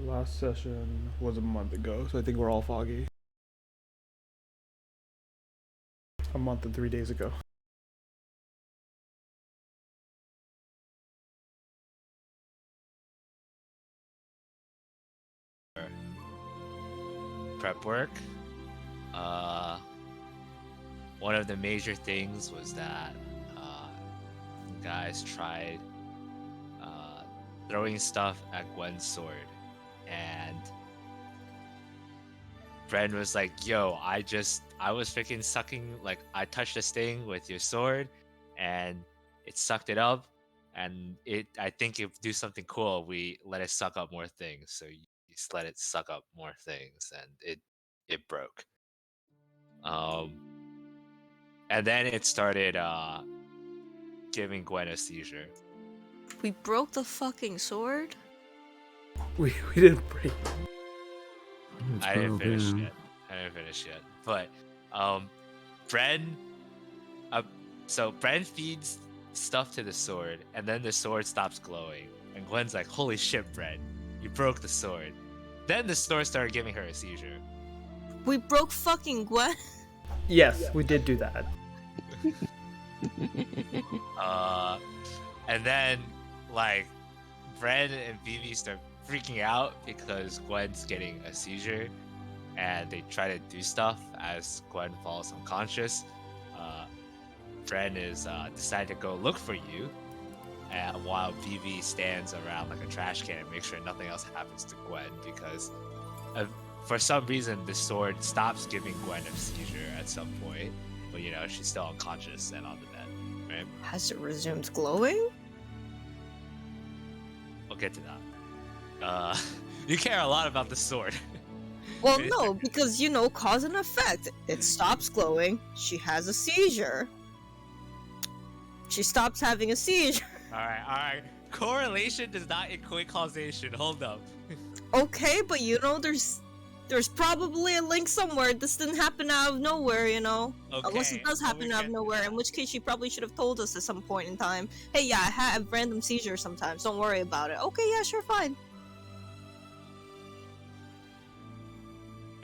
Last session was a month ago, so I think we're all foggy. A month and 3 days ago. Prep work. One of the major things was that guys tried throwing stuff at Gwen's sword, and Bren was like, "Yo, I was freaking sucking, like I touched this thing with your sword, and it sucked it up, and I think if do something cool, we let it suck up more things. So you just let it suck up more things, and it broke. Um, and then it started giving Gwen a seizure. We broke the fucking sword? We didn't break. I didn't finish yet. But Bren so Bren feeds stuff to the sword, and then the sword stops glowing. And Gwen's like, "Holy shit, Bren, you broke the sword." Then the sword started giving her a seizure. We broke fucking Gwen? Yes, we did do that. And then like Bren and Vivi start freaking out because Gwen's getting a seizure, and they try to do stuff as Gwen falls unconscious. Bren is decided to go look for you, while Vivi stands around like a trash can and makes sure nothing else happens to Gwen, because for some reason the sword stops giving Gwen a seizure at some point, but she's still unconscious and on the bed, right? Has it resumed glowing? We'll get to that. You care a lot about the sword. Well, no, because, cause and effect. It stops glowing, she has a seizure. She stops having a seizure. Alright. Correlation does not equate causation. Hold up. Okay, but there's probably a link somewhere. This didn't happen out of nowhere, Okay, unless it does happen out of nowhere, in which case she probably should have told us at some point in time. Hey, yeah, I have random seizures sometimes. Don't worry about it. Okay, yeah, sure, fine.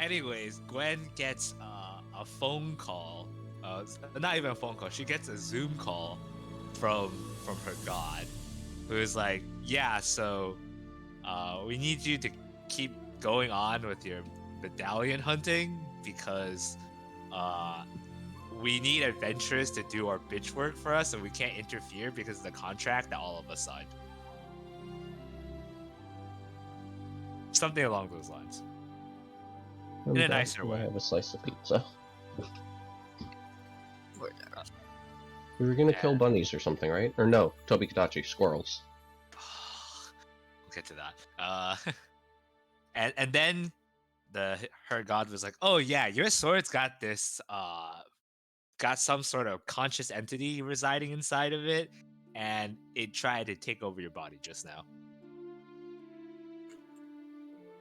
Anyways, Gwen gets a phone call. Not even a phone call. She gets a Zoom call from her god, who is like, "Yeah, so we need you to keep going on with your medallion hunting, because we need adventurers to do our bitch work for us, and we can't interfere because of the contract that all of us signed." Something along those lines. In a nicer way. I have a slice of pizza. Whatever. We were gonna kill bunnies or something, right? Or no, Tobi Kadachi, squirrels. We'll get to that. And then her god was like, "Oh yeah, your sword's got this got some sort of conscious entity residing inside of it, and it tried to take over your body just now."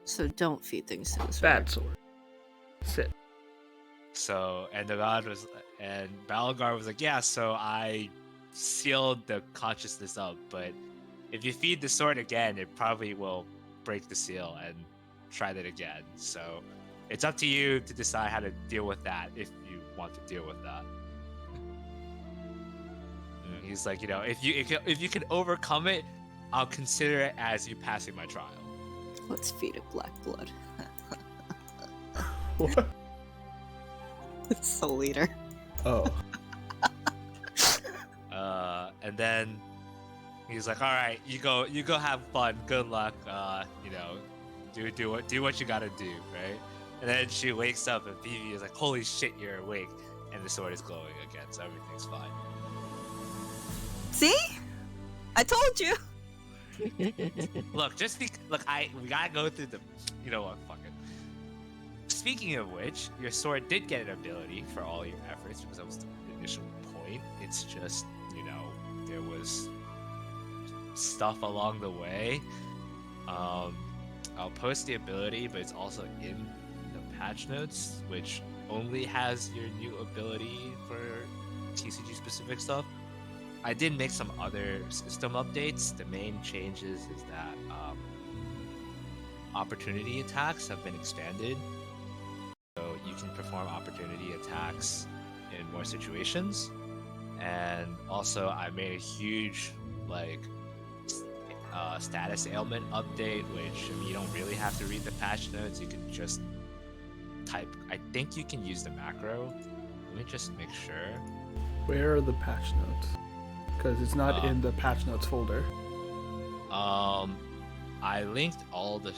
So don't feed things to the sword. Bad sword. Sit. So, and Balgar was like, "Yeah, so I sealed the consciousness up, but if you feed the sword again, it probably will break the seal and try that again. So it's up to you to decide how to deal with that, if you want to deal with that." And he's like, if you can overcome it, I'll consider it as you passing my trial. Let's feed it black blood. What? It's Soul Eater. Oh. And then he's like, "All right, you go have fun. Good luck. Do what you gotta do, right?" And then she wakes up, and Vivi is like, "Holy shit, you're awake!" And the sword is glowing again, so everything's fine. See? I told you. Look, we gotta go through the. You know what? Fuck it. Speaking of which, your sword did get an ability for all your efforts, because that was the initial point. It's just, there was stuff along the way. I'll post the ability, but it's also in the patch notes, which only has your new ability for TCG specific stuff. I did make some other system updates. The main changes is that opportunity attacks have been expanded, so you can perform opportunity attacks in more situations. And also, I made a huge status ailment update, which you don't really have to read the patch notes. You can just type. I think you can use the macro. Let me just make sure. Where are the patch notes? Because it's not in the patch notes folder. I linked all the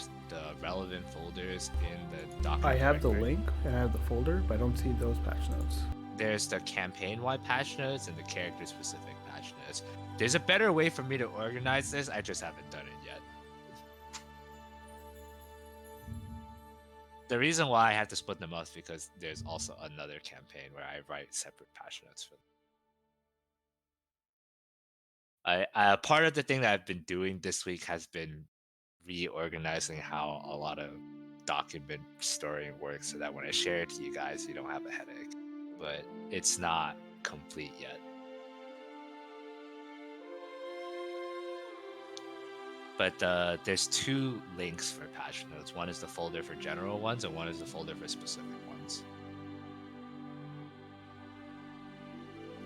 relevant folders in the document. I have the directory. link and I have the folder, but I don't see those patch notes. There's the campaign-wide patch notes and the character-specific patch notes. There's a better way for me to organize this. I just haven't done it yet. The reason why I have to split them up is because there's also another campaign where I write separate patch notes for them. Part of the thing that I've been doing this week has been reorganizing how a lot of document storing works so that when I share it to you guys, you don't have a headache. But it's not complete yet. But there's two links for patch notes. One is the folder for general ones, and one is the folder for specific ones.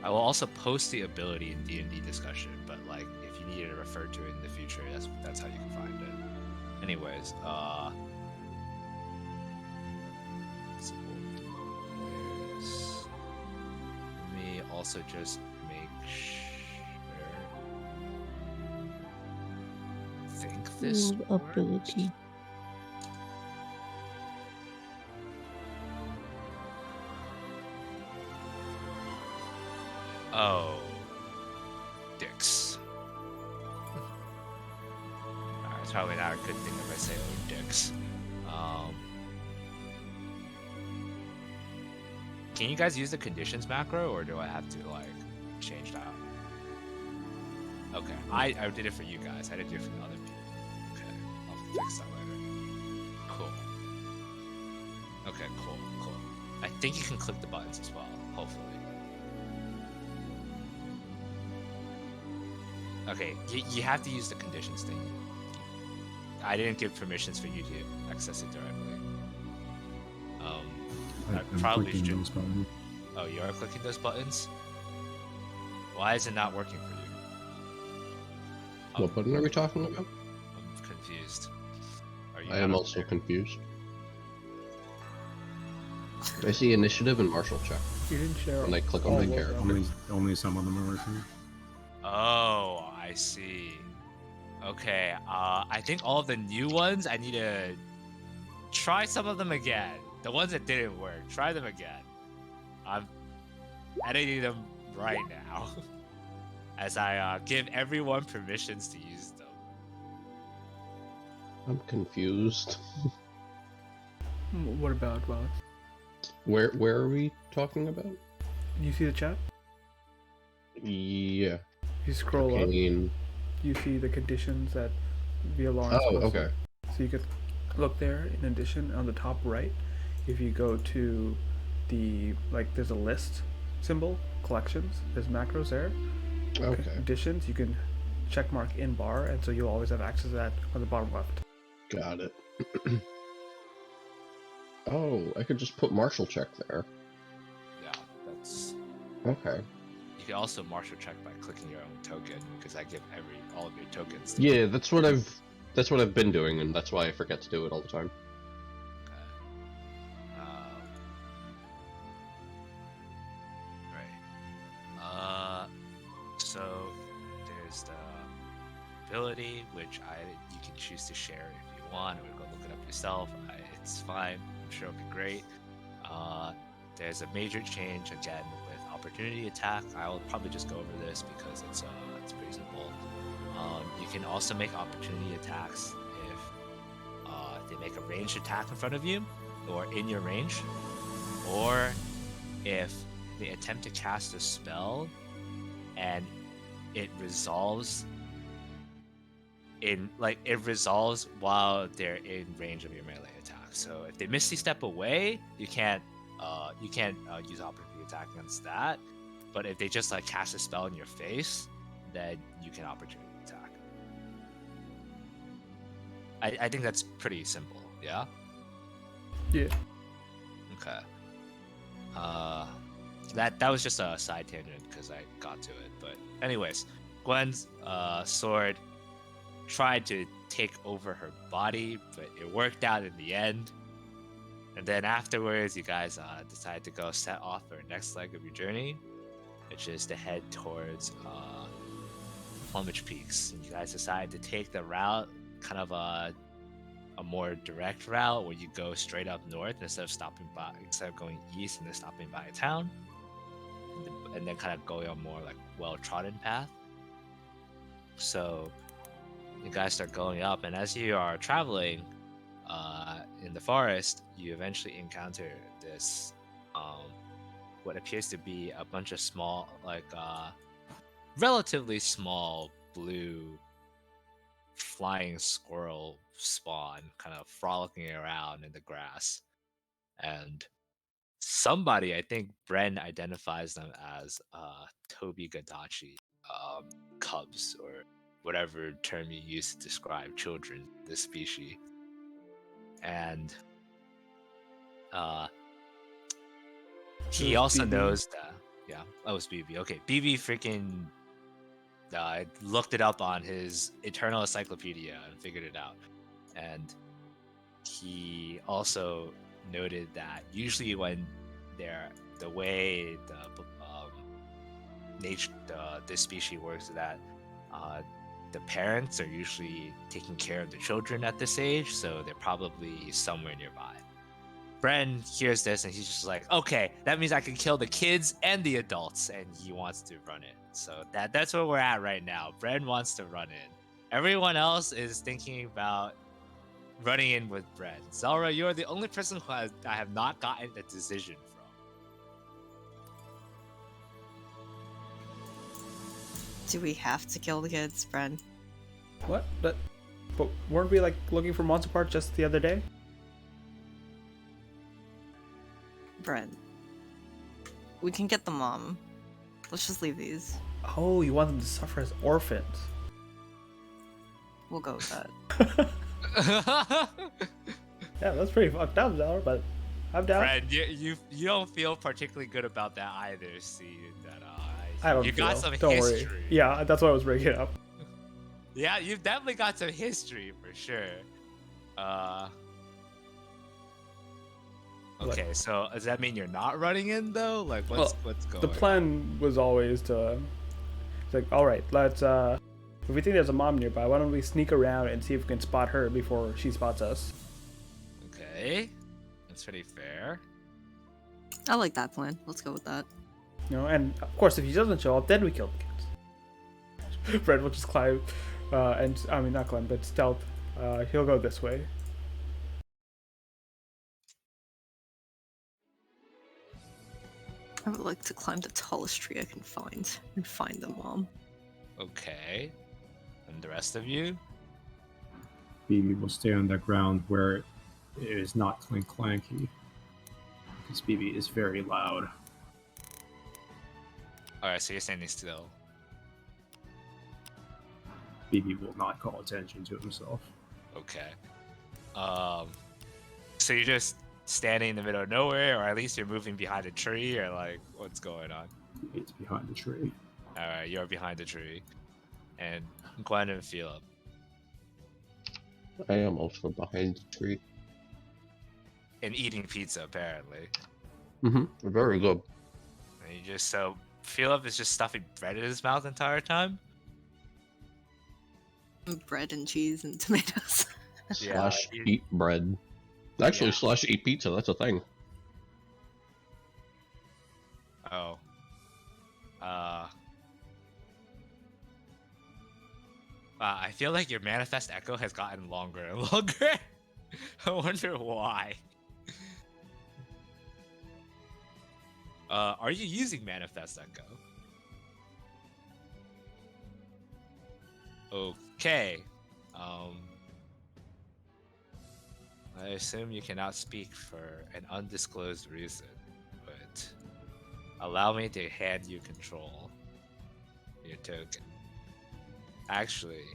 I will also post the ability in D&D discussion, but like if you needed to refer to it in the future, that's how you can find it. Anyways, let me also just make sure. I think this ability. Oh, dicks. Alright, it's probably not a good thing if I say oh dicks. Can you guys use the conditions macro, or do I have to like change that? Okay, I did it for you guys. I didn't do it for the other people. Okay, I'll fix that later. Cool. Okay, cool. I think you can click the buttons as well, hopefully. Okay, you have to use the conditions thing. I didn't give permissions for you to access it directly. I I'm probably clicking should. those buttons. Oh, you are clicking those buttons? Why is it not working for you? What button are we talking about? I'm confused. Are you I am not also aware? confused. I see initiative and martial check. You didn't share. And I click on all my of character. them. Only some of them are working. Oh, I see. Okay, I think all of the new ones, I need to try some of them again. The ones that didn't work, try them again. I'm editing them right now as I give everyone permissions to use them. I'm confused. What about Wallace? Where are we talking about? You see the chat? Yeah. You scroll up. Arcane. You see the conditions that via Lawrence. Oh, posted. okay. So you could look there. In addition, on the top right, if you go to the there's a list symbol, collections. There's macros there. Okay. Conditions. You can check mark in bar, and so you'll always have access to that on the bottom left. Got it. Oh, I could just put martial check there. Yeah, that's. Okay. You can also martial check by clicking your own token because I give all of your tokens. To Yeah, that's what I've been doing, and that's why I forget to do it all the time. Right. So there's the ability, which you can choose to share if you want, or go look it up yourself. It's fine. I'm sure it'll be great. There's a major change again with opportunity attack. I'll probably just go over this because it's pretty simple. You can also make opportunity attacks if they make a ranged attack in front of you or in your range, or if they attempt to cast a spell and it resolves while they're in range of your melee attack. So if they misty step away, you can't use opportunity attack against that. But if they just cast a spell in your face, then you can opportunity attack. I think that's pretty simple. Yeah. Yeah. Okay. That was just a side tangent because I got to it. But anyways, Gwen's sword tried to take over her body, but it worked out in the end. And then afterwards, you guys decide to go set off for the next leg of your journey, which is to head towards Plumage Peaks. And you guys decide to take the route, kind of a more direct route where you go straight up north instead of going east and then stopping by a town, and then kind of going on more like well-trodden path. So you guys start going up, and as you are traveling in the forest, you eventually encounter this what appears to be a bunch of small, like relatively small blue flying squirrel spawn kind of frolicking around in the grass. And somebody, I think Bren identifies them as Toby Gadachi cubs, or whatever term you use to describe children, this species. And he also BB. knows that, yeah, that was BB. Okay, BB freaking looked it up on his Eternal Encyclopedia and figured it out. And he also noted that usually when the way this species works is that the parents are usually taking care of the children at this age, so they're probably somewhere nearby. Bren hears this and he's just like, okay, that means I can kill the kids and the adults, and he wants to run in. So that's where we're at right now. Bren wants to run in. Everyone else is thinking about running in with Bren. Zara, you're the only person who I have not gotten a decision from. Do we have to kill the kids, Bren? What? But weren't we like looking for monster parts just the other day? Bren. We can get the mom. Let's just leave these. Oh, you want them to suffer as orphans? We'll go with that. Yeah, that's pretty fucked up, Zara, but I'm down. Fred, you don't feel particularly good about that either. See that I don't you feel. got some Don't history. worry. Yeah, that's why I was bringing it up. Yeah, you've definitely got some history for sure. Okay, so does that mean you're not running in though? Like, what's going? The plan was always to, it's like, all right, let's. If we think there's a mom nearby, why don't we sneak around and see if we can spot her before she spots us? Okay, that's pretty fair. I like that plan. Let's go with that. You know, and of course, if he doesn't show up, then we kill the kids. Fred will just climb, and I mean not climb, but stealth. He'll go this way. I would like to climb the tallest tree I can find and find the mom. Okay, and the rest of you? Phoebe will stay on the ground where it is not clanky, because Phoebe is very loud. All right, so you're standing still. Phoebe will not call attention to himself. Okay. So you're just standing in the middle of nowhere, or at least you're moving behind a tree, or like what's going on? It's behind the tree. All right, you're behind the tree, and Gwen and Philip. I am also behind the tree. And eating pizza apparently. Mm-hmm. Very good. And you just Philip is just stuffing bread in his mouth the entire time. Bread and cheese and tomatoes. Slash eat bread. Actually, slash eat pizza. That's a thing. Oh. I feel like your manifest echo has gotten longer and longer. I wonder why. Are you using manifest echo? Okay. I assume you cannot speak for an undisclosed reason, but allow me to hand you control. Your token. Actually,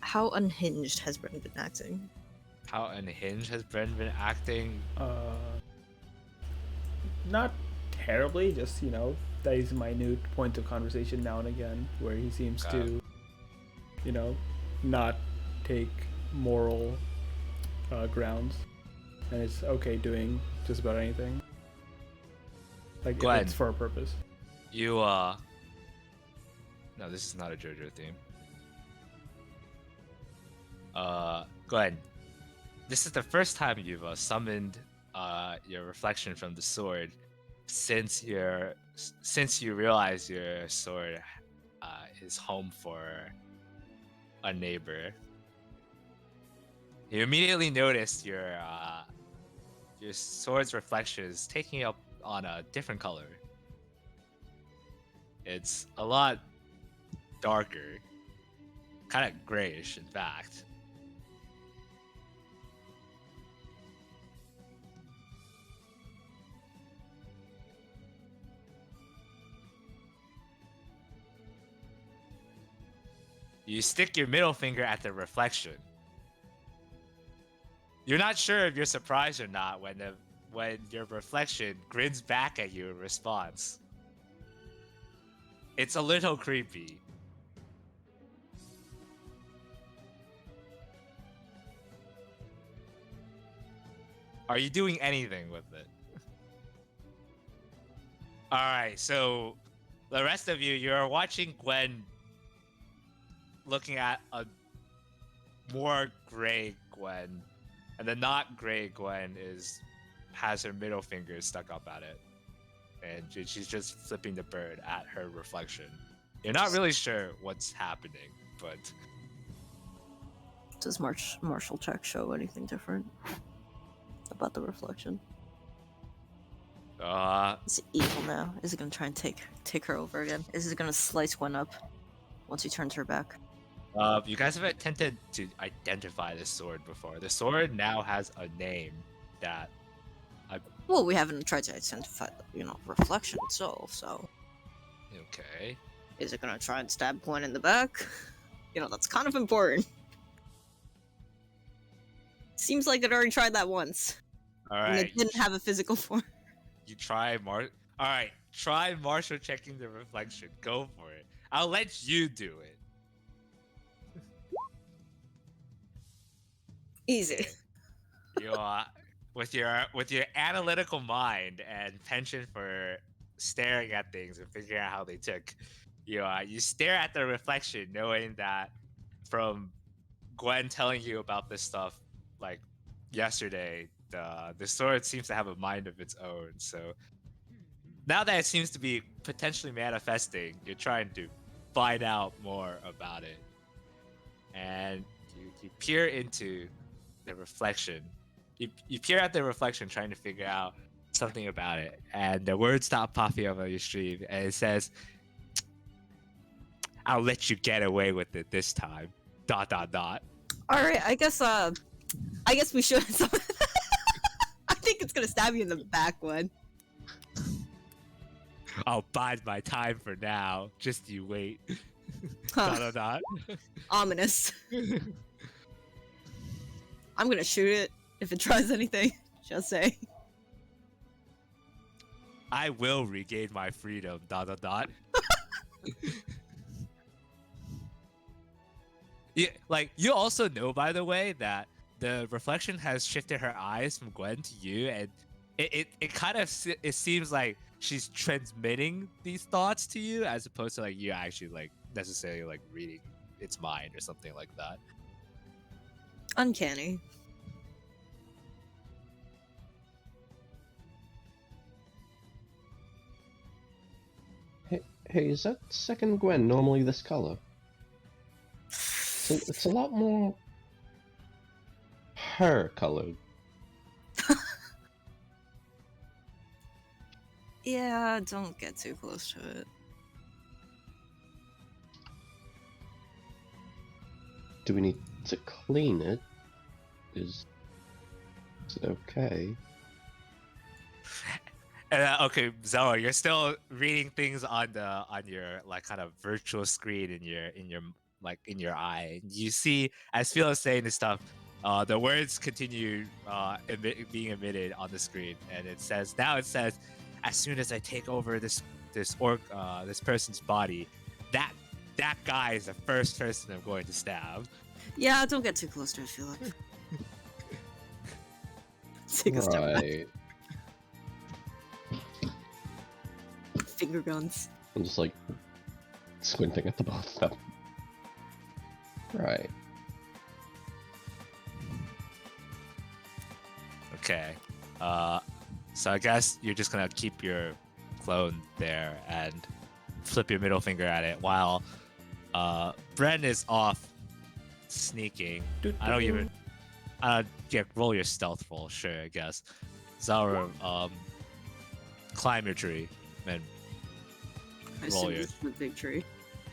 How unhinged has Bren been acting? How unhinged has Bren been acting? Not terribly, just these minute points of conversation now and again where he seems to, not take moral grounds, and it's okay doing just about anything. Like if Gwen. it's for a purpose. You No, this is not a JoJo theme. Glenn, this is the first time you've summoned your reflection from the sword since you realize your sword is home for a neighbor. You immediately noticed your sword's reflection is taking up on a different color. It's a lot darker, kind of grayish, in fact. You stick your middle finger at the reflection. You're not sure if you're surprised or not when your reflection grins back at you in response. It's a little creepy. Are you doing anything with it? Alright, so the rest of you're watching Gwen looking at a more gray Gwen, and the not gray Gwen has her middle finger stuck up at it, and she's just flipping the bird at her reflection. You're not really sure what's happening, but Does martial check show anything different about the reflection? Is it evil now? Is it gonna try and take her over again? Is it gonna slice Gwen up once he turns her back? You guys have attempted to identify this sword before. The sword now has a name that. Well, we haven't tried to identify the, reflection itself, so. Okay. Is it gonna try and stab Gwen in the back? That's kind of important. Seems like it already tried that once. Alright. And it didn't have a physical form. You try Alright, try martial checking the reflection. Go for it. I'll let you do it. Easy. You with your analytical mind and penchant for staring at things and figuring out how they tick, you stare at the reflection, knowing that from Gwen telling you about this stuff like yesterday, the sword seems to have a mind of its own. So now that it seems to be potentially manifesting, you're trying to find out more about it, and you peer into the reflection. You peer at the reflection, trying to figure out something about it, and the words stop popping up on your stream, and it says, "I'll let you get away with it this time." ... All right, I guess we should. I think it's gonna stab you in the back one. I'll bide my time for now. Just you wait. ... Ominous. I'm gonna shoot it if it tries anything. Just say. I will regain my freedom. ... You also know, by the way, that the reflection has shifted her eyes from Gwen to you, and it kind of it seems like she's transmitting these thoughts to you, as opposed to you actually necessarily reading its mind or something like that. Uncanny. Hey, is that second Gwen normally this color? It's a lot more her colored. Yeah, don't get too close to it. Do we need to clean it? Is it okay? Okay, Zoa, you're still reading things on your kind of virtual screen in your like in your eye. You see, as Phil is saying this stuff, the words continue being emitted on the screen, and it says, as soon as I take over this person's body, that guy is the first person I'm going to stab. Yeah, don't get too close to it, Felix. Take a step back. Right. Finger guns. I'm just like squinting at the both of them. Right. Okay. So I guess you're just gonna keep your clone there and flip your middle finger at it while Bren is off sneaking. I don't even. Yeah, roll your stealth roll, sure, I guess. Zara, climb your tree and I roll assume your. this is the big tree.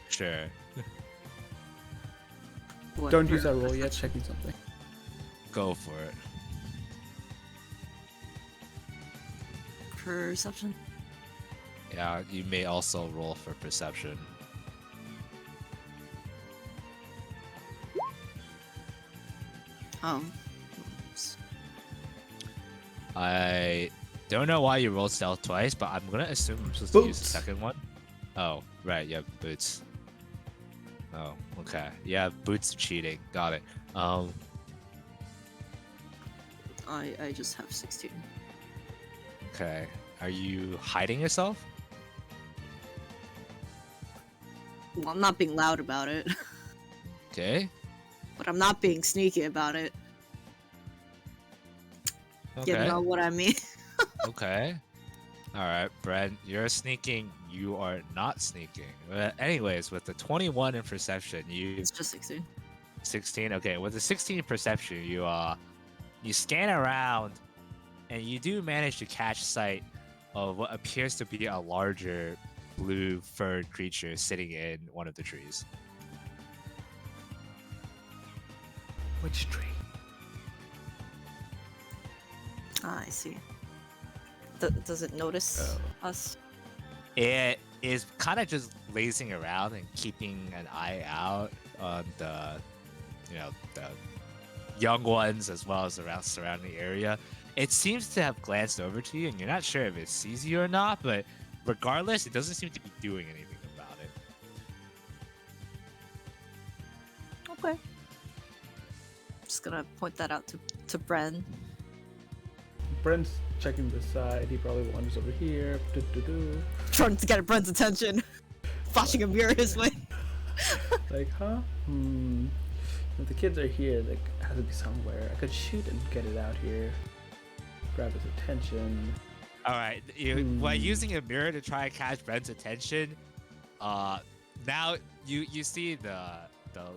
Sure. Don't use that roll yet. Checking something. Go for it. Perception. Yeah, you may also roll for perception. Oh. I don't know why you rolled stealth twice, but I'm gonna assume I'm supposed to use the Boots. second one. Oh, right, yeah, boots. Oh, okay. Yeah, boots cheating. Got it. I just have 16. Okay. Are you hiding yourself? Well, I'm not being loud about it, Okay. but I'm not being sneaky about it. You Okay. know what I mean? Okay. All right, Brent, you're sneaking. You are not sneaking. Anyways, with the 21 in perception, you It's just 16. 16. Okay, with the 16 perception, you scan around, and you do manage to catch sight of what appears to be a larger blue furred creature sitting in one of the trees. Which tree? Ah, I see. Does it notice us? It is kind of just lazing around and keeping an eye out on the young ones as well as around surrounding area. It seems to have glanced over to you, and you're not sure if it sees you or not, but regardless, it doesn't seem to be doing anything about it. Okay. Just gonna point that out to Bren. Brent's checking the side. He probably wanders over here. Trying to get Bren's attention. Flashing a mirror his way. Like, huh? If the kids are here, they have to be somewhere. I could shoot and get it out here. Grab his attention. All right, while using a mirror to try and catch Brent's attention, now you see the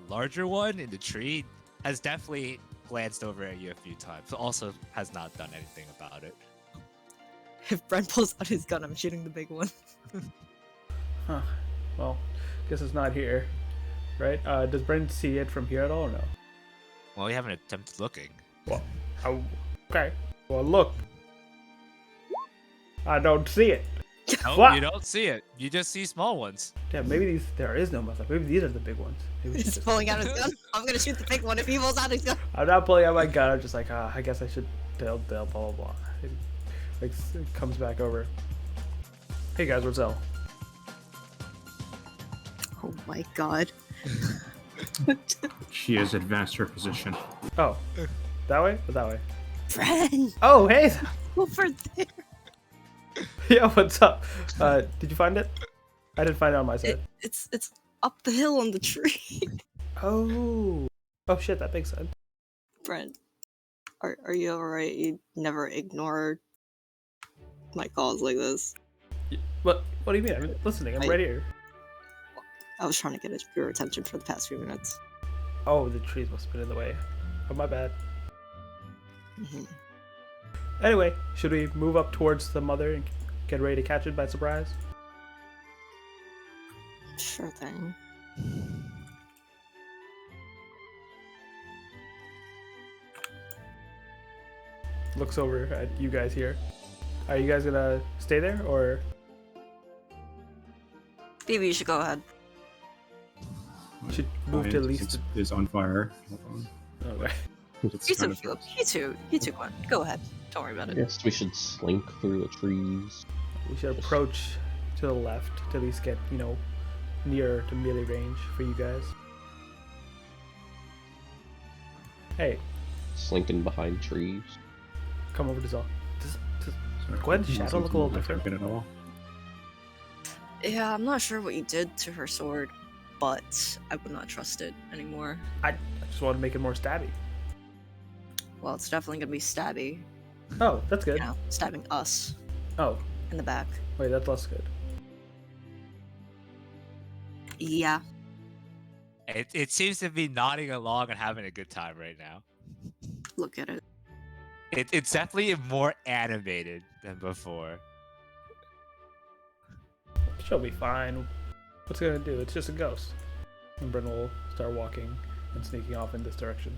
larger one in the tree has definitely glanced over at you a few times, but also has not done anything about it. If Bren pulls out his gun, I'm shooting the big one. Huh. Well, guess it's not here. Right? Does Brent see it from here at all or no? Well, we haven't attempted looking. Well, okay. Well, look. I don't see it. No, What? you don't see it. You just see small ones. Yeah, maybe there is no muzzle. Maybe these are the big ones. Maybe we should He's just- pulling out his gun. I'm gonna shoot the big one if he pulls out his gun. I'm not pulling out my gun. I'm just like, I guess I should blah blah blah. It comes back over. Hey guys, what's up? Oh my god. She has advanced her position. Oh, that way or that way? Bren! Oh, hey. Over there! Yeah, what's up? Did you find it? I didn't find it on my side. It's up the hill on the tree. Oh shit, that makes sense. Bren, are you alright? You never ignore my calls like this. What do you mean? I'm listening. I'm right here. I was trying to get your attention for the past few minutes. Oh, the trees must have been in the way. Oh, my bad. Mhm. Anyway, should we move up towards the mother and get ready to catch it by surprise? Sure thing. Looks over at you guys here. Are you guys gonna stay there or? Phoebe, you should go ahead. You should move to at Giant least. is on fire. Hold on. Okay. It's He kind too, of he too, Gwen. Go ahead. Don't worry about I it. guess we should slink through the trees. We should approach to the left to at least get, near to melee range for you guys. Hey, Slinking behind trees. come over to Zol. sorry, Gwen's it shadow wasn't look a little my different? target at all. Yeah, I'm not sure what you did to her sword, but I would not trust it anymore. I just want to make it more stabby. Well, it's definitely gonna be stabby. Oh, that's good. Stabbing us Oh, in the back. wait, that's less good. Yeah. It seems to be nodding along and having a good time right now. Look at it. It's definitely more animated than before. She'll be fine. What's it gonna do? It's just a ghost. And Bren will start walking and sneaking off in this direction.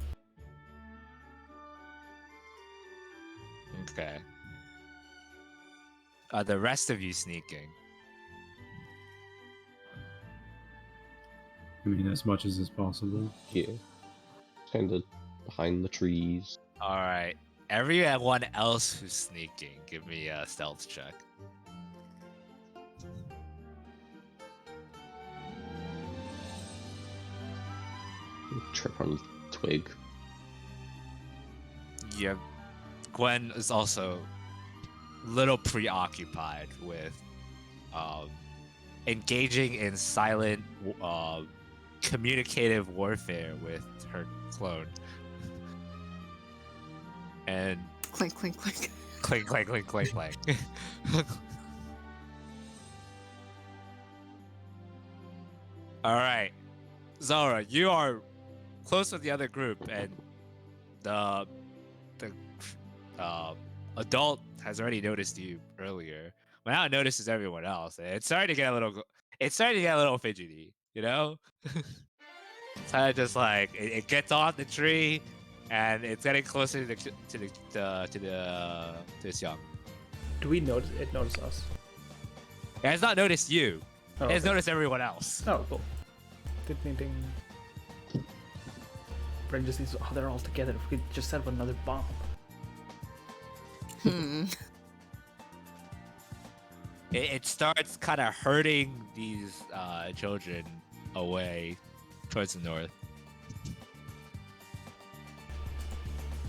Okay. Are the rest of you sneaking? I mean, as much as is possible. Yeah. Kind of behind the trees. All right. Everyone else who's sneaking, give me a stealth check. Trip on twig. Yeah. Gwen is also a little preoccupied with engaging in silent communicative warfare with her clone. And Clink, clink, clink. clink, clink, clink, clink, clink. All right, Zara, you are close with the other group, and the adult has already noticed you earlier. But now it notices everyone else. It's starting to get a little fidgety, you know. It's kind of just like it gets off the tree, and it's getting closer to this young. Do we notice it? Notice us? It has not noticed you. Oh, It has okay. noticed everyone else. Oh, cool. Ding, ding, ding. Bren just needs. Oh, they're all together. If we could just set up another bomb. It starts kind of herding these children away towards the north.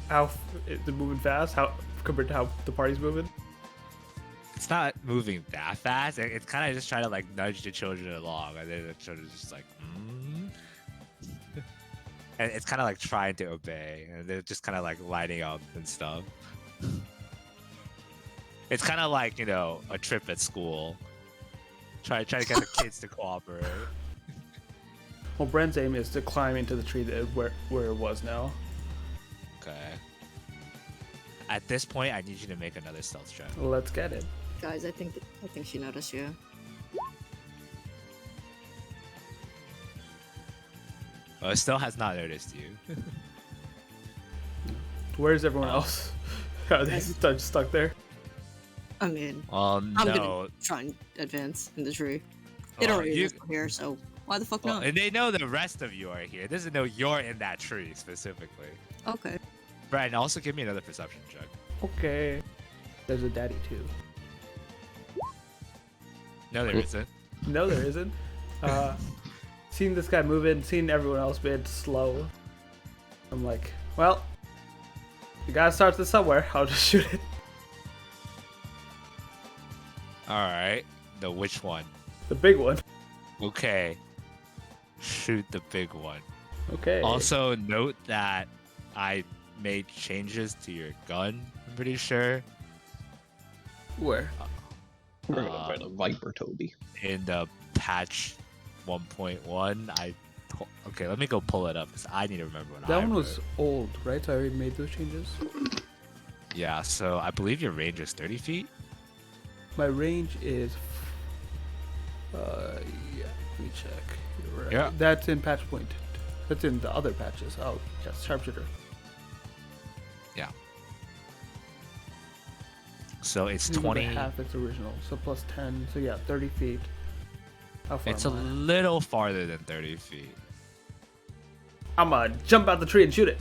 How is it moving fast? How compared to how the party's moving? It's not moving that fast. It's kind of just trying to like nudge the children along, and then the children's just like, and it's kind of like trying to obey, and they're just kind of like lining up and stuff. It's kind of like, a trip at school. Try to get the kids to cooperate. Well, Bren's aim is to climb into the tree where it was now. Okay. At this point, I need you to make another stealth check. Let's get it. Guys, I think she noticed you. Well, it still has not noticed you. Where's everyone else? Are they stuck there? I mean, Well, I'm no. gonna try and advance in the tree. It Well, already you- is here, so why the fuck Well, not? and they know the rest of you are here. It doesn't know you're in that tree specifically. Okay. Brian, also give me another perception check. Okay. There's a daddy too. No, there isn't. No, there isn't. Seeing this guy move in, seeing everyone else being slow, I'm like, well, you gotta start this somewhere. I'll just shoot it. All right. The which one? The big one. Okay. Shoot the big one. Okay. Also, note that I made changes to your gun, I'm pretty sure. Where? We're gonna find a Viper, Toby. In the patch 1.1, okay, let me go pull it up because I need to remember when That I one was wrote. old, right? So I already made those changes. Yeah, so I believe your range is 30 feet. My range is. Yeah. Let me check. You're right. Yeah. That's in patch point. That's in the other patches. Oh, yes, sharpshooter. Yeah. So it's It's 20. half its original. So plus 10. So yeah, 30 feet. How far It's a am I? little farther than 30 feet. I'm gonna jump out the tree and shoot it.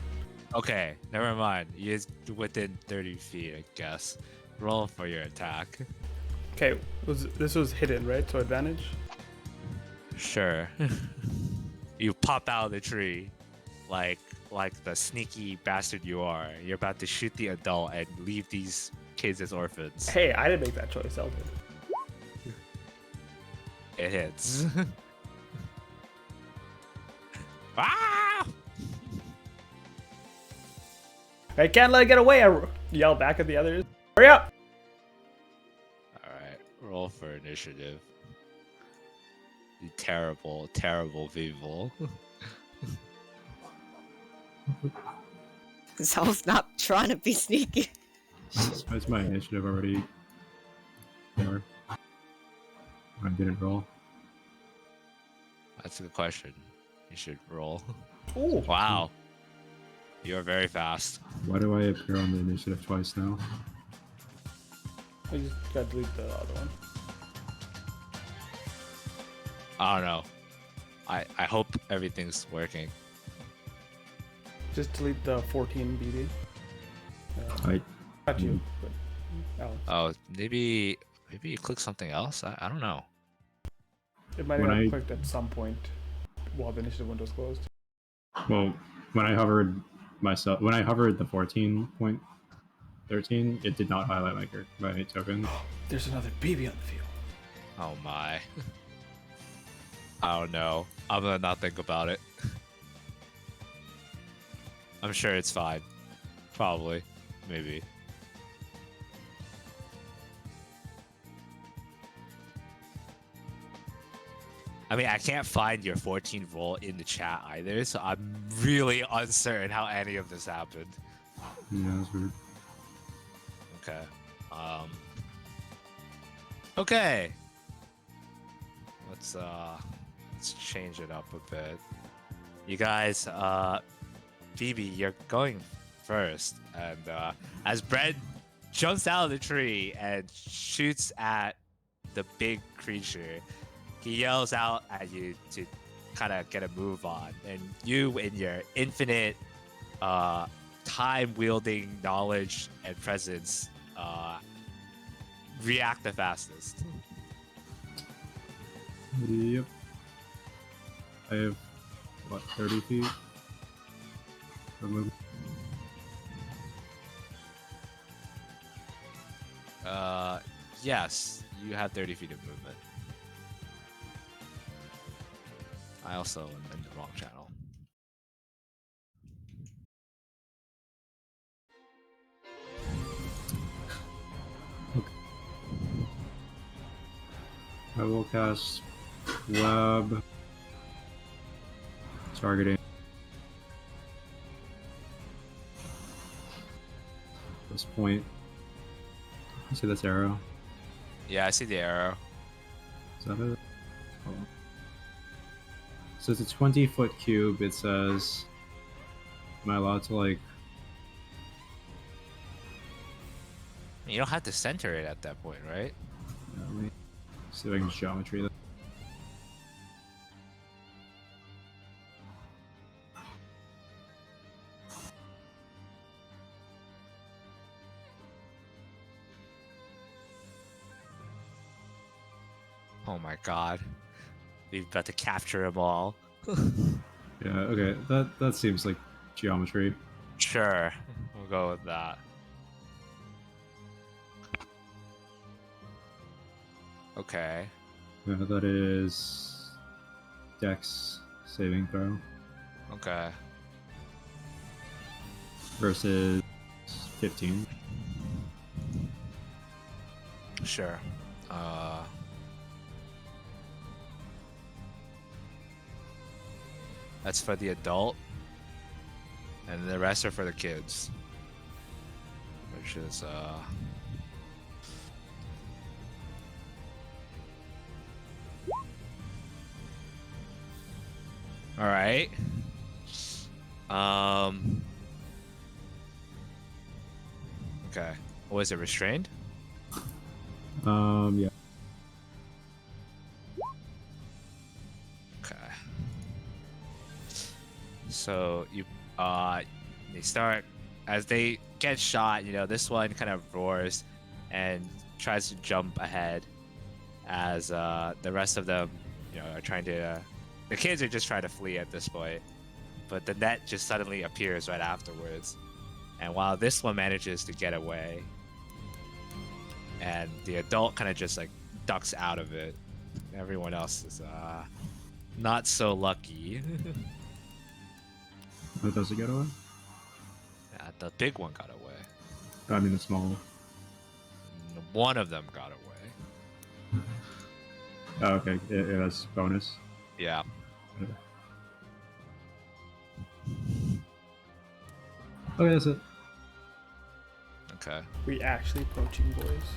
Okay, never mind. It's within 30 feet, I guess. Roll for your attack. Okay, this was hidden, right? So advantage. Sure. You pop out of the tree, like the sneaky bastard you are. You're about to shoot the adult and leave these kids as orphans. Hey, I didn't make that choice. Elton. It hits. Ah! I can't let it get away. I yell back at the others. Hurry up! Alright, roll for initiative. You terrible, terrible people. Zal's not trying to be sneaky. Is my initiative already there? I didn't roll. That's a good question. You should roll. Ooh. Wow. You're very fast. Why do I appear on the initiative twice now? I just gotta delete the other one. I don't know. I hope everything's working. Just delete the 14 BB. I Not you, but Alex. Oh, maybe you click something else? I don't know. It might have when got I- clicked at some point while the initiative window's closed. well, when I hovered the 14.13, it did not highlight my token. There's another BB on the field. Oh my. I don't know. I'm gonna not think about it. I'm sure it's fine. Probably. Maybe. I mean, I can't find your 14 roll in the chat either, so I'm really uncertain how any of this happened. Yeah, that's weird. Okay. Okay. Let's change it up a bit. You guys, Phoebe, you're going first, and as Brent jumps out of the tree and shoots at the big creature, he yells out at you to kind of get a move on, and you, in your infinite time-wielding knowledge and presence, react the fastest. Yep. I have, what, 30 feet? For movement? Yes, you have 30 feet of movement. I also am in the wrong channel. I will cast web targeting this point. You see this arrow? Yeah, I see the arrow. Is that it? Hold on. So it's a 20-foot cube. It says, am I allowed to, like, You don't have to center it at that point, right? let me see if I can geometry that. Oh my god. We've got to capture them all. Yeah, okay. That seems like geometry. Sure, we'll go with that. Okay. Yeah, that is Dex saving throw Okay. versus 15. Sure. That's for the adult, and the rest are for the kids. Which is all right. Okay. Was it restrained? Yeah. Okay. So they start as they get shot. This one kind of roars and tries to jump ahead as the rest of them, are trying to. The kids are just trying to flee at this point, but the net just suddenly appears right afterwards. And while this one manages to get away, and the adult kind of just like ducks out of it, everyone else is not so lucky. Who does it get away? Yeah, the big one got away. I mean, the small one. One of them got away. Oh, okay. It has bonus. Yeah. Okay, that's it. Okay. We actually poaching boys.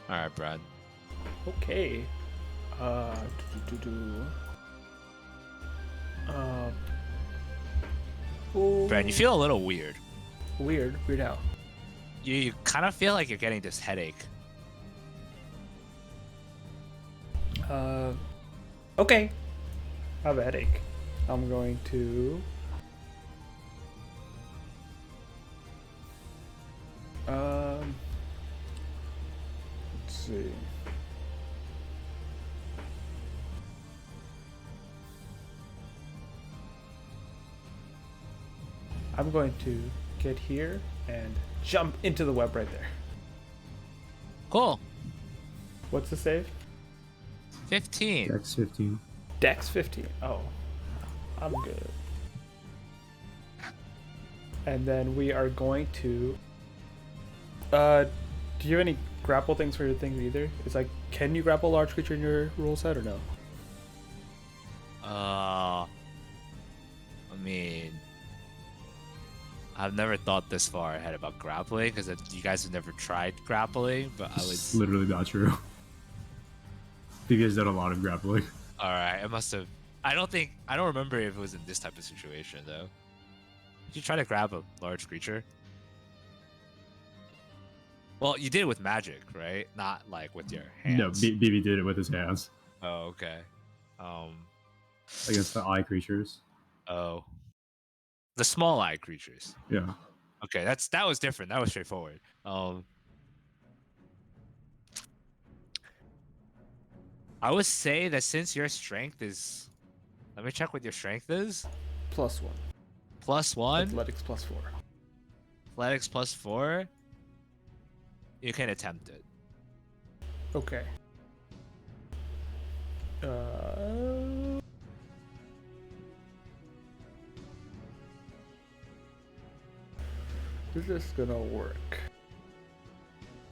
All right, Brad. Okay. Do. Oh, Brad, you feel a little weird. weird. Weird how? You kind of feel like you're getting this headache. Okay. I have a headache. I'm going to. Let's see. I'm going to get here and jump into the web right there. Cool. What's the save? 15. Dex 15. Dex 15. Oh, I'm good. And then we are going to. Do you have any grapple things for your things either? It's like, can you grapple a large creature in your rule set or no? I mean, I've never thought this far ahead about grappling because you guys have never tried grappling, but I It's would. literally not true. You guys did a lot of grappling. All right, I must have. I don't remember if it was in this type of situation though. Did you try to grab a large creature? Well, you did it with magic, right? Not like with your hands. No, BB did it with his hands Oh, okay. against the eye creatures. Oh, the small eye creatures. Yeah. Okay, that was different. That was straightforward. I would say that since your strength is, let me check what your strength is. +1. +1. Athletics +4. Athletics +4. You can attempt it. Okay. Is this gonna work?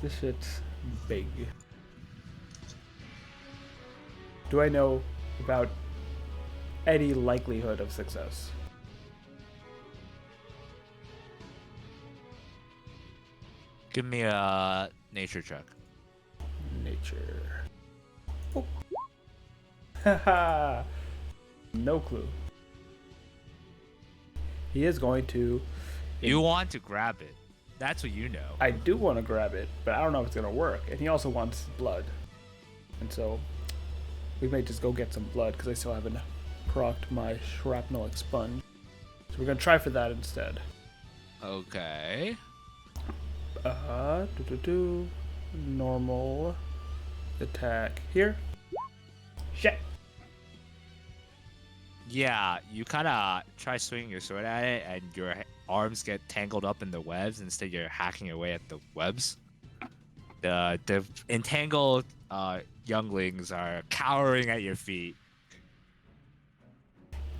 This shit's big. Do I know about any likelihood of success? Give me a nature check. Nature. Oh. Haha. No clue. He is going to. You want to grab it. That's what you know. I do want to grab it, but I don't know if it's going to work. And he also wants blood. And so we may just go get some blood because I still haven't procced my shrapnel expunge. So we're going to try for that instead. Okay. Normal attack here. Shit. Yeah, you kind of try swinging your sword at it, and your arms get tangled up in the webs. Instead, you're hacking away at the webs. The entangled younglings are cowering at your feet.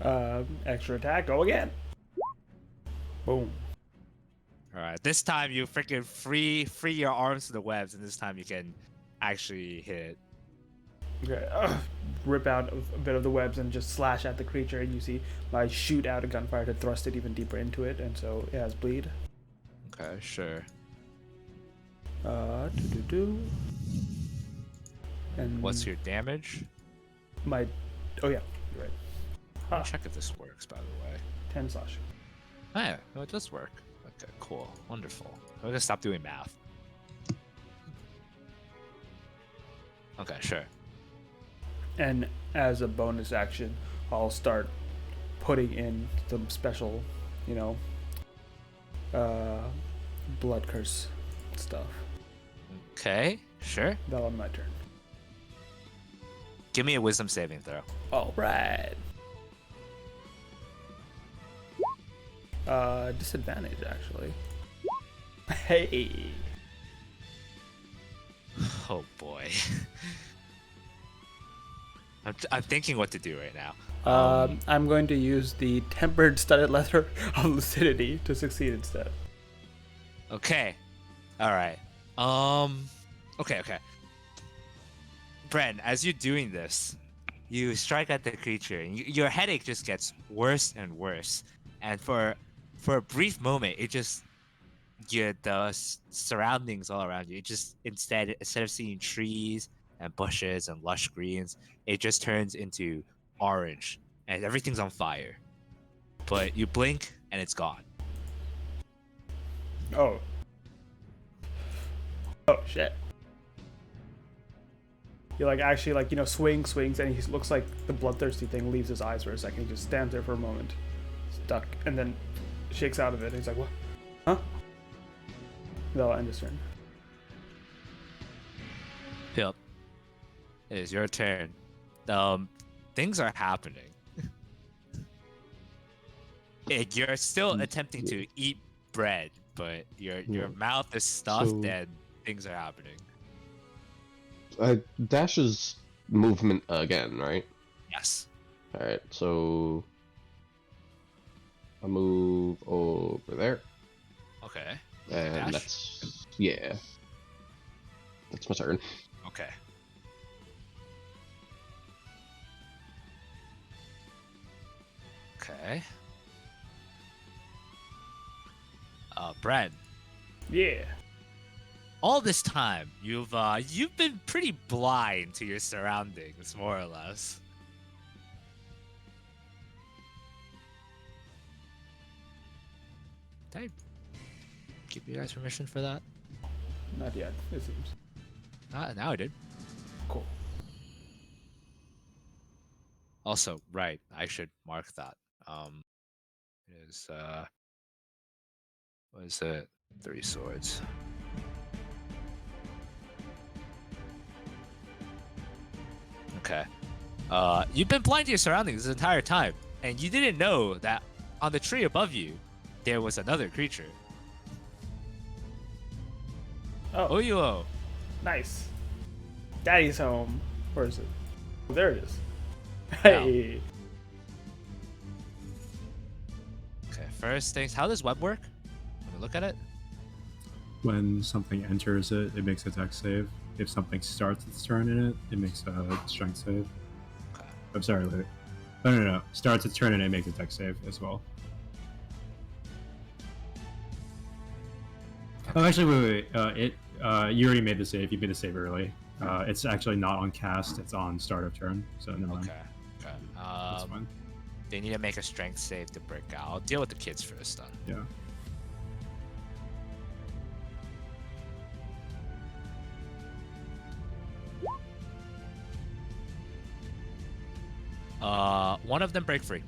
Extra attack. Go again. Boom. All right, this time you freaking free your arms to the webs, and this time you can actually hit it. Okay. Rip out a bit of the webs and just slash at the creature, and you see my shoot out a gunfire to thrust it even deeper into it, and so it has bleed. Okay, sure. And What's your damage? my? Oh yeah, you're right. Let Ha, me check if this works, by the way. 10 slashing. Oh, yeah, no, it does work. Okay, cool. Wonderful. I'm gonna stop doing math. Okay, sure. And as a bonus action, I'll start putting in some special, you know, blood curse stuff. Okay, sure. That'll be my turn. Give me a wisdom saving throw. All right. Disadvantage actually. Hey. Oh boy. I'm thinking what to do right now. I'm going to use the tempered studded leather of lucidity to succeed instead. Okay. All right. Okay. Bren, as you're doing this, you strike at the creature, and your headache just gets worse and worse. And for a brief moment, it just surroundings all around you. It just instead of seeing trees and bushes and lush greens, it just turns into orange, and everything's on fire. But you blink, and it's gone. Oh. Oh shit. He like actually like, you know, swings, and he looks like the bloodthirsty thing leaves his eyes for a second. He just stands there for a moment, stuck, and then shakes out of it. And he's like, "What? Huh?" That'll end his turn. Philip, it is your turn. Things are happening. You're still attempting to eat bread, but your mouth is stuffed and things are happening. Dash's movement again, right? Yes. Alright, so I'll move over there. Okay. And Dash? that's yeah. That's my turn. Okay. Okay. Brad, Yeah. all this time you've been pretty blind to your surroundings, more or less. Did I give you guys permission for that? Not yet, it seems. Now I did. Cool. Also, right, I should mark that. Is what is it? 3 swords. Okay. You've been blind to your surroundings this entire time, and you didn't know that on the tree above you, there was another creature. Oh, Oyuo. nice. Daddy's home. Where is it? Oh, there it is. Hey. Okay, first things, how does web work? Let me look at it. When something enters it, it makes a dex save. If something starts its turn in it, it makes a strength save. Okay. I'm sorry, wait. No. Starts its turn and it makes a dex save as well. Oh, actually, wait. You already made the save. You made the save early. It's actually not on cast. It's on start of turn. So never mind. Okay. That's fine. They need to make a strength save to break out. I'll deal with the kids first, then. Yeah. One of them break free.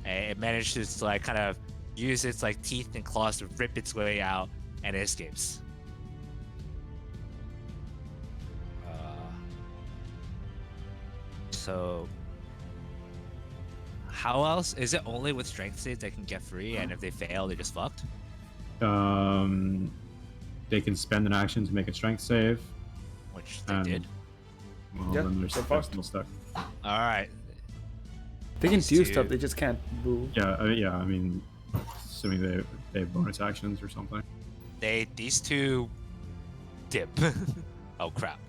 And it manages to like kind of use its like teeth and claws to rip its way out, and it escapes. So how else is it? Only with strength saves they can get free, and if they fail, they're just fucked. They can spend an action to make a strength save. Which they did. Well, Yeah, then they're they're fucked. still stuck. All right. They can These do two- stuff, they just can't move. Yeah, I mean, assuming they have bonus actions or something. These two dip. Oh crap.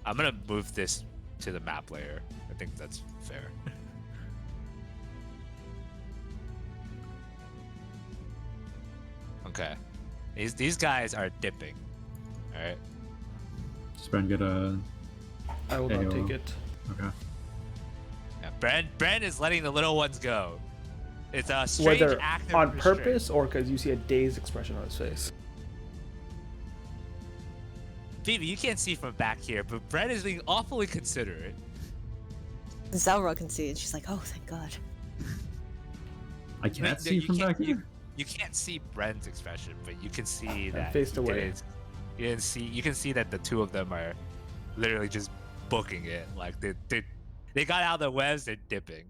I'm gonna move this to the map layer. I think that's fair. Okay. These guys are dipping. Alright. Does Bren get a... I will not AOL. take it. Okay. Yeah, Bren is letting the little ones go. It's a strange Whether act of on restraint. purpose or because you see a dazed expression on his face. Phoebe, you can't see from back here, but Brett is being awfully considerate. Zelra can see it. She's like, oh, thank God. I can't see from back here. You can't see Bren's expression, but you can see that faced he away. you didn't see. You can see that the two of them are literally just booking it. Like they got out of the webs. They're dipping.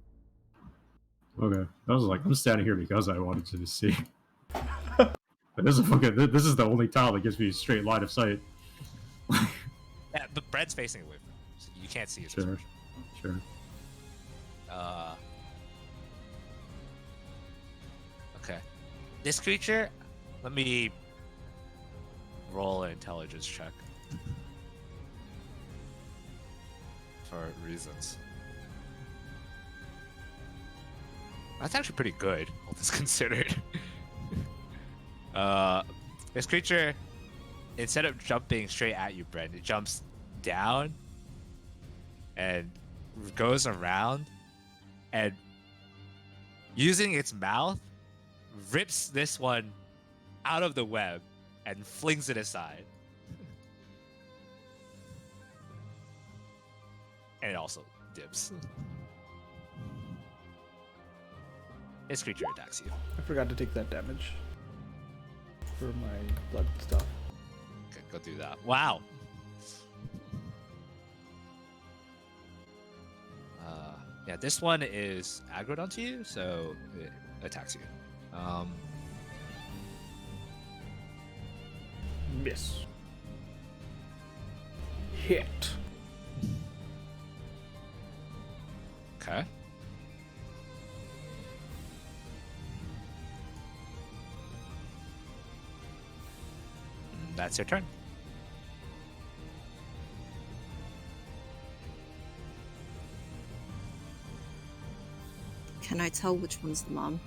Okay, I was like, I'm standing here because I wanted to see. But this is the only tile that gives me a straight line of sight. Yeah, but Bren's facing away from him, so you can't see his expression. Sure. Okay. This creature, let me roll an intelligence check. For reasons. That's actually pretty good, all this considered. This creature, instead of jumping straight at you, Brent, it jumps down and goes around and using its mouth rips this one out of the web and flings it aside. And it also dips. This creature attacks you. I forgot to take that damage for my blood stuff. Okay, go do that. Wow. Yeah, this one is aggroed onto you, so it attacks you. Miss. Hit. Okay. That's your turn. Can I tell which one's the mom?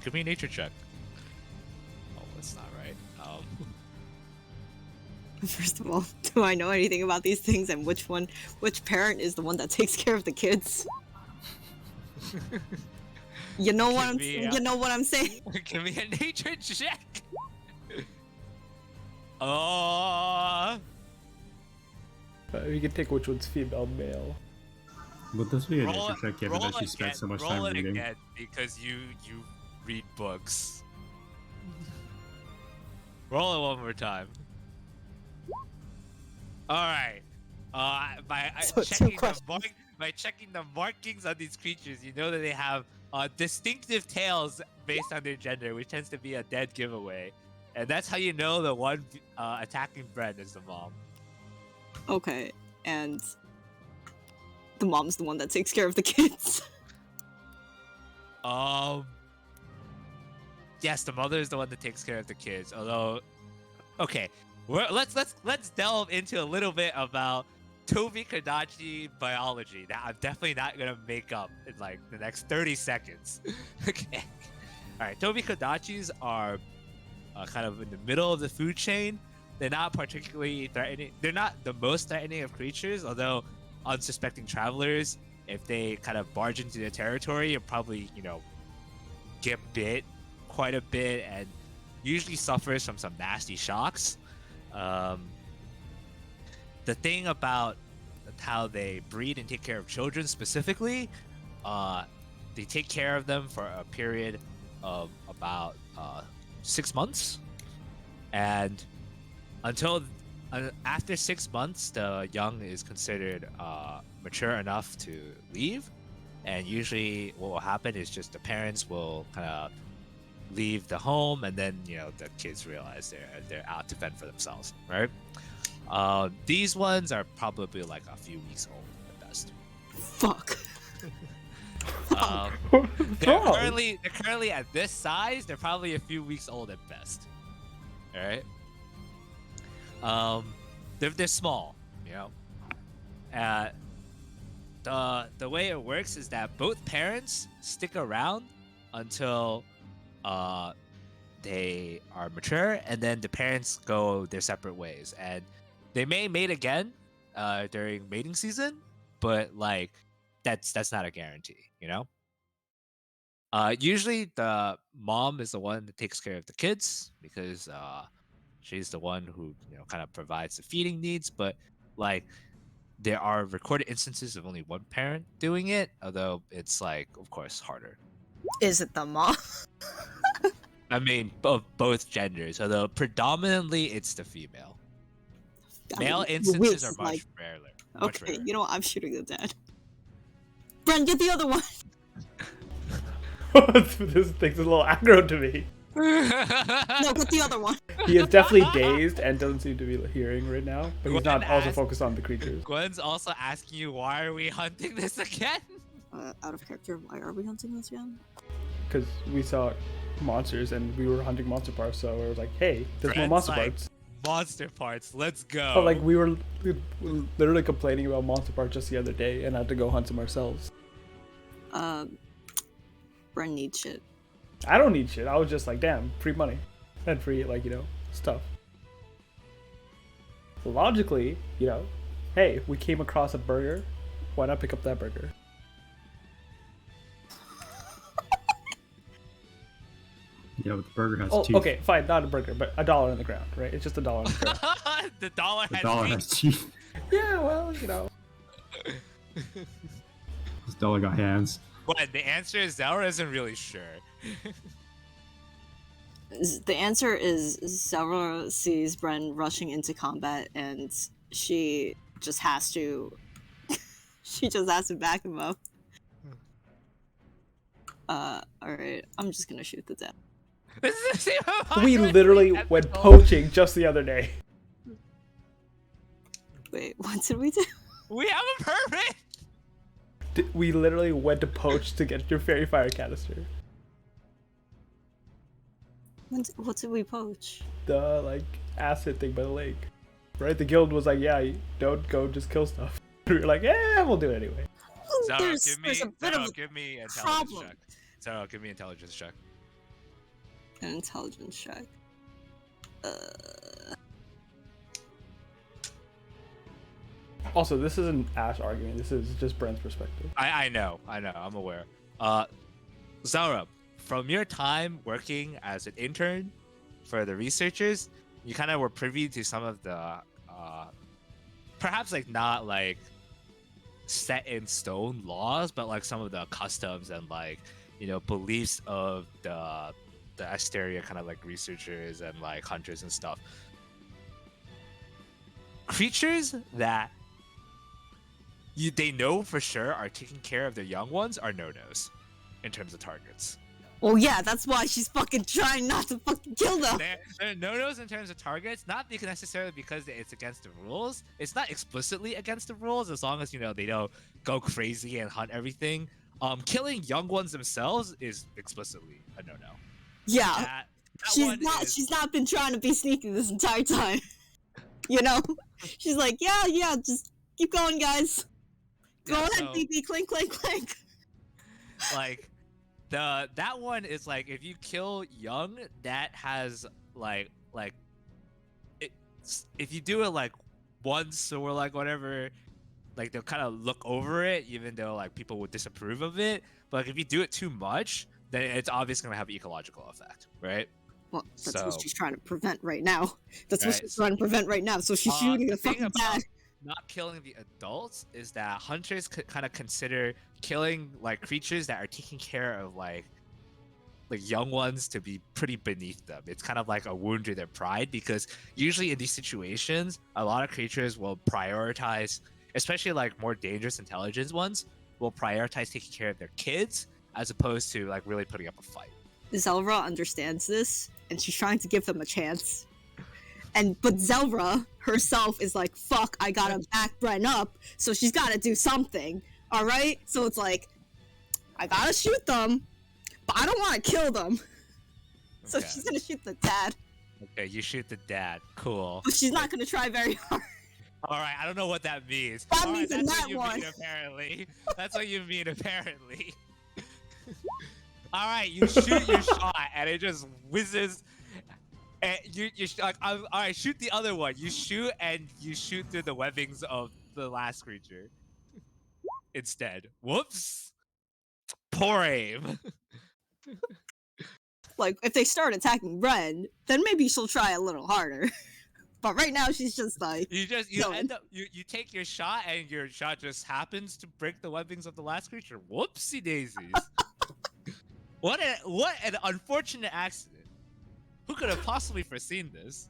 Give me a nature check. Oh, that's not right. First of all, do I know anything about these things and which parent is the one that takes care of the kids? You know what you know what I'm saying? Give me a nature check. Oh. We can take which one's female, male. Would this be a Roll nature check given that she spent so much time roll it reading? again because you read books. Roll it one more time. All right. By checking the markings on these creatures, you know that they have distinctive tails based on their gender, which tends to be a dead giveaway, and that's how you know the one attacking Brent is the mom. Okay, and the mom's the one that takes care of the kids. Yes, the mother is the one that takes care of the kids. Although, okay, let's delve into a little bit about Toby Kadachi biology that I'm definitely not gonna make up in like the next 30 seconds. Okay, all right. Toby Kadachis are kind of in the middle of the food chain. They're not particularly threatening. They're not the most threatening of creatures, although unsuspecting travelers, if they kind of barge into their territory, you'll probably, get bit quite a bit and usually suffers from some nasty shocks. The thing about how they breed and take care of children specifically, they take care of them for a period of about 6 months. And after 6 months, the young is considered mature enough to leave. And usually what will happen is just the parents will kind of leave the home, and then the kids realize they're out to fend for themselves, right? These ones are probably like a few weeks old at best. Fuck. They're currently at this size. They're probably a few weeks old at best. All right. They're small, the way it works is that both parents stick around until they are mature, and then the parents go their separate ways, and they may mate again during mating season, but like that's not a guarantee, Usually the mom is the one that takes care of the kids because she's the one who kind of provides the feeding needs. But like there are recorded instances of only one parent doing it, although it's like of course harder. Is it the mom? I mean, both genders, although predominantly it's the female. I Male mean, instances are Wix, much like, rarer. Much okay, rarer. you know what? I'm shooting the dad. Bren, get the other one. This thing's a little aggro to me. No, get the other one. He is definitely dazed and doesn't seem to be hearing right now, but he's Gwen not also asked- focused on the creatures. Gwen's also asking you, why are we hunting this again? Out of character, why are we hunting this again? Because we saw monsters and we were hunting monster parts, so it was like, hey, there's more Brent's monster like, parts. Monster parts, let's go. But like we were literally complaining about monster parts just the other day and had to go hunt some ourselves. Bren needs shit. I don't need shit. I was just like, damn, free money and free stuff. Logically, hey, we came across a burger. Why not pick up that burger? Yeah, but the burger has Oh, teeth. okay, fine, not a burger, but $1 in the ground, right? It's just $1 in the ground. The dollar The has dollar teeth. has teeth. Yeah, well, This dollar got hands. But the answer is Zelra isn't really sure. The answer is Zelra sees Bren rushing into combat, and she just has to. She just has to back him up. Alright, I'm just gonna shoot the dad. This is the same we amount literally of went episodes. poaching just the other day. Wait, what did we do? We have a permit. We literally went to poach to get your fairy fire canister. What did we poach? The acid thing by the lake, right? The guild was like, yeah, you don't go, just kill stuff. We were like, yeah, we'll do it anyway. Zara, There's a bit of give me intelligence problem. check. Zara, give me intelligence check. an intelligence check. Also, this isn't Ash arguing. This is just Brent's perspective. I know, I'm aware. Zara, from your time working as an intern for the researchers, you kind of were privy to some of the, perhaps not set in stone laws, but some of the customs and beliefs of the Asteria kind of researchers and hunters and stuff. Creatures that they know for sure are taking care of their young ones are no-nos in terms of targets. Well, yeah, that's why she's fucking trying not to fucking kill them. They're no-nos in terms of targets, not necessarily because it's against the rules. It's not explicitly against the rules as long as they don't go crazy and hunt everything. Killing young ones themselves is explicitly a no-no. Yeah, That she's not been trying to be sneaky this entire time. She's like, yeah, just keep going, guys. Go ahead, BB, clink, clink, clink. That one is if you kill young, that has if you do it once or whatever, they'll kind of look over it, even though people would disapprove of it. But if you do it too much, then it's obviously gonna have an ecological effect, right? Well, that's So- what she's trying to prevent right now. That's what Right, she's trying to prevent right now. So she's shooting the thing fucking about dad. not killing the adults is that hunters could kind of consider killing creatures that are taking care of young ones to be pretty beneath them. It's kind of a wound to their pride, because usually in these situations, a lot of creatures will prioritize, especially more dangerous intelligence ones, will prioritize taking care of their kids as opposed to really putting up a fight. Zelra understands this, and she's trying to give them a chance. But Zelra herself is like, fuck, I gotta back Bren up, so she's gotta do something. Alright? So it's I gotta shoot them, but I don't wanna kill them. So Okay. she's gonna shoot the dad. Okay, you shoot the dad. Cool. But she's not gonna try very hard. All right, I don't know what that means. That All means right, in that's that what you one. mean, apparently. That's what you mean, apparently. All right, you shoot your shot, and it just whizzes. And all right, shoot the other one. You shoot, and you shoot through the webbings of the last creature. Instead, whoops. Poor aim. Like, if they start attacking Ren, then maybe she'll try a little harder. But right now, she's just like, You chilling. end up you take your shot and your shot just happens to break the webbings of the last creature. Whoopsie daisies! what an unfortunate accident. Who could have possibly foreseen this?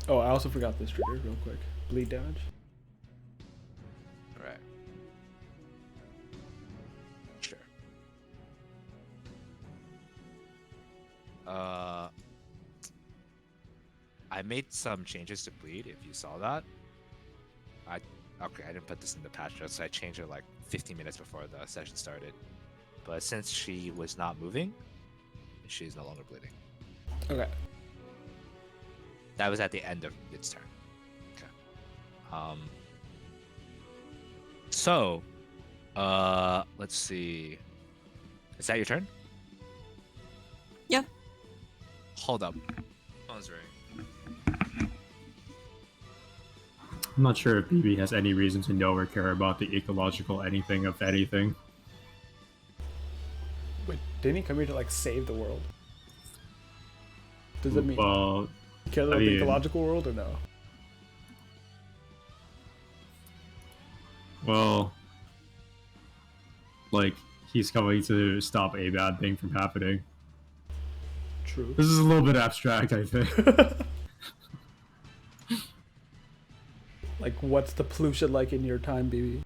Oh, I also forgot this trigger real quick. Bleed damage. Right. Sure. I made some changes to bleed. If you saw that, okay. I didn't put this in the patch notes, so I changed it like 15 minutes before the session started. But since she was not moving, she's no longer bleeding. Okay. That was at the end of its turn. Okay. So, let's see. Is that your turn? Yeah. Hold up. Phone's ringing. I'm not sure if BB has any reason to know or care about the ecological anything of anything. Wait, didn't he come here to like save the world? Does it mean Well, care about the ecological world or no? well, like, he's coming to stop a bad thing from happening. True. This is a little bit abstract, I think. Like, what's the pollution like in your time, BB?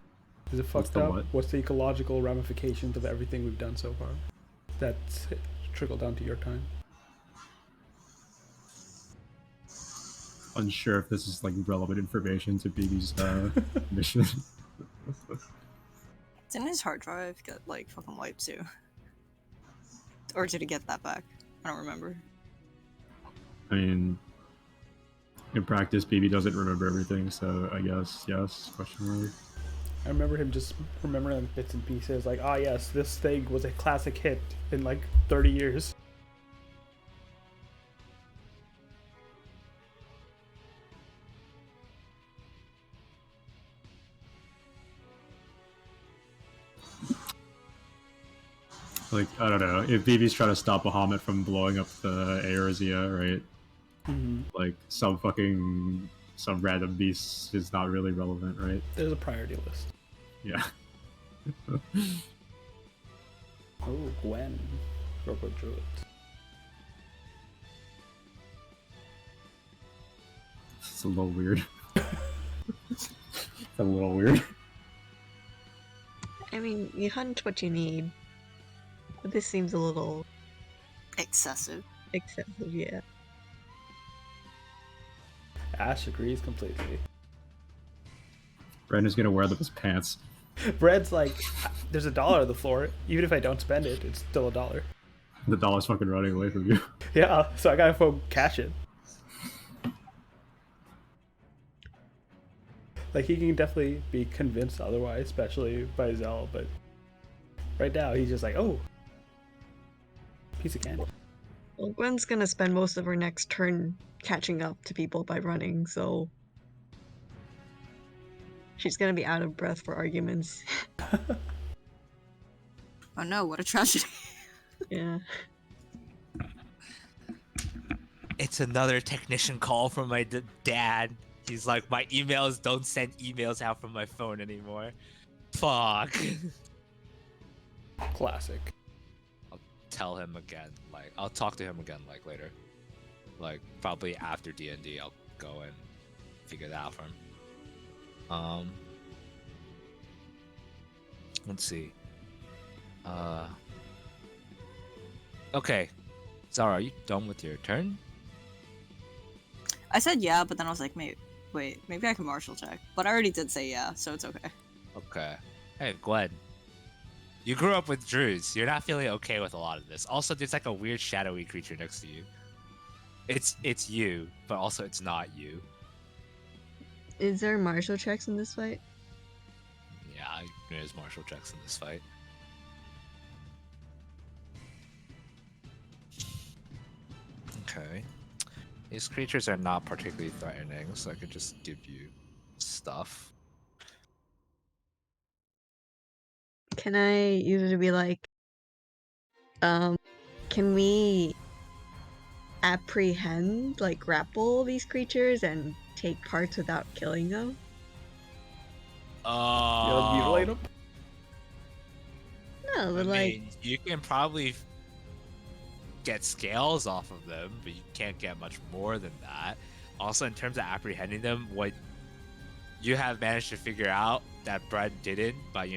Is it What's fucked the up? what? What's the ecological ramifications of everything we've done so far? That's trickled down to your time. Unsure if this is like relevant information to BB's mission. Didn't his hard drive get, like, fucking wiped too? Or did he get that back? I don't remember. I mean, in practice, BB doesn't remember everything, so I guess yes. Question mark. I remember him just remembering bits and pieces, like, ah, yes, this thing was a classic hit in like 30 years. Like, I don't know, if BB's trying to stop Bahamut from blowing up the Aerzia, right? Mm-hmm. Like, some random beast is not really relevant, right? There's a priority list. Yeah. Oh, Gwen. Robo Druid. It's a little weird. It's a little weird. I mean, you hunt what you need. But this seems a little Excessive. excessive, yeah. Ash agrees completely. Brandon's gonna wear them as pants. Bread's like, there's $1 on the floor. Even if I don't spend it, it's still $1. The dollar's fucking running away from you. Yeah, so I gotta go cash it. Like, he can definitely be convinced otherwise, especially by Zell, but right now he's just like, oh, piece of candy. Well, Gwen's gonna spend most of her next turn catching up to people by running, so she's gonna be out of breath for arguments. Oh no, what a tragedy. Yeah. It's another technician call from my dad. He's like, my emails don't send emails out from my phone anymore. Fuck. Classic. I'll tell him again. Like, I'll talk to him again, like, later. Like, probably after D&D, I'll go and figure that out for him. Let's see. Okay. Zara, are you done with your turn? I said yeah, but then I was like, wait, maybe I can martial check. But I already did say yeah, so it's okay. Okay. Hey, Gwen. You grew up with druids. You're not feeling okay with a lot of this. Also, there's like a weird shadowy creature next to you. It's you, but also it's not you. Is there martial checks in this fight? Yeah, there's martial checks in this fight. Okay. These creatures are not particularly threatening, so I could just give you stuff. Can I use it to be like, Can we apprehend, like grapple these creatures and take parts without killing them? You'll mutilate them? No, I but like, mean, you can probably get scales off of them, but you can't get much more than that. Also, in terms of apprehending them, what you have managed to figure out that Brad didn't by,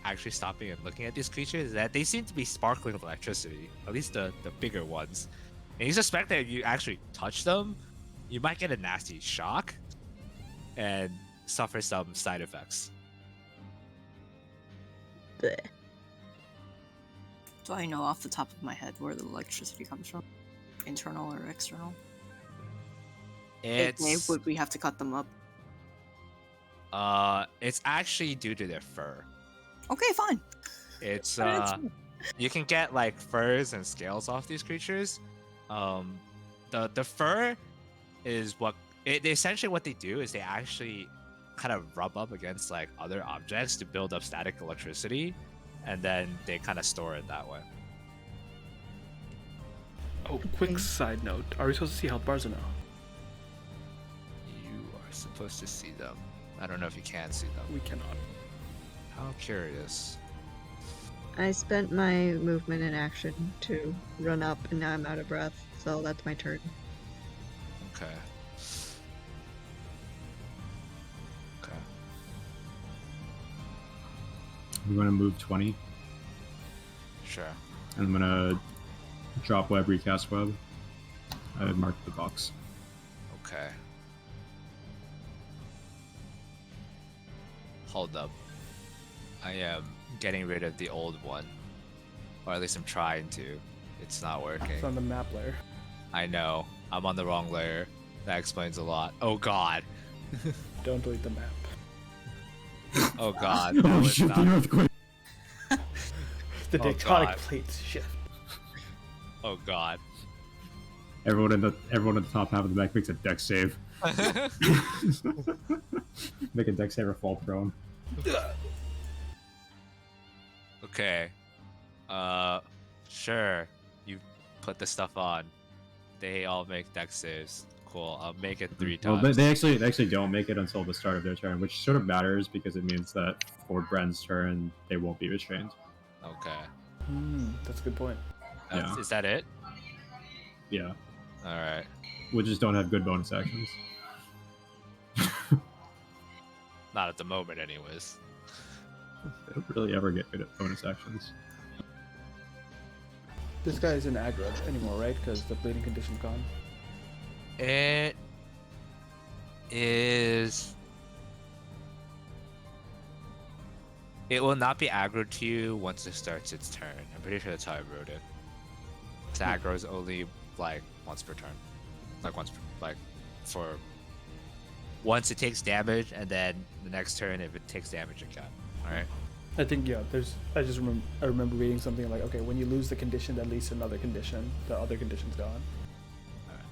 actually stopping and looking at these creatures is that they seem to be sparkling with electricity, at least the bigger ones. And you suspect that if you actually touch them, you might get a nasty shock and suffer some side effects. bleh. Do I know off the top of my head where the electricity comes from? Internal or external? AKA, It's would we have to cut them up? it's actually due to their fur. Okay, fine. It's That's- you can get like furs and scales off these creatures. The fur is essentially what they do is they actually kind of rub up against like other objects to build up static electricity, and then they kind of store it that way. Oh, quick Okay. side note. Are we supposed to see health bars or no? You are supposed to see them. I don't know if you can see them. We cannot. How curious. I spent my movement and action to run up, and now I'm out of breath, so that's my turn. Okay. Okay. I'm gonna move 20. Sure. And I'm gonna drop web, recast web. I marked the box. Okay. Hold up. I am getting rid of the old one. Or at least I'm trying to. It's not working. It's on the map layer. I know. I'm on the wrong layer. That explains a lot. Oh god. Don't delete the map. Oh god. That was shit, not... the earthquake! The Oh, tectonic God. plates shift. Oh god. Everyone at the top half of the mech makes a deck save. Make a deck save or fall prone. Okay. Sure. You put the stuff on. They all make deck saves. Cool. I'll make it 3 Well, times. they actually don't make it until the start of their turn, which sort of matters because it means that for Bren's turn they won't be restrained. Okay. That's a good point. Yeah. Is that it? Yeah, Alright. we just don't have good bonus actions. Not at the moment, anyways. They don't really ever get good at bonus actions. This guy isn't aggro anymore, right? Because the bleeding condition's gone. It is. It will not be aggro to you once it starts its turn. I'm pretty sure that's how I wrote it. It's aggro is only like once per turn, for once it takes damage, and then the next turn if it takes damage again. All right. I think I remember reading something like, okay, when you lose the condition that leads to another condition, the other condition's gone. Alright.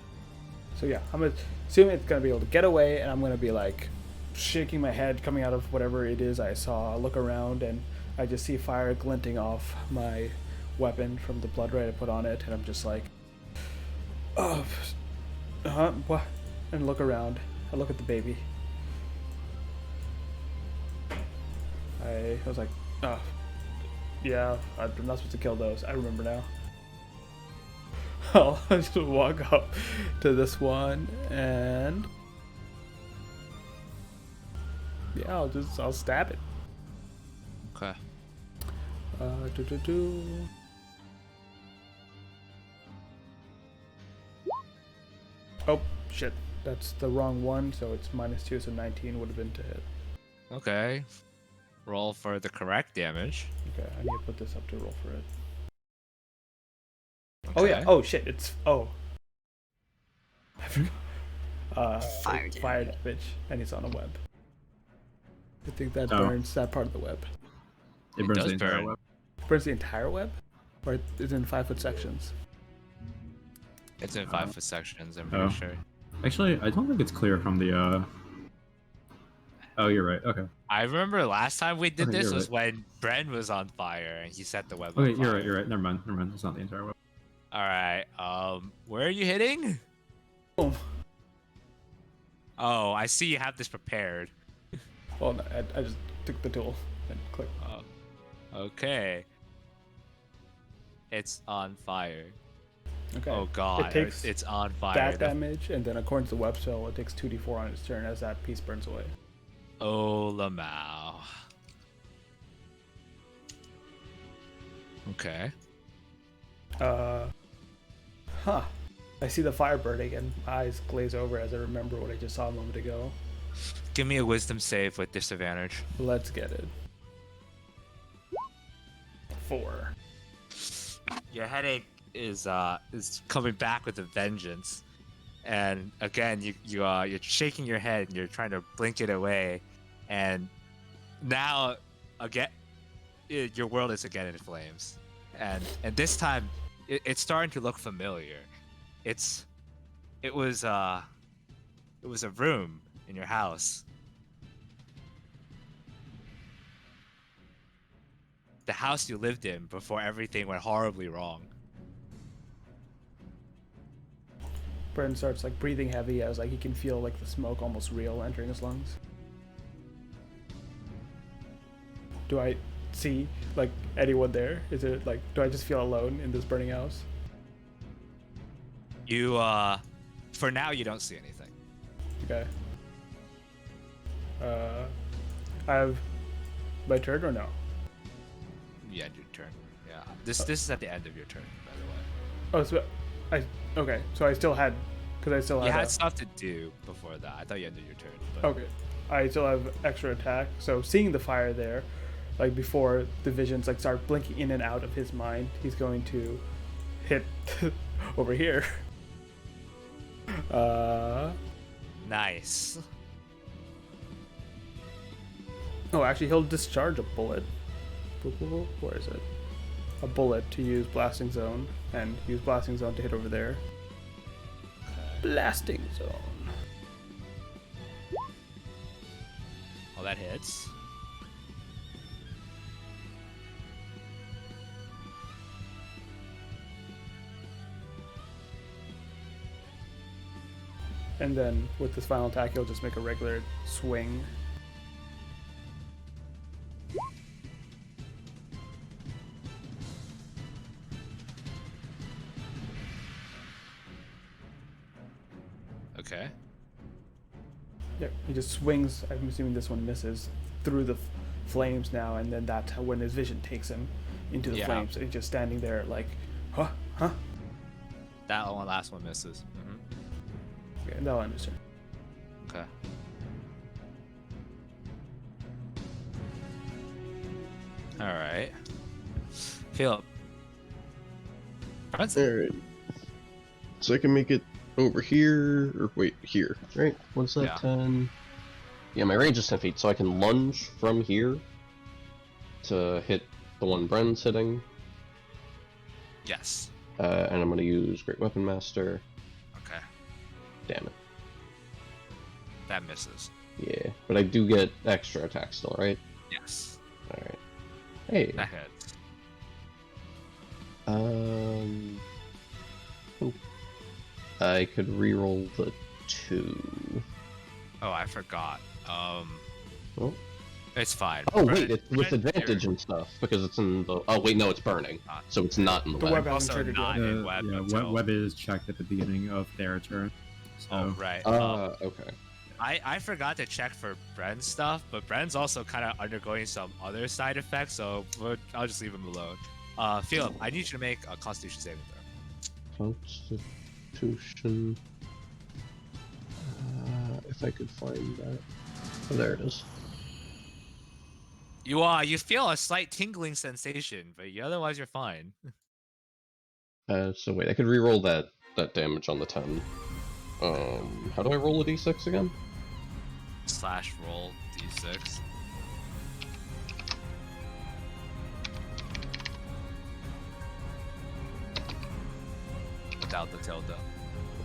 So yeah, I'm assuming it's gonna be able to get away, and I'm gonna be like shaking my head coming out of whatever it is I saw. I look around and I just see fire glinting off my weapon from the blood ray I put on it, and I'm just like, oh, what? And look around. I look at the baby. I was like, oh, yeah, I'm not supposed to kill those. I remember now. I'll just walk up to this one and yeah, I'll stab it. Okay. Do. Oh shit, that's the wrong one. So it's -2, so 19 would have been to hit. Okay. Roll for the correct damage. Okay, I need to put this up to roll for it. Oh yeah. Oh shit. It's I forgot. Fire it damage. fired bitch, and it's on a web. I think that Oh. burns that part of the web. It It burns does the entire burn. web. Burns the entire web, or it's in 5-foot sections. It's in 5-foot sections, I'm pretty Oh. sure. Actually, I don't think it's clear from the. Oh, you're right. Okay. I remember last time we did Okay, this you're was right. when Bren was on fire and he set the web Okay, on fire. you're right. Never mind. It's not the entire web. All right. Where are you hitting? Boom. Oh, I see you have this prepared. Well, no, I just took the tool and clicked. Oh, okay. It's on fire. Okay. Oh god, It takes it's on fire. that damage, and then according to the web spell, it takes 2d4 on its turn as that piece burns away. Oh, Lamau. Okay. Huh. I see the fire burning, and my eyes glaze over as I remember what I just saw a moment ago. Give me a wisdom save with disadvantage. Let's get it. 4. Your headache is coming back with a vengeance, and again you're shaking your head and you're trying to blink it away, and now again your world is again in flames, and this time it's starting to look familiar. It was a room in your house. The house you lived in before everything went horribly wrong. Bren starts like breathing heavy as like he can feel like the smoke almost real entering his lungs. Do I see like anyone there? Is it like, do I just feel alone in this burning house? You for now you don't see anything. Okay. I have my turn or no? Yeah, your turn. Yeah. This is at the end of your turn, by the way. Oh, so okay. So I still had, because I still You had. had stuff to do before that. I thought you ended your turn. But... Okay. I still have extra attack. So seeing the fire there, like before the visions like start blinking in and out of his mind, he's going to hit over here. Nice. Oh, actually, he'll discharge a bullet. Where is it? A bullet to use Blasting Zone, and use Blasting Zone to hit over there. Blasting Zone. Oh, that hits. And then with this final attack, he'll just make a regular swing. Okay. Yeah, he just swings. I'm assuming this one misses through the flames now, and then that's when his vision takes him into the flames. And he's just standing there like, huh? That one, last one misses. Okay, and that'll end his turn. Okay. All right. Philip. Alright. So I can make it over here, or wait, here, right? What's that, Yeah. 10? Yeah, my range is 10 feet, so I can lunge from here to hit the one Bren's hitting. Yes. And I'm going to use Great Weapon Master. Okay. Damn it. That misses. Yeah, but I do get extra attack still, right? Yes. Alright. Hey. That hits. I could reroll the 2. Oh, I forgot. Oh. It's fine. Oh Bren- wait, it's with Bren, advantage and stuff because it's in the. Oh wait, no, it's burning, so it's not in the The web. web you're hasn't also triggered not yet. in web Yeah, until... web is checked at the beginning of their turn. So Oh, right. Okay. I forgot to check for Bren's stuff, but Bren's also kind of undergoing some other side effects, so I'll just leave him alone. Philip, I need you to make a Constitution saving throw. Constitution. If I could find that. Oh, there it is. You feel a slight tingling sensation, but otherwise you're fine. So wait, I could reroll that damage on the 10. How do I roll a d6 again? / roll d6. Without the tilde.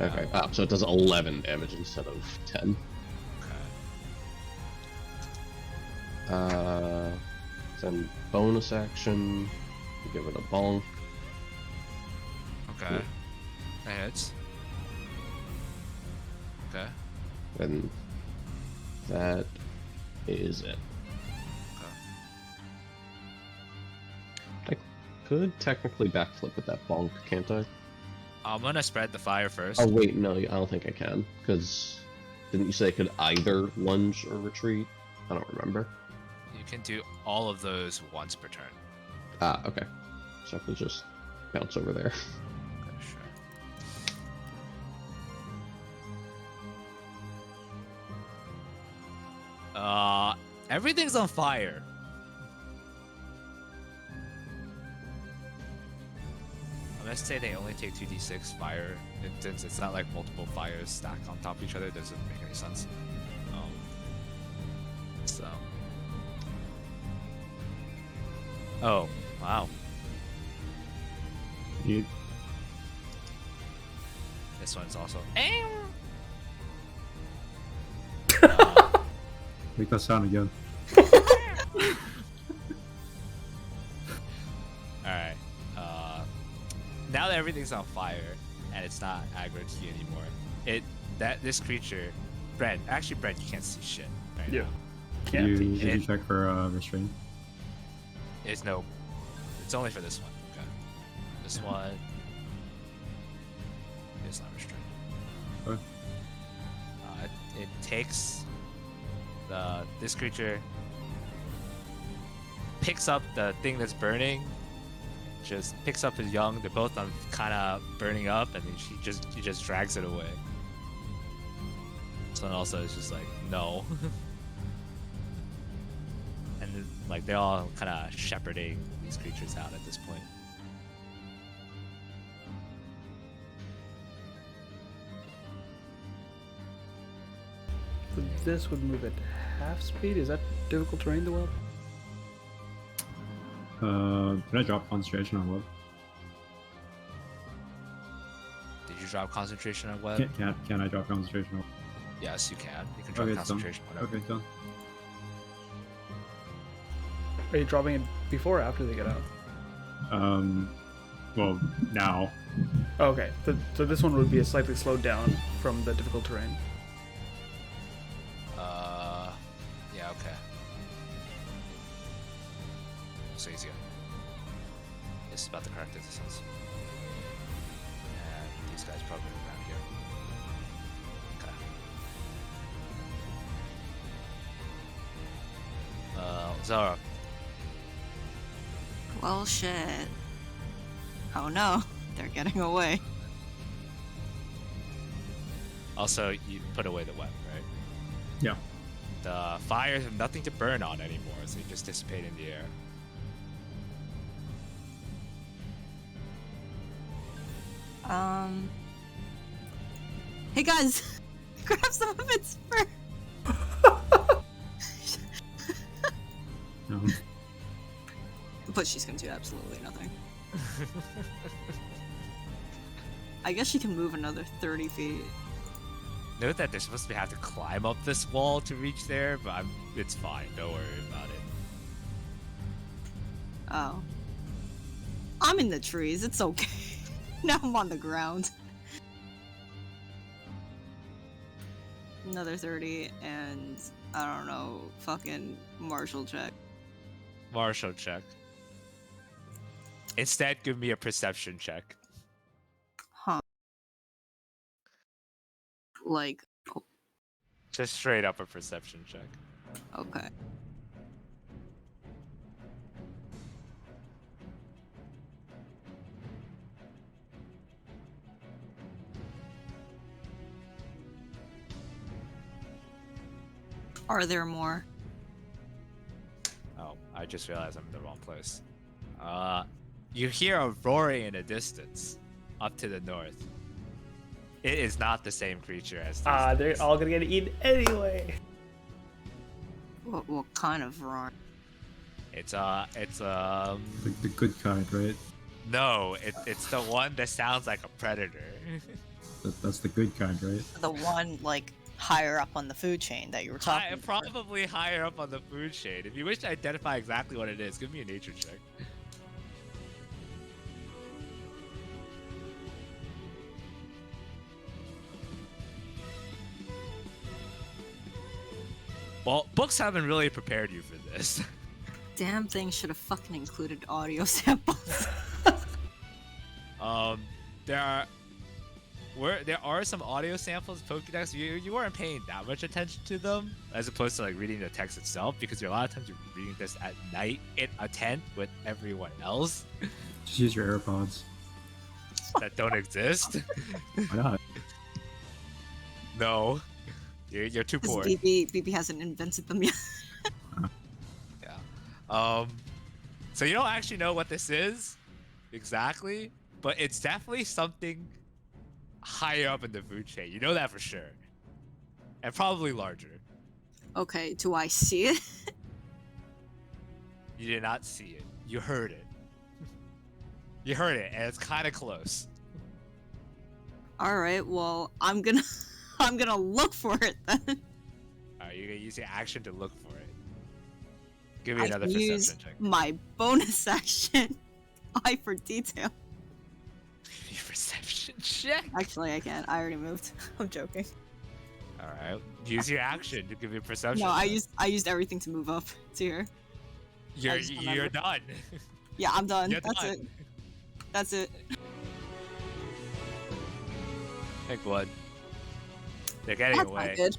Okay. So it does 11 damage instead of 10. Okay. Then bonus action, give it a bonk. Okay. That hits. Okay. And that is it. Okay. I could technically backflip with that bonk, can't I? I'm gonna spread the fire first. Oh wait, no, I don't think I can, because didn't you say I could either lunge or retreat? I don't remember. You can do all of those once per turn. Ah, okay. So I can just bounce over there. Okay, sure. Everything's on fire. I'm gonna say they only take 2d6 fire, and since it's not like multiple fires stacked on top of each other, it doesn't make any sense. So. Oh, wow. You, This one's also. make that sound again. Alright. Now that everything's on fire and it's not aggro to you anymore, this creature, Brent, you can't see shit right Yeah. now. Can't Did you It- check for restraint? It's only for this one. Okay. This one is not restrained. Okay. It takes this creature picks up the thing that's burning, just picks up his young. They're both kind of burning up, and then he just drags it away. This one also is just like no, and then, like they're all kind of shepherding these creatures out at this point. So this would move at half speed. Is that difficult terrain to web? Can I drop concentration on web? Did you drop concentration on web? Can I drop concentration on web? Yes, you can. You can drop Okay, it's done. concentration. Whatever. Okay, done. Are you dropping it before or after they get out? Well, now. Oh, okay. So this one would be a slightly slowed down from the difficult terrain. Yeah, okay. So easier. This is about the correct distance. And these guys probably around here. Okay. Zara. Well, shit. Oh no, they're getting away. Also, you put away the web, right? Yeah. The fires have nothing to burn on anymore, so you just dissipate in the air. Hey guys, grab some of its fur. No. But she's gonna do absolutely nothing. I guess she can move another 30 feet. Note that they're supposed to have to climb up this wall to reach there, but it's fine. Don't worry about it. Oh. I'm in the trees, it's okay. Now I'm on the ground. Another 30, and I don't know, fucking martial check. Martial check. Instead, give me a perception check. Huh. Like, Just straight up a perception check. okay. Are there more? Oh, I just realized I'm in the wrong place. You hear a roaring in the distance, up to the north. It is not the same creature as these They're things. all gonna get eaten anyway. What kind of roar? It's The good kind, right? no, it's the one that sounds like a predator. That's the good kind, right? The one, like, higher up on the food chain that you were talking about. Probably higher up on the food chain. If you wish to identify exactly what it is, give me a nature check. Well, books haven't really prepared you for this. Damn thing should have fucking included audio samples. There are some audio samples in Pokédex. You weren't paying that much attention to them as opposed to like reading the text itself, because a lot of times you're reading this at night in a tent with everyone else Just use your AirPods. that don't exist. Why not? No, you're too poor. BB hasn't invented them yet. Yeah. So you don't actually know what this is exactly, but it's definitely something higher up in the food chain. You know that for sure, and probably larger. Okay, do I see it? You did not see it. You heard it. You heard it, and it's kind of close. All right, well, I'm gonna look for it then. Alright, you're gonna use your action to look for it. Give me I another can perception use check. my bonus action. Eye for detail. Your perception check. Actually, I can't. I already moved. I'm joking. All right, use your action to give you a perception. No, I check. used everything to move up to here. You're just remembered. done. Yeah, I'm done. You're That's done. it. That's it. Hey, blood. They're getting That's away. not good.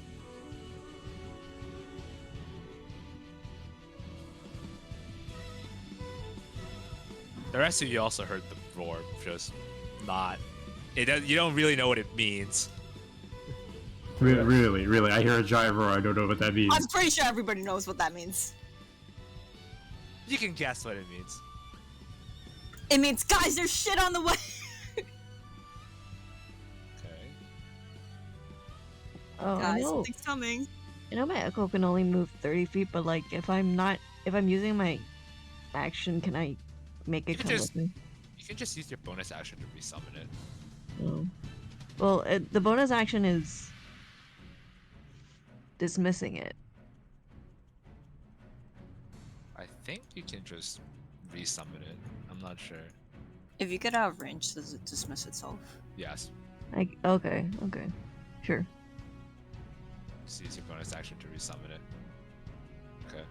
The rest of you also heard the roar, just not. It does, you don't really know what it means. Really, I hear a giant roar. I don't know what that means. I'm pretty sure everybody knows what that means. You can guess what it means. It means, guys, there's shit on the way. Okay. Oh, I Guys, know. something's coming. I know my echo can only move 30 feet, but like if I'm using my action, can I make it You can come just- with me? You can just use your bonus action to resummon it. Oh. Well, the bonus action is dismissing it. I think you can just resummon it. I'm not sure. If you get out of range, does it dismiss itself? Yes. Okay, sure. Just use your bonus action to resummon it. Okay.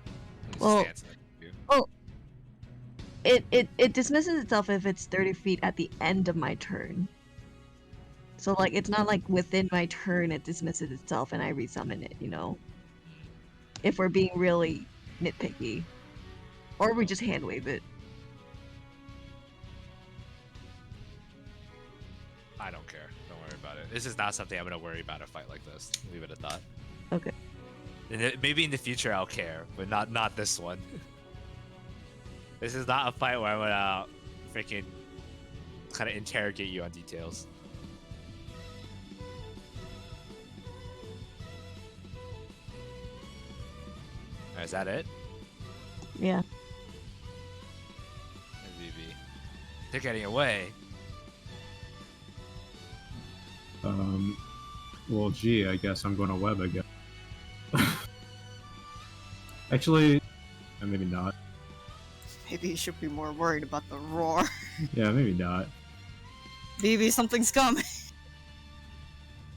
Just Well- stance next to you. It dismisses itself if it's 30 feet at the end of my turn. So like it's not like within my turn it dismisses itself and I resummon it, you know? If we're being really nitpicky. Or we just hand wave it. I don't care. Don't worry about it. This is not something I'm gonna worry about a fight like this. Leave it at that. Okay. Maybe in the future I'll care, but not this one. This is not a fight where I'm gonna freaking kind of interrogate you on details. Is that it? Yeah. MVB. They're getting away. Well, gee, I guess I'm going to web again. Actually, maybe not. Maybe you should be more worried about the roar. Yeah, maybe not. BB, something's coming.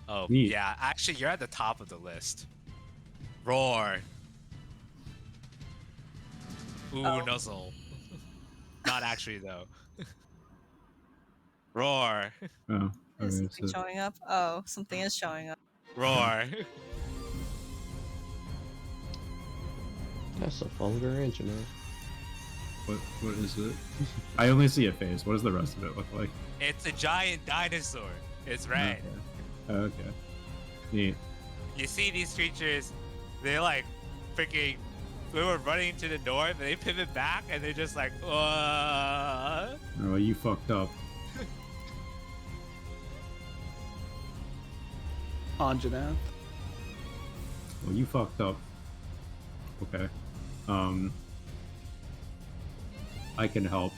Oh, Neat. yeah. Actually, you're at the top of the list. Roar. Ooh, Oh. nuzzle. Not actually, though. Roar. Oh, Is okay, something so showing up? Oh, something is showing up. Roar. That's a vulgar engineer. what is it? I only see a face. What does the rest of it look like? It's a giant dinosaur. It's red. Okay. Neat. You see these creatures, they're like freaking. We were running to the north, and they pivot back, and they're just like, Oh, well, you fucked up. Anjanath. Well, you fucked up. Okay. I can help.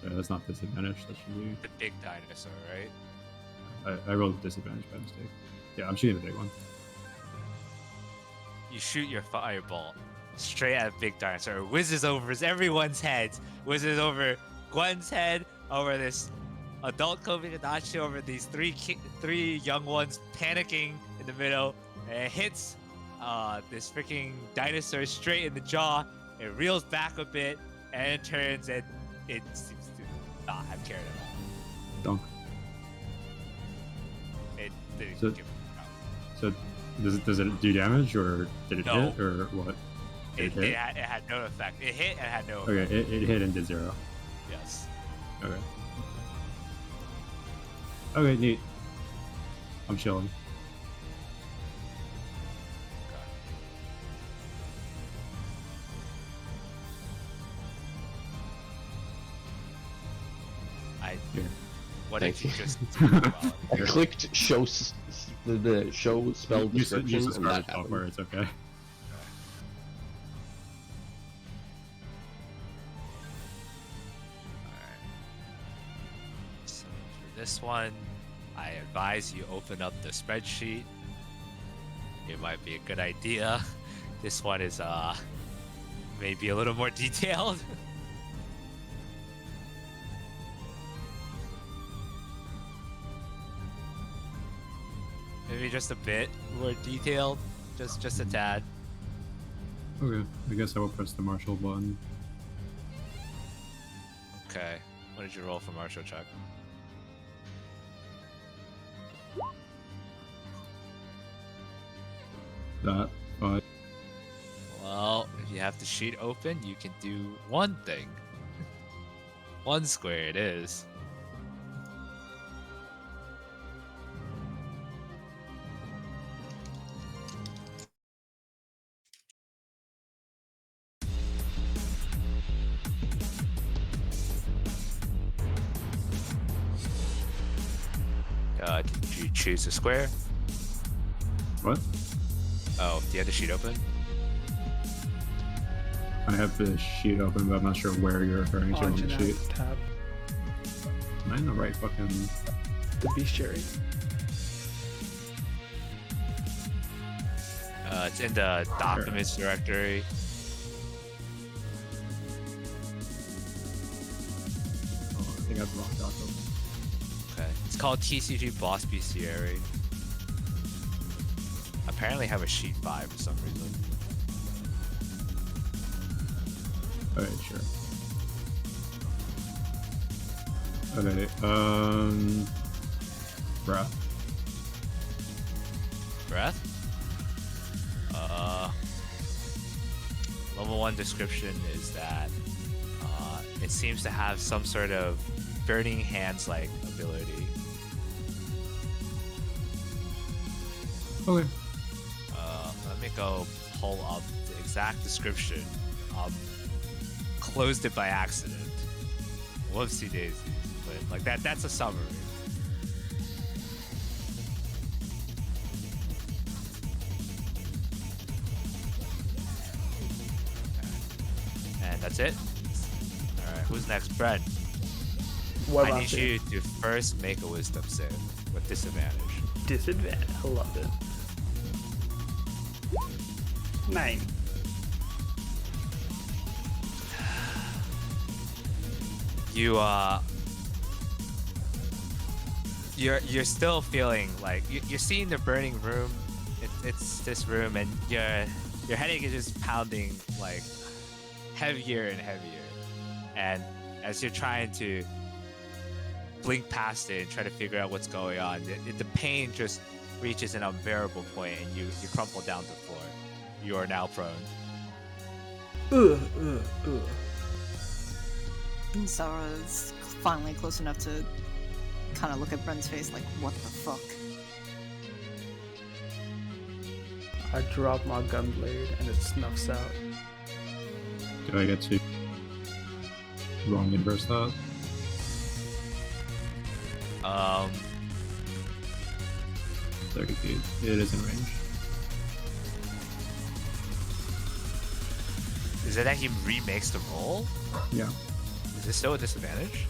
So that's not disadvantage. That should be. the big dinosaur, right? I rolled disadvantage by mistake. Yeah, I'm shooting the big one. You shoot your fireball straight at Big Dinosaur. It whizzes over everyone's heads. Whizzes over Gwen's head, over this adult Kobayashi, over these three young ones panicking in the middle. And it hits this freaking dinosaur straight in the jaw. It reels back a bit and it turns, and it seems to not have cared at all. Dunk. It didn't So- give a So does it do damage, or did it No. hit, or what? Did It hit? had no effect. It hit and had no effect. Okay, it hit and did 0. Yes. Okay. Okay, neat. I'm chilling. Here. What Thank did you you. just do? Well, I clicked show the show spell Use the description, and spell that software, happened. it's okay. So for this one, I advise you open up the spreadsheet. It might be a good idea. This one is maybe a little more detailed. Maybe just a bit more detailed, just a tad. Okay, I guess I will press the marshal button. Okay. What did you roll for martial check? That, but Well, if you have the sheet open, you can do one thing. One square it is. Did you choose a square? what? Oh, do you have the sheet open? I have the sheet open, but I'm not sure where you're referring to on the sheet. tab. Am I in the right fucking? The bestiary. It's in the documents directory. Oh, I think I have the wrong doc open. Okay. It's called TCG Boss Bestiary. Apparently have a sheet 5 for some reason. Alright, sure. Okay, breath. Breath? Level 1 description is that it seems to have some sort of burning hands-like ability. Okay. Let me go pull up the exact description. Closed it by accident. Whoopsie daisy. But like that's a summary. And that's it. Alright, who's next? Brent. What I about need you to first make a wisdom save with disadvantage. Disadvantage. I love it. 9. You're still feeling like you're seeing the burning room. It's this room, and your headache is just pounding like heavier and heavier. And as you're trying to blink past it and try to figure out what's going on, the pain just reaches an unbearable point, and you crumple down to the floor. You are now prone. And Sarah's finally close enough to kind of look at Bren's face like, what the fuck? I drop my gun blade and it snuffs out. Do I get to wrong inverse that? 30 feet. It is in range. Is it that he remakes the roll? Yeah. Is this still a disadvantage?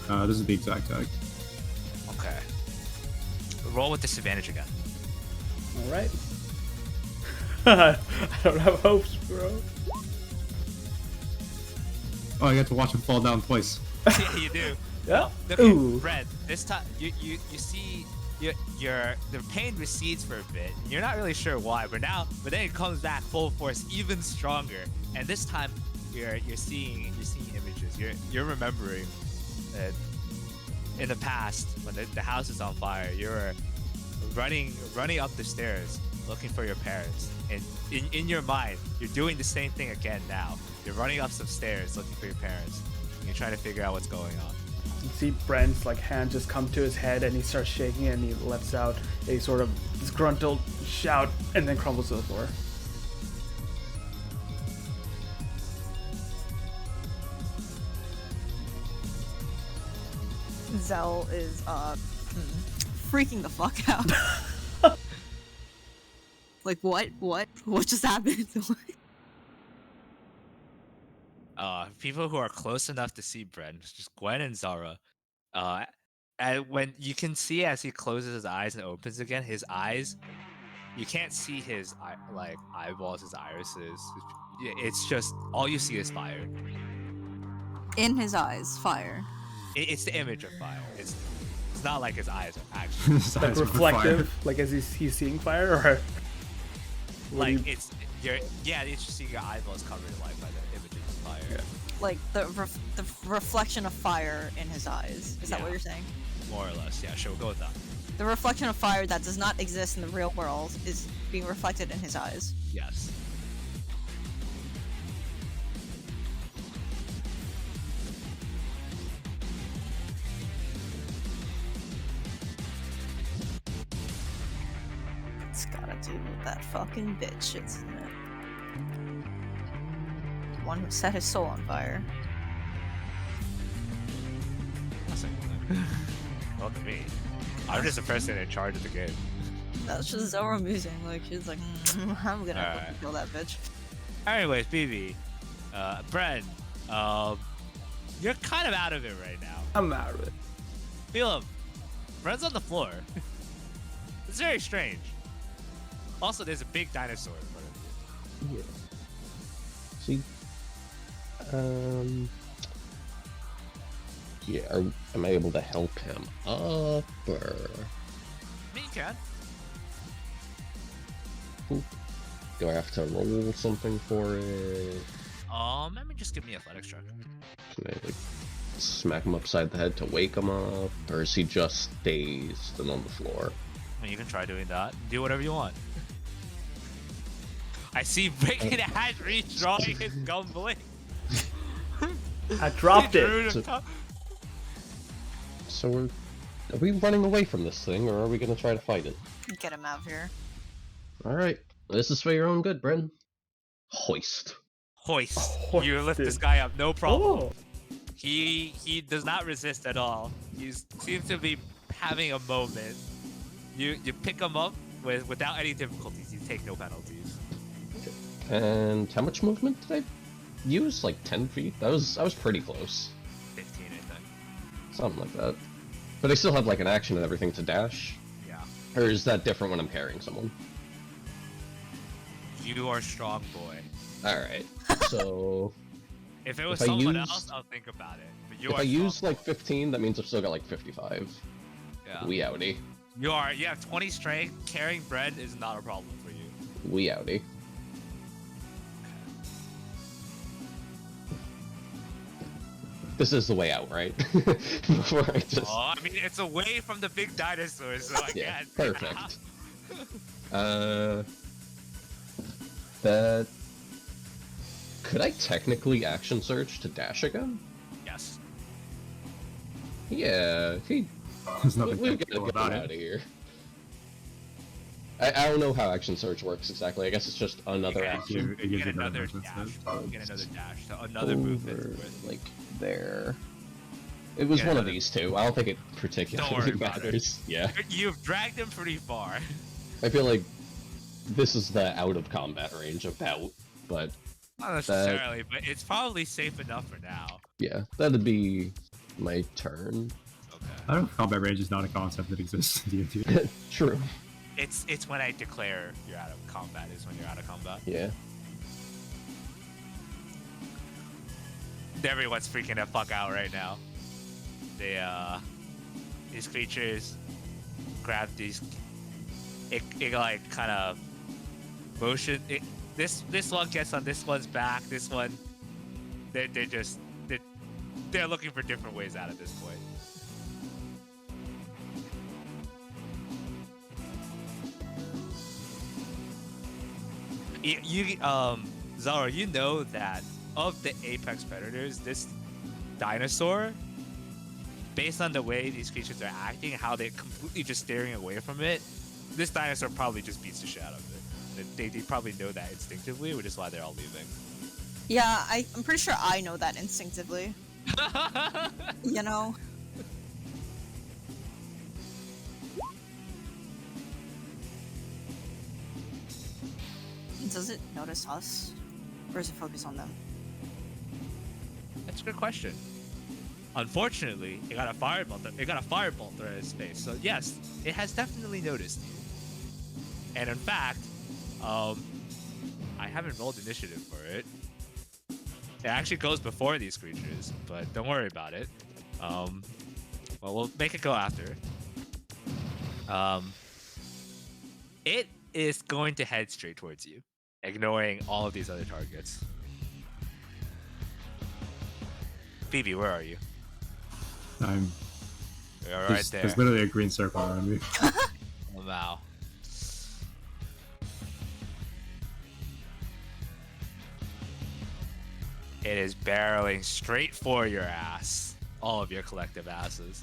This is the exact tag. Okay. Roll with disadvantage again. All right. I don't have hopes, bro. Oh, I get to watch him fall down twice. Yeah, you do. Yeah. Okay, Ooh. Red. This time, you see the pain recedes for a bit. You're not really sure why, but then it comes back full force, even stronger. And this time, you're seeing images. You're remembering that in the past, when the house is on fire, you're running up the stairs looking for your parents. And in your mind, you're doing the same thing again now. You're running up some stairs looking for your parents. And you're trying to figure out what's going on. You see Brent's like hand just come to his head, and he starts shaking, and he lets out a sort of disgruntled shout, and then crumbles to the floor. Zell is freaking the fuck out. Like what just happened? People who are close enough to see Brent, just Gwen and Zara, and when you can see as he closes his eyes and opens again, his eyes, you can't see his eyeballs, his irises. It's just all you see is fire. In his eyes, fire. It's the image of fire. It's not like his eyes are actually His Like eyes are on reflective, fire. like as he's seeing fire, or what do like you- it's just seeing your eyeballs covered in light by the image of fire. Yeah. Like the reflection of fire in his eyes. Is that Yeah. what you're saying? More or less, yeah. Sure, we'll go with that. The reflection of fire that does not exist in the real world is being reflected in his eyes. Yes. It's gotta do with that fucking bitch, isn't it? The one who set his soul on fire. That's a good thing. Not to me. I'm just the person in charge of the game. That's just Zora musing. Like she's like, I'm gonna Alright. fucking kill that bitch. Anyways, BB, Bren, you're kind of out of it right now. I'm out of it. Feel him. Bren's on the floor. It's very strange. Also, there's a big dinosaur in front of you. Yeah. See? Yeah, am I able to help him up, or... I mean, you can. Do I have to roll something for it? Let me just give me athletics check. Can I, like, smack him upside the head to wake him up? Or is he just dazed and on the floor? I mean, you can try doing that. Do whatever you want. I see Wicked has redrawing his gumbling. I dropped He drew it. the top- So are we running away from this thing, or are we gonna try to fight it? Get him out of here. Alright, this is for your own good, Bren. Hoist. Hoist. You lift this Hoisted. guy up, no problem. Oh, He does not resist at all. He seems to be having a moment. You pick him up without any difficulties. You take no penalties. And how much movement did I use? Like 10 feet? I was pretty close. 15, I think. Something like that. But I still have like an action and everything to dash? Yeah. Or is that different when I'm carrying someone? You are strong, boy. Alright, so... If it was If I someone used- else, I'll think about it. But you if are I strong, use like boy. 15, that means I've still got like 55. Yeah. Wee outie. You have 20 strength. Carrying bread is not a problem for you. Wee outie. This is the way out, right? Before I just... Oh, I mean, it's away from the big dinosaurs, so I Yeah, guess. perfect. That... Could I technically action search to dash again? Yes. Yeah, There's nothing we've got to technical get about him out of it. here. I don't know how action search works exactly. I guess it's just another Yeah, action. It gives You you get better another movement dash. instead. You get another dash. So another movement. Over, with- like there. It was Yeah, one of another- these two. I don't think it Don't particularly worry about it. matters. Yeah, You've dragged him pretty far. I feel like this is the out of combat range about, but Not necessarily, but it's probably safe enough for now. yeah, that'd be my turn. Okay. I don't know if combat range is not a concept that exists in D&D. True. It's when I declare you're out of combat is when you're out of combat. Yeah. Everyone's freaking the fuck out right now. They these creatures grab these. It like kind of motion. This one gets on this one's back. This one, they're looking for different ways out at this point. Zara, you know that of the apex predators, this dinosaur, based on the way these creatures are acting, how they're completely just staring away from it, this dinosaur probably just beats the shit out of it. They probably know that instinctively, which is why they're all leaving. Yeah, I'm pretty sure I know that instinctively. You know? Does it notice us? Or does it focus on them? That's a good question. Unfortunately, it got a firebolt. It got a firebolt through its face. So yes, it has definitely noticed you. And in fact, I haven't rolled initiative for it. It actually goes before these creatures, but don't worry about it. Well, we'll make it go after. It is going to head straight towards you, ignoring all of these other targets. Phoebe, where are you? I'm. You're right There's, there. there's literally a green circle around me. Oh, wow. It is barreling straight for your ass. All of your collective asses.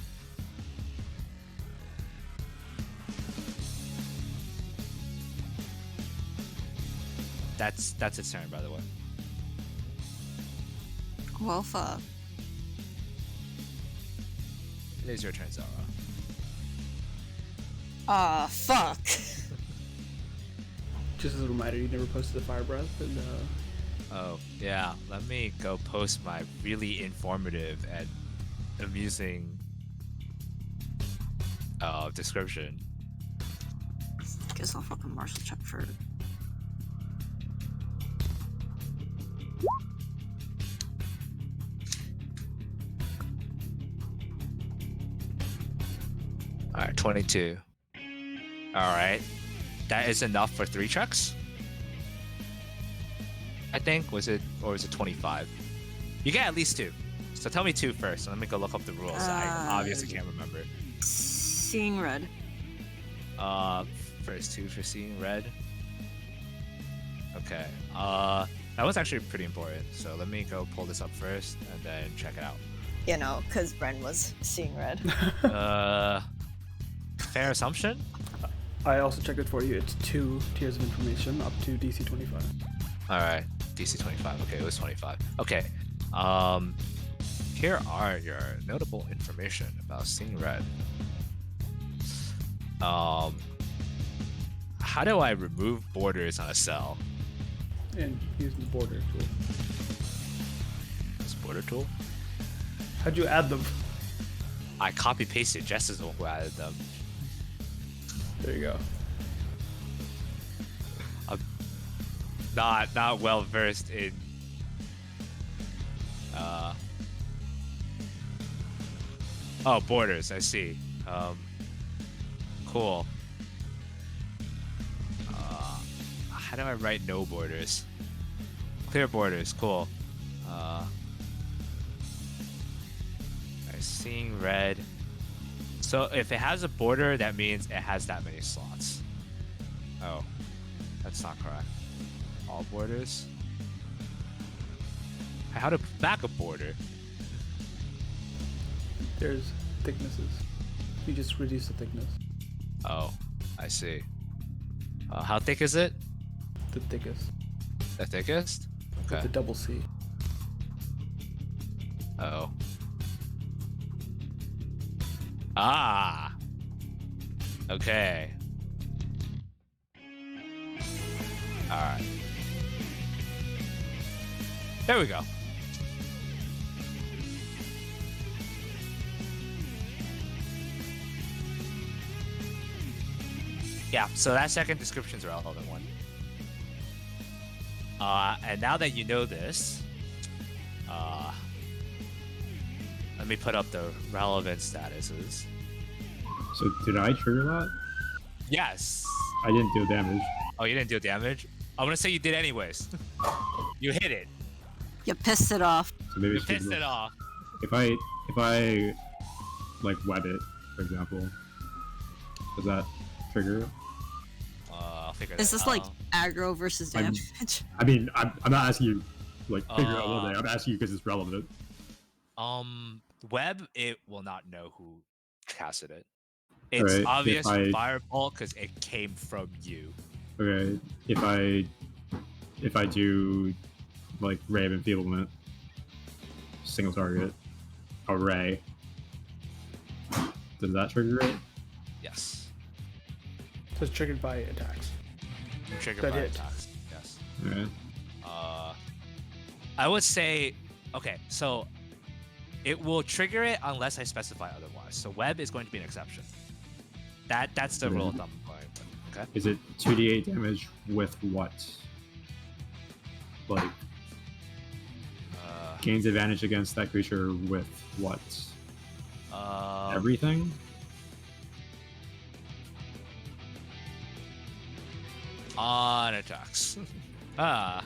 That's its turn, by the way. Well, fuck. It is your turn, Zara. Fuck. Just as a reminder, you never posted the fire breath, and Oh, yeah. Let me go post my really informative and amusing description. Guess I'll fucking martial check for it. Alright, 22. Alright. That is enough for 3 checks? I think. Was it 25? You get at least 2. So tell me 2 first, and let me go look up the rules. I obviously can't remember. Seeing red. First 2 for seeing red. Okay. That was actually pretty important. So let me go pull this up first and then check it out. You know, because Bren was seeing red. Fair assumption? I also checked it for you. It's 2 tiers of information up to DC 25. Alright, DC 25. Okay, it was 25. Okay. Here are your notable information about seeing red. How do I remove borders on a cell? And using the border tool. This border tool? How'd you add them? I copy pasted just as who added them. There you go. Not well versed in oh, borders, I see. Cool. How do I write no borders? Clear borders, cool. I seeing red. So if it has a border, that means it has that many slots. Oh, that's not correct. All borders. How to back a border? There's thicknesses. You just reduce the thickness. Oh, I see. How thick is it? The thickest. The thickest? With Okay. the double C. Oh. Ah. Okay. All right. There we go. Yeah, so that second description's a relevant one. And now that you know this, let me put up the relevant statuses. So did I trigger that? Yes. I didn't deal damage. Oh, you didn't deal damage? I'm gonna say you did anyways. You hit it. You pissed it off. So maybe You it's pissed it off. If I like web it, for example, does that trigger it? I'll figure Is that this like out. aggro versus damage? I mean, I'm not asking you like figure out what they. I'm asking you because it's relevant. Web, it will not know who casted it. It's Alright, obvious if I- fireball because it came from you. Okay, if I do like ray of enfeeblement, single target, array, does that trigger it? Yes. So it's triggered by attacks. Triggered That by hit. attacks. Yes. Okay. I would say, okay, so it will trigger it unless I specify otherwise. So web is going to be an exception. That's the rule of thumb. Okay. Is it 2d8 damage with what? Like gains advantage against that creature with what? Everything? On attacks. And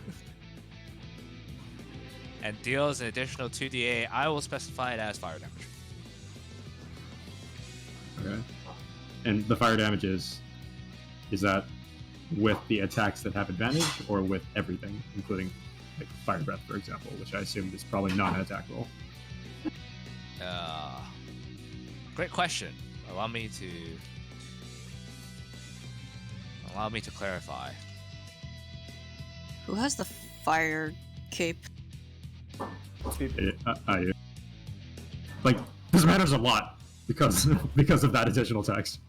deals an additional 2d8. I will specify it as fire damage. Okay. And the fire damage is that with the attacks that have advantage or with everything, including like fire breath, for example, which I assume is probably not an attack roll. Great question. Allow me to clarify. Who has the fire cape? Like this matters a lot because of that additional text.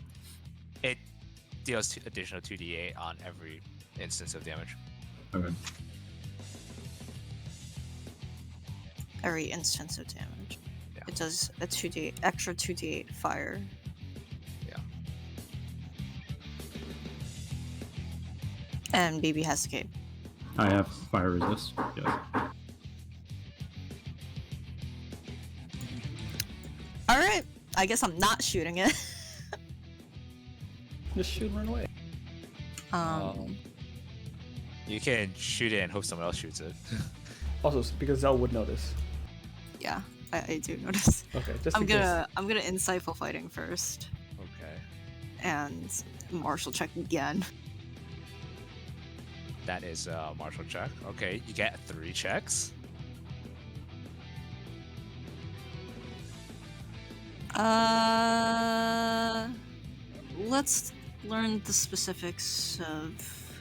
It deals additional 2d8 on every instance of damage. Okay. Every instance of damage. Yeah. It does a 2d extra 2d8 fire. Yeah. And BB has the cape. I have fire resist. Yes. Alright, I guess I'm not shooting it. Just shoot and run away. You can shoot it and hope someone else shoots it. Also, because Zell would notice. Yeah, I do notice. Okay, just I'm in case. gonna insightful fighting first. Okay. And martial check again. That is a martial check. Okay, you get 3 checks. Let's learn the specifics of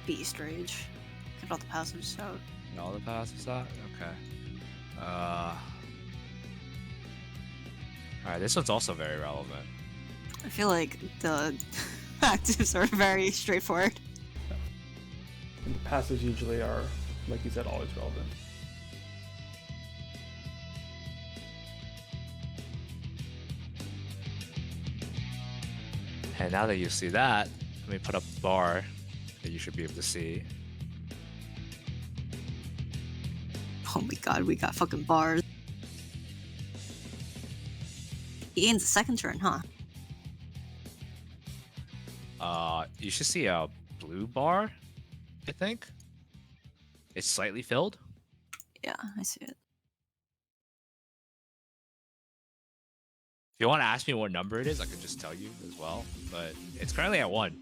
Beast Rage. Get all the passives out. And all the passives out? Okay. Alright, this one's also very relevant. I feel like the actives are very straightforward. And the passives usually are, like you said, always relevant. And now that you see that, let me put up the bar that you should be able to see. Oh my god, we got fucking bars. He gains a second turn, huh? You should see a blue bar, I think. It's slightly filled. Yeah, I see it. If you want to ask me what number it is, I could just tell you as well. But it's currently at 1.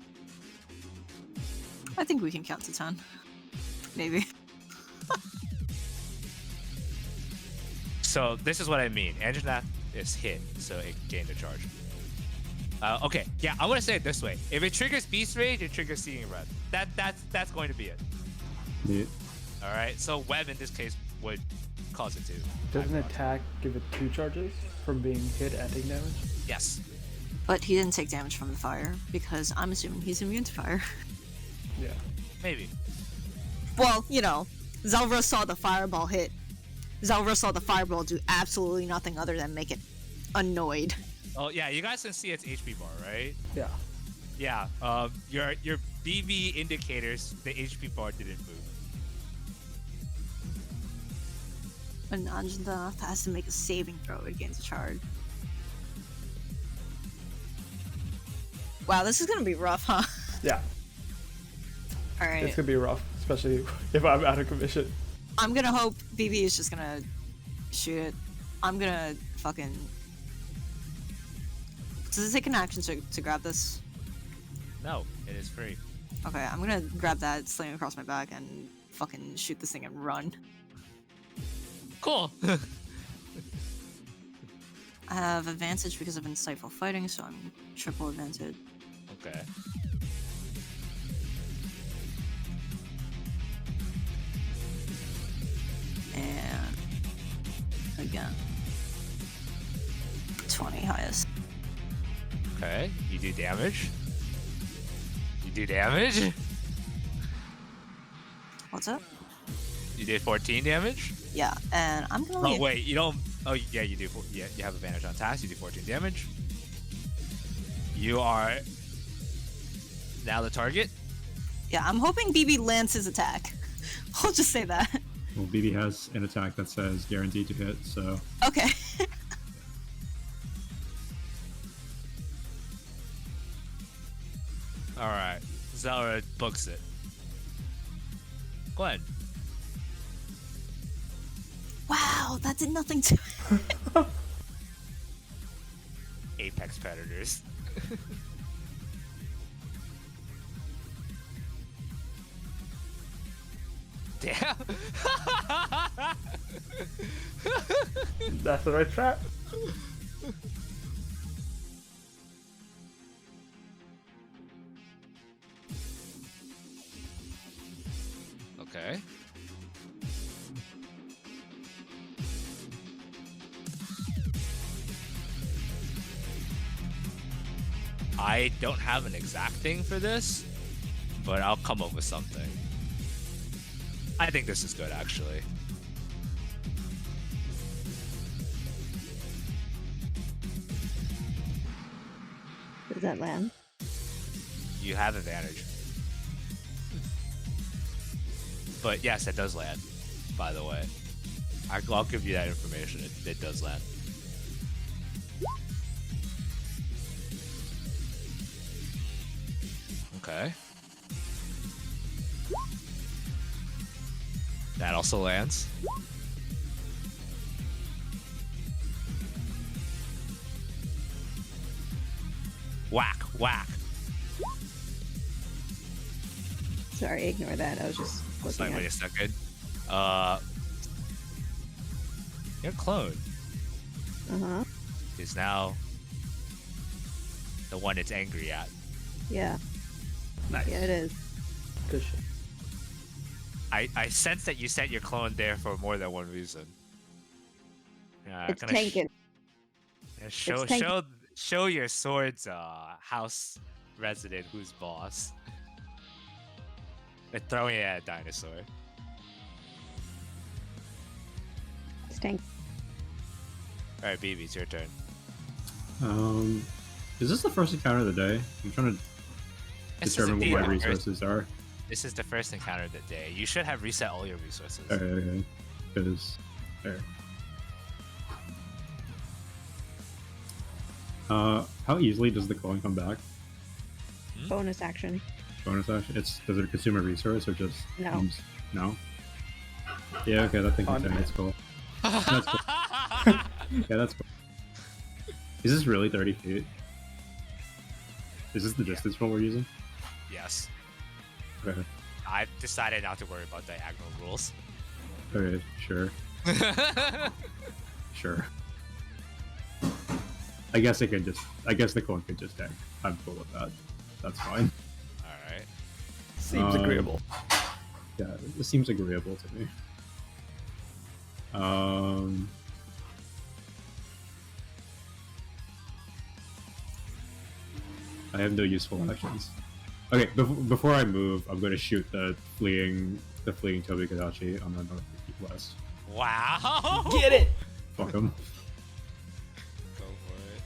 I think we can count to 10. Maybe. So this is what I mean. Anjanath is hit, so it gained a charge. Okay, yeah, I'm gonna say it this way. If it triggers Beast Rage, it triggers Seeing Breath. That's going to be it. Neat. All right. So Web in this case would cause it to. Does an attack give it 2 charges from being hit and taking damage? Yes. But he didn't take damage from the fire, because I'm assuming he's immune to fire. Yeah. Maybe. Well, you know, Zelvra saw the fireball hit. Zelvra saw the fireball do absolutely nothing other than make it annoyed. Oh yeah, you guys can see its HP bar, right? Yeah. Yeah. Your BB indicators, the HP bar didn't move. And Anjana has to make a saving throw against a charge. Wow, this is gonna be rough, huh? Yeah. Alright. It's gonna be rough, especially if I'm out of commission. I'm gonna hope BB is just gonna shoot it. I'm gonna fucking... Does it take an action to grab this? No, it is free. Okay, I'm gonna grab that, slam it across my back, and fucking shoot this thing and run. Cool. I have advantage because of insightful fighting, so I'm triple advantage. Okay. And again, 20 highest. Okay. You do damage. You do damage. What's up? You did 14 damage. Yeah, and I'm gonna. Oh wait, you don't. Oh yeah, you do. Yeah, you have advantage on attacks. You do 14 damage. You are now the target. Yeah, I'm hoping BB lands his attack. I'll just say that. Well, BB has an attack that says guaranteed to hit, so Okay. All right. Zelra books it. Gwen. Wow, that did nothing to. Apex predators. Damn. That's the right trap. Okay. I don't have an exact thing for this, but I'll come up with something. I think this is good, actually. Does that land? You have advantage. But yes, it does land, by the way. I'll give you that information. It does land. Okay. That also lands. Whack, whack. Sorry, ignore that. I was just It's looking like, at wait a second. Your clone Uh-huh. is now the one it's angry at. Yeah. Nice. Yeah, it is. Good shit. I sense that you sent your clone there for more than one reason. It's tanking. Show It's tanking. show your sword's house resident who's boss. They're throwing it at a dinosaur. It's tank. All right, BB, it's your turn. Is this the first encounter of the day? I'm trying to This is determine what indeed my the first- resources are. This is the first encounter of the day. You should have reset all your resources. Okay. Because there. How easily does the coin come back? Bonus action. Bonus action? Does it consume a resource or just No. comes? No. Yeah. Okay. That thing On- can That's cool. That's cool. Yeah, that's cool. Is this really 30 feet? Is this the distance point we're using? Yes. Okay. I've decided not to worry about diagonal rules. Okay. Sure. Sure. I guess the coin could just tank. I'm cool with that. That's fine. All right. Seems agreeable. Yeah, it seems agreeable to me. I have no useful actions. Okay, before I move, I'm going to shoot the fleeing Tobi Kadachi on the northwest. Wow. Get it! Fuck him. Go for it.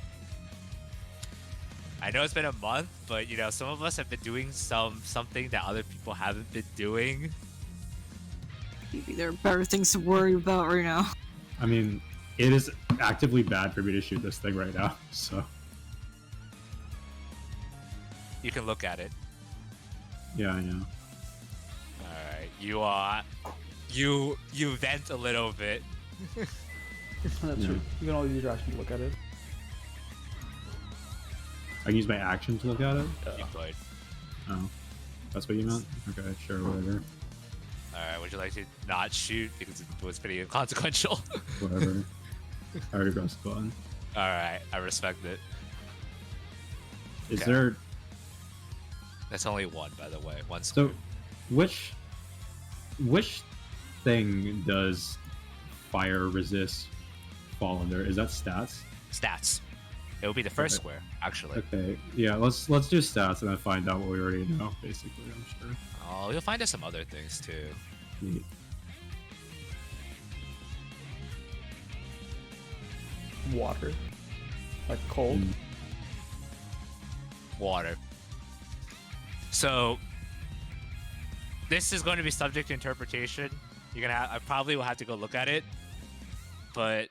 I know it's been a month, but you know, some of us have been doing something that other people haven't been doing. Maybe there are better things to worry about right now. I mean, it is actively bad for me to shoot this thing right now, so You can look at it. yeah, I know. Alright, you vent a little bit. That's Yeah. true. You can always use your action to look at it. I can use my action to look at it. You could. Oh, that's what you meant? Okay, sure, whatever. Alright, would you like to not shoot because it was pretty inconsequential? Whatever. I already pressed the button. Alright, I respect it. Is Okay. there... That's only one, by the way. One So, square. which thing does fire resist fall under? Is that stats? Stats. It would be the first Okay. square, actually. Okay, yeah, let's do stats and then find out what we already know, basically, I'm sure. Oh, you'll find us some other things too. Neat. Water. Like cold. Mm. Water. So this is going to be subject to interpretation. I probably will have to go look at it, but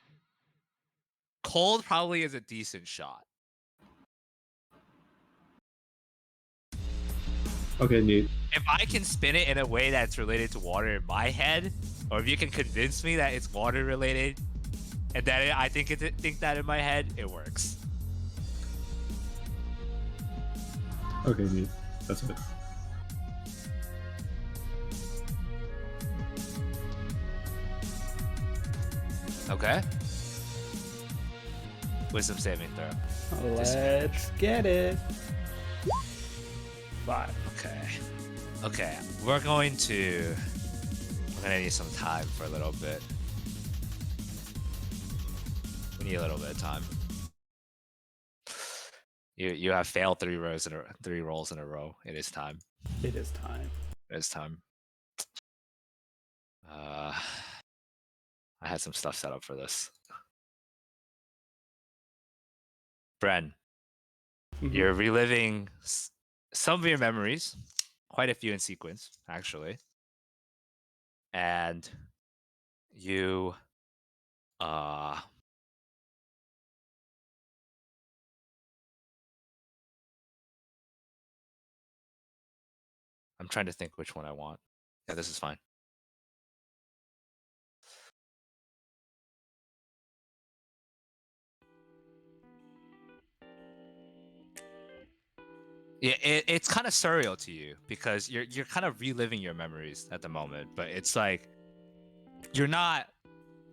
cold probably is a decent shot. Okay, neat. If I can spin it in a way that's related to water in my head, or if you can convince me that it's water related, and that I think that in my head, it works. Okay, neat. That's it. Okay. Wisdom saving throw. Let's get it. 5. Okay. Okay. We're gonna need some time for a little bit. We need a little bit of time. You have failed 3 rolls in a row. It is time. It is time. It is time. I had some stuff set up for this. Bren, Mhm. you're reliving some of your memories, quite a few in sequence, actually. And you I'm trying to think which one I want. Yeah, this is fine. Yeah, it's kind of surreal to you because you're kind of reliving your memories at the moment, but it's like you're not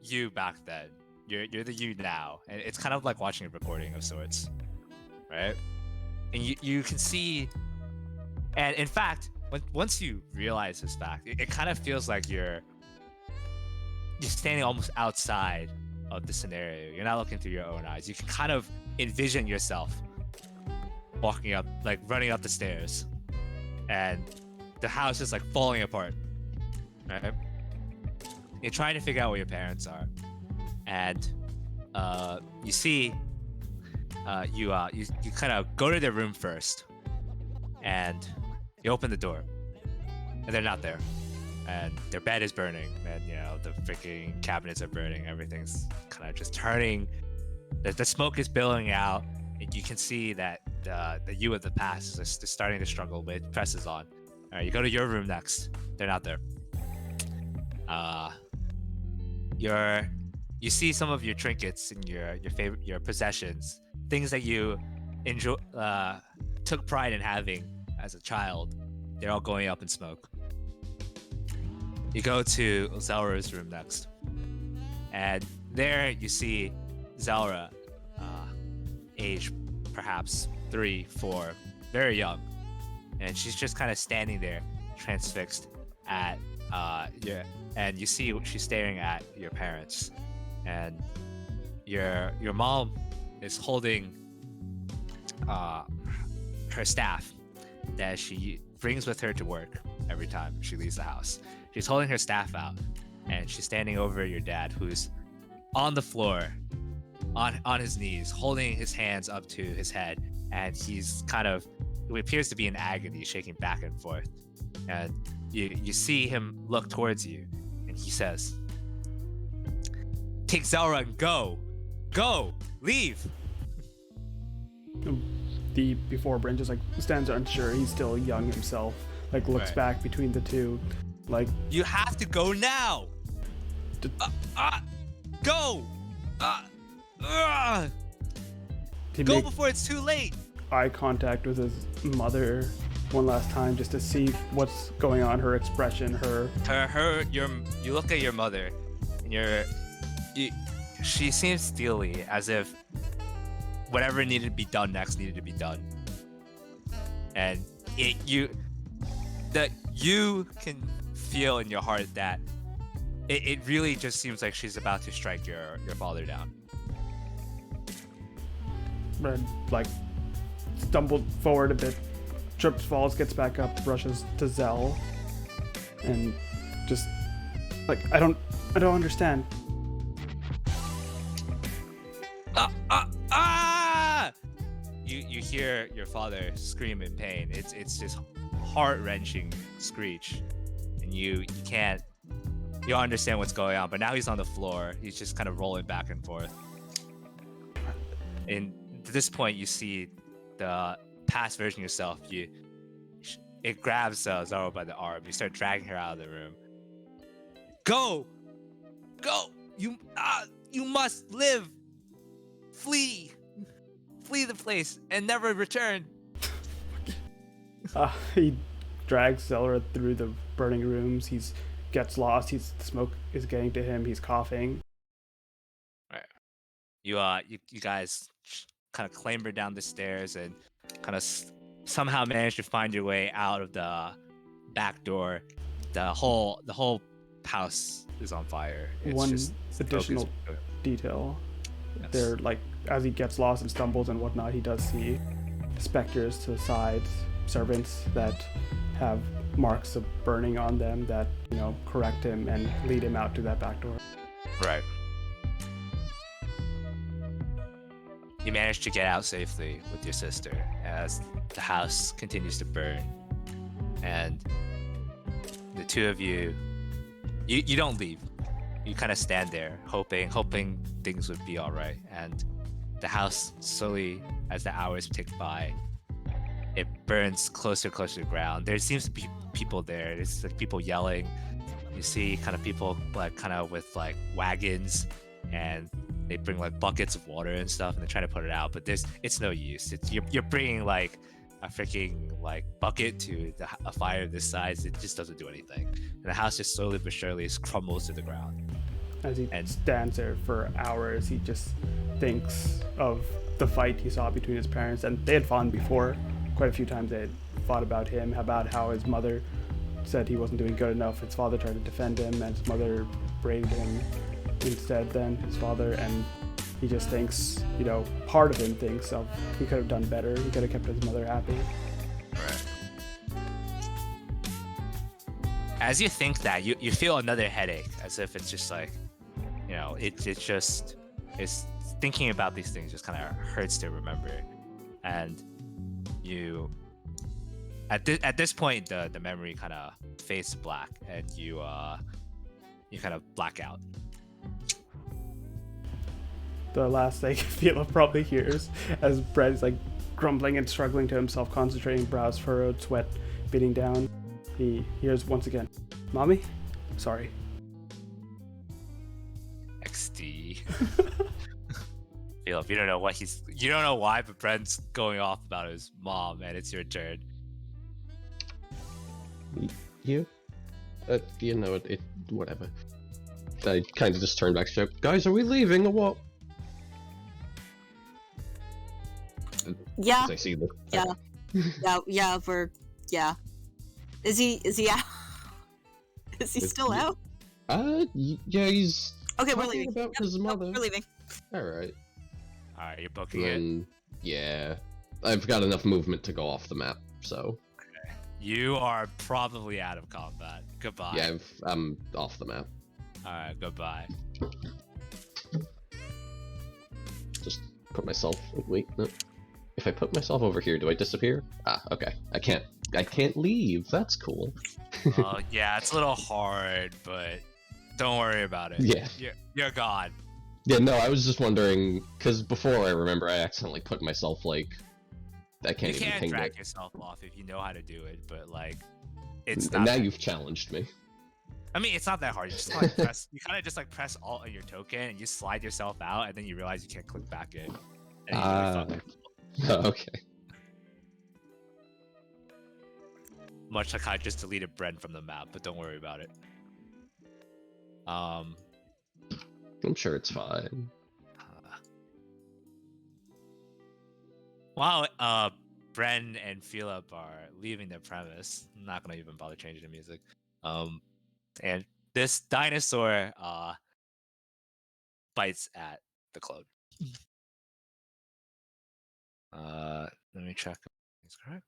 you back then. You're the you now, and it's kind of like watching a recording of sorts, right? And you can see, and in fact, once you realize this fact, it kind of feels like you're standing almost outside of the scenario. You're not looking through your own eyes. You can kind of envision yourself walking up, like running up the stairs, and the house is like falling apart, right? You're trying to figure out where your parents are, and you see, you kind of go to their room first, and you open the door, and they're not there, and their bed is burning, and you know the freaking cabinets are burning. Everything's kind of just turning. The smoke is billowing out, and you can see that the you of the past is starting to struggle with presses on. All right, you go to your room next. They're not there. You see some of your trinkets and your possessions, things that you enjoy, took pride in having as a child. They're all going up in smoke. You go to Zelra's room next, and there you see Zelra, age perhaps 3, 4, very young, and she's just kind of standing there, transfixed at and you see she's staring at your parents, and your mom is holding her staff that she brings with her to work every time she leaves the house. She's holding her staff out, and she's standing over your dad, who's on the floor, on his knees, holding his hands up to his head, and he's kind of, it appears to be in agony, shaking back and forth. And you see him look towards you, and he says, "Take Zelra and go, leave." Before Bryn just like stands unsure. He's still young himself. Like looks Right. back between the two, like You have to go now. D- Go. to Go make before it's too late. eye contact with his mother one last time, just to see what's going on. Her expression, You look at your mother, and she seems steely, as if whatever needed to be done next needed to be done. And you can feel in your heart that it really just seems like she's about to strike your father down. Bryn like stumbled forward a bit, trips, falls, gets back up, rushes to Zell, and just like I don't understand. You hear your father scream in pain. It's this heart-wrenching screech, and you don't understand what's going on. But now he's on the floor. He's just kind of rolling back and forth. And at this point, you see the past version of yourself. It grabs Zara by the arm. You start dragging her out of the room. Go! You must live. Flee the place and never return. He drags Zelra through the burning rooms. He gets lost. Smoke is getting to him. He's coughing. Right. You guys kind of clamber down the stairs and kind of somehow manage to find your way out of the back door. The whole house is on fire. It's One just additional focused. detail. Yes. They're like, as he gets lost and stumbles and whatnot, he does see specters to the sides, servants that have marks of burning on them that, correct him and lead him out to that back door. Right. You manage to get out safely with your sister as the house continues to burn. And the two of you don't leave. You kind of stand there hoping things would be all right. And the house slowly, as the hours tick by, it burns closer to the ground. There seems to be people there. It's like people yelling. You see kind of people with like wagons, and they bring like buckets of water and stuff, and they're trying to put it out. But it's no use. You're bringing like a freaking like bucket to a fire this size. It just doesn't do anything. And the house just slowly but surely crumbles to the ground. As he stands there for hours, he just thinks of the fight he saw between his parents, and they had fought before. Quite a few times they had fought about him, about how his mother said he wasn't doing good enough. His father tried to defend him, and his mother braved him instead than his father. And he just thinks, part of him thinks of he could have done better. He could have kept his mother happy. Right. As you think that, you feel another headache, as if it's just like, it's thinking about these things just kind of hurts to remember. And you, at this point, the memory kind of fades to black, and you kind of black out. The last thing Philip probably hears as Brett is like grumbling and struggling to himself, concentrating, brows furrowed, sweat beating down. He hears once again, "Mommy? Sorry." XD. Philip, you don't know why, but Brent's going off about his mom, and it's your turn. You? Whatever. I kind of just turned back to joke. Guys, are we leaving or what? Yeah. As I see the... Yeah. Is he out? Is he still out? Yeah, he's... Okay, we're talking leaving. about his mother. We're leaving. Alright. Alright, you're booking it. Yeah. I've got enough movement to go off the map, so... You are probably out of combat. Goodbye. Yeah, I'm off the map. Alright, goodbye. Just put myself... Wait, no. If I put myself over here, do I disappear? Ah, okay. I can't leave. That's cool. Yeah, it's a little hard, but don't worry about it. Yeah. You're gone. Yeah, no, I was just wondering, because before I remember I accidentally put myself, like, I can't You even can ping drag it. yourself off if you know how to do it, but like, it's And not. now That... you've challenged me. I mean, it's not that hard. You just like press. You kind of just like press Alt on your token, and you slide yourself out, and then you realize you can't click back in. And you really fuck it. Okay. Much like I just deleted Bren from the map, but don't worry about it. I'm sure it's fine. While Bren and Philip are leaving their premise, I'm not gonna even bother changing the music. And this dinosaur bites at the clone. Let me check. Is correct?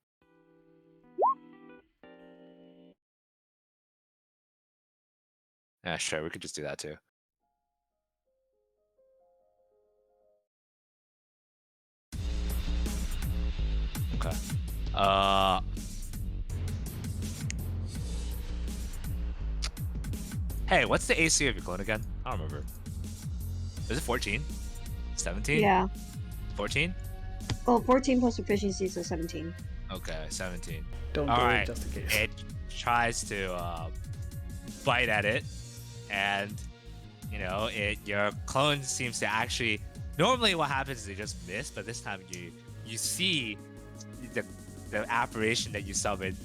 Yeah, sure. We could just do that too. Okay. Hey, what's the AC of your clone again? I don't remember. Is it 14? 17? Yeah. 14? Well, 14 plus proficiency, so 17. Okay, 17. Don't do Alright. it just in case. It tries to bite at it, and you know, your clone seems to actually. Normally, what happens is they just miss, but this time you see the apparition that you summoned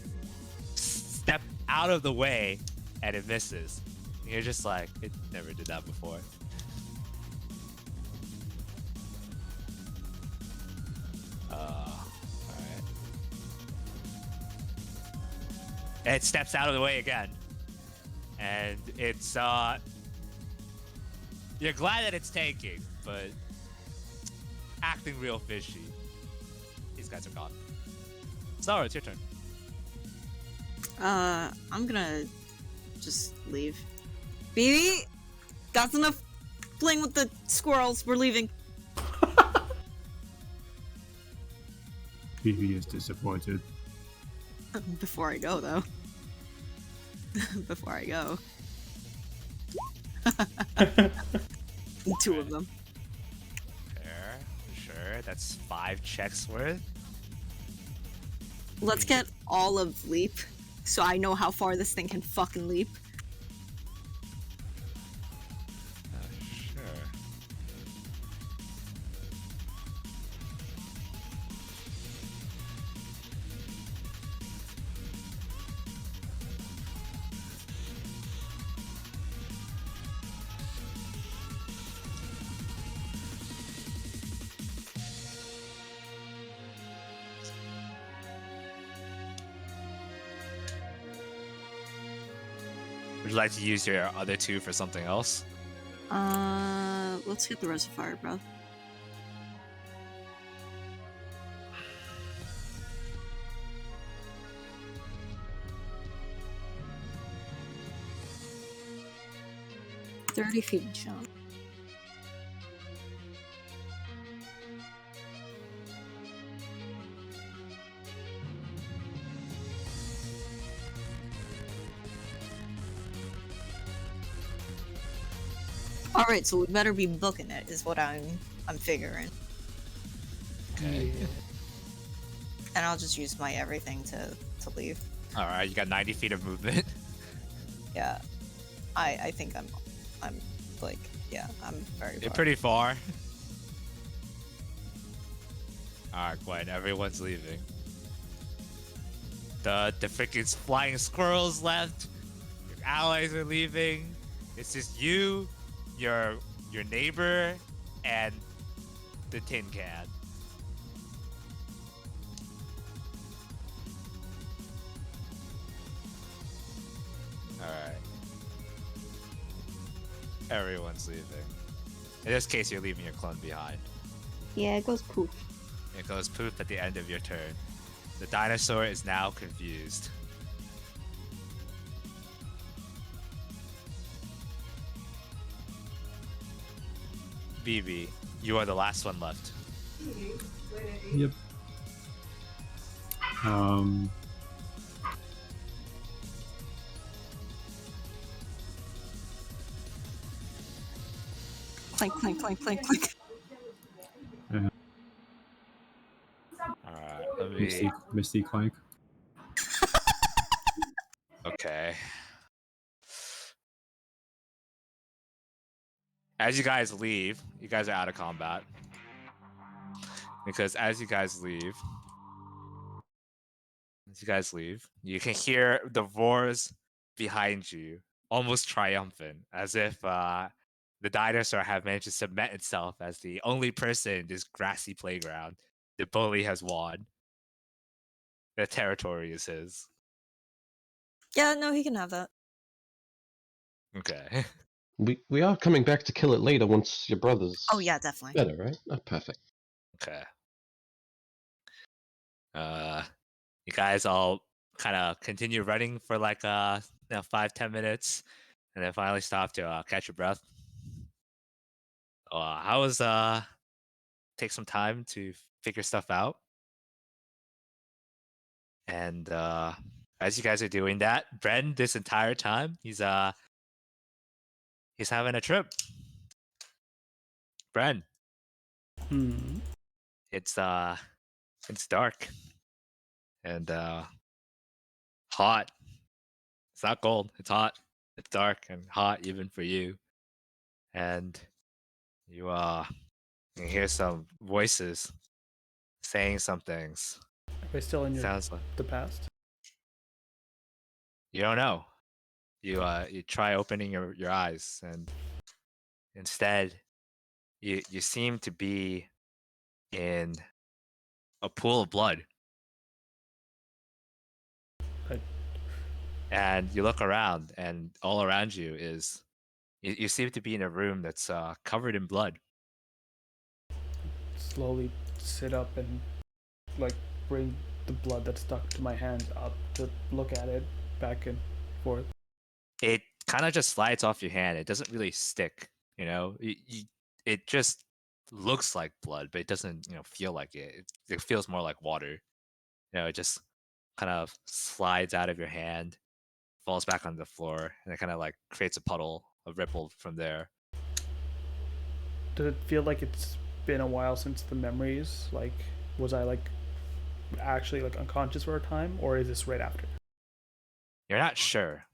step out of the way, and it misses. And you're just like, it never did that before. Alright. It steps out of the way again. And it's, you're glad that it's tanking, but acting real fishy. These guys are gone. Zara, it's your turn. I'm gonna just leave. BB, that's enough playing with the squirrels. We're leaving. Phoebe is disappointed. Before I go, though. Before I go. Two of them. Fair, sure. That's 5 checks worth. Let's get all of leap, so I know how far this thing can fucking leap. Sure. Would you like to use your other 2 for something else? Let's get the reservoir, bro. $30 feet jump. All right, so we better be booking it, is what I'm figuring. Okay. Yeah. And I'll just use my everything to leave. All right, you got 90 feet of movement. Yeah, I think I'm like, yeah, I'm very. You're far. pretty far. Alright, Gwen, everyone's leaving. The freaking flying squirrels left. Your allies are leaving. It's just you, your neighbor, and the tin can. Alright. Everyone's leaving. In this case, you're leaving your clone behind. Yeah, it goes poof. It goes poof at the end of your turn. The dinosaur is now confused. BB, you are the last one left. Yep. Um, Clink, clink, clink, clink, clink. Alright, let me. Misty Clank. Okay. As you guys leave, you guys are out of combat. Because as you guys leave, you can hear the roars behind you, almost triumphant, as if the dinosaur have managed to cement itself as the only person in this grassy playground. The bully has won. The territory is his. Yeah, no, he can have that. Okay. We are coming back to kill it later once your brother's Oh yeah, definitely. better, right? Oh, perfect. Okay. You guys all kind of continue running for like 5-10 minutes, and then finally stop to catch your breath. How was take some time to figure stuff out, and as you guys are doing that, Bren this entire time he's having a trip. Bren, Hmm. it's dark and hot. It's not cold. It's hot. It's dark and hot even for you. And you can hear some voices saying some things. Are we still in Sounds like the past? you don't know. You try opening your eyes and instead you seem to be in a pool of blood. Right. And you look around and all around you is you seem to be in a room that's covered in blood. Slowly sit up and like bring the blood that's stuck to my hands up to look at it back and forth. It kind of just slides off your hand. It doesn't really stick, you know. It just looks like blood, but it doesn't, feel like it. It feels more like water. It just kind of slides out of your hand, falls back on the floor, and it kind of like creates a puddle, a ripple from there. Does it feel like it's been a while since the memories? Like, was I like actually like unconscious for a time, or is this right after? You're not sure.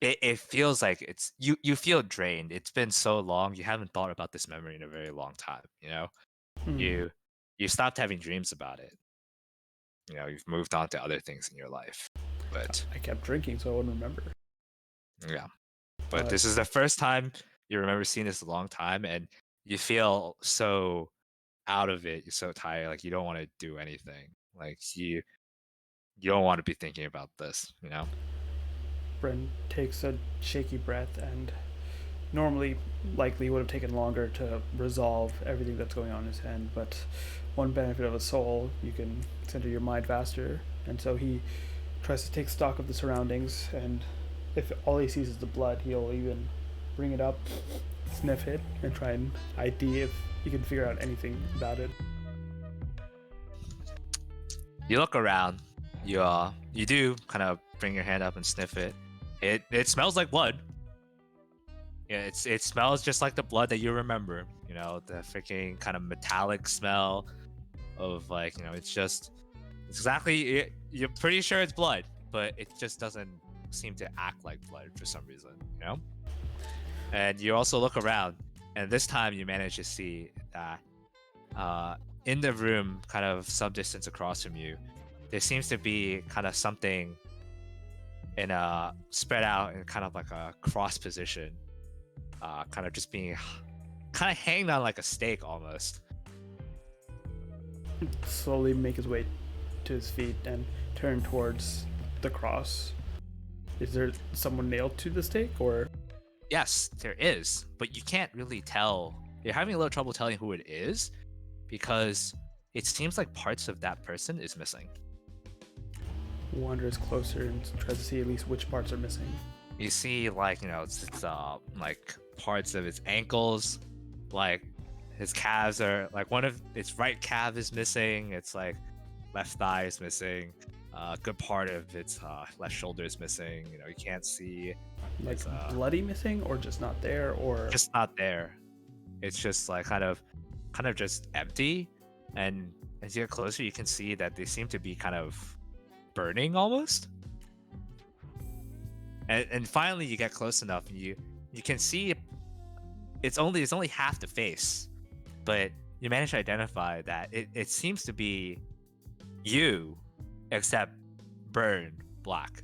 It feels like it's you feel drained. It's been so long. You haven't thought about this memory in a very long time. Hmm. You stopped having dreams about it. You've moved on to other things in your life. But I kept drinking, so I wouldn't remember. yeah. But this is the first time you remember seeing this a long time, and you feel so out of it. You're so tired, like you don't want to do anything. Like you don't want to be thinking about this. Bren takes a shaky breath and normally likely would have taken longer to resolve everything that's going on in his head, but one benefit of a soul, you can center your mind faster, and so he tries to take stock of the surroundings, and if all he sees is the blood, he'll even bring it up, sniff it, and try and ID if he can figure out anything about it. You look around. You do kind of bring your hand up and sniff it. It smells like blood. Yeah, it smells just like the blood that you remember. The freaking kind of metallic smell of like, it's exactly. You're pretty sure it's blood, but it just doesn't seem to act like blood for some reason. And you also look around, and this time you manage to see that in the room, kind of some distance across from you, there seems to be kind of something in a spread out in kind of like a cross position, kind of just being kind of hanging on like a stake almost. Slowly make his way to his feet and turn towards the cross. Is there someone nailed to the stake, or? Yes, there is, but you can't really tell. You're having a little trouble telling who it is because it seems like parts of that person is missing. Wanders closer and tries to see at least which parts are missing. You see, like, it's like parts of his ankles, like his calves are like one of its right calf is missing. It's like left thigh is missing. A good part of its left shoulder is missing. You know, you can't see. Like It's, bloody missing, or just not there, or just not there. It's just like kind of just empty. And as you get closer, you can see that they seem to be kind of burning almost. And finally, you get close enough, and you can see it's only half the face, but you manage to identify that it seems to be you, except burned black.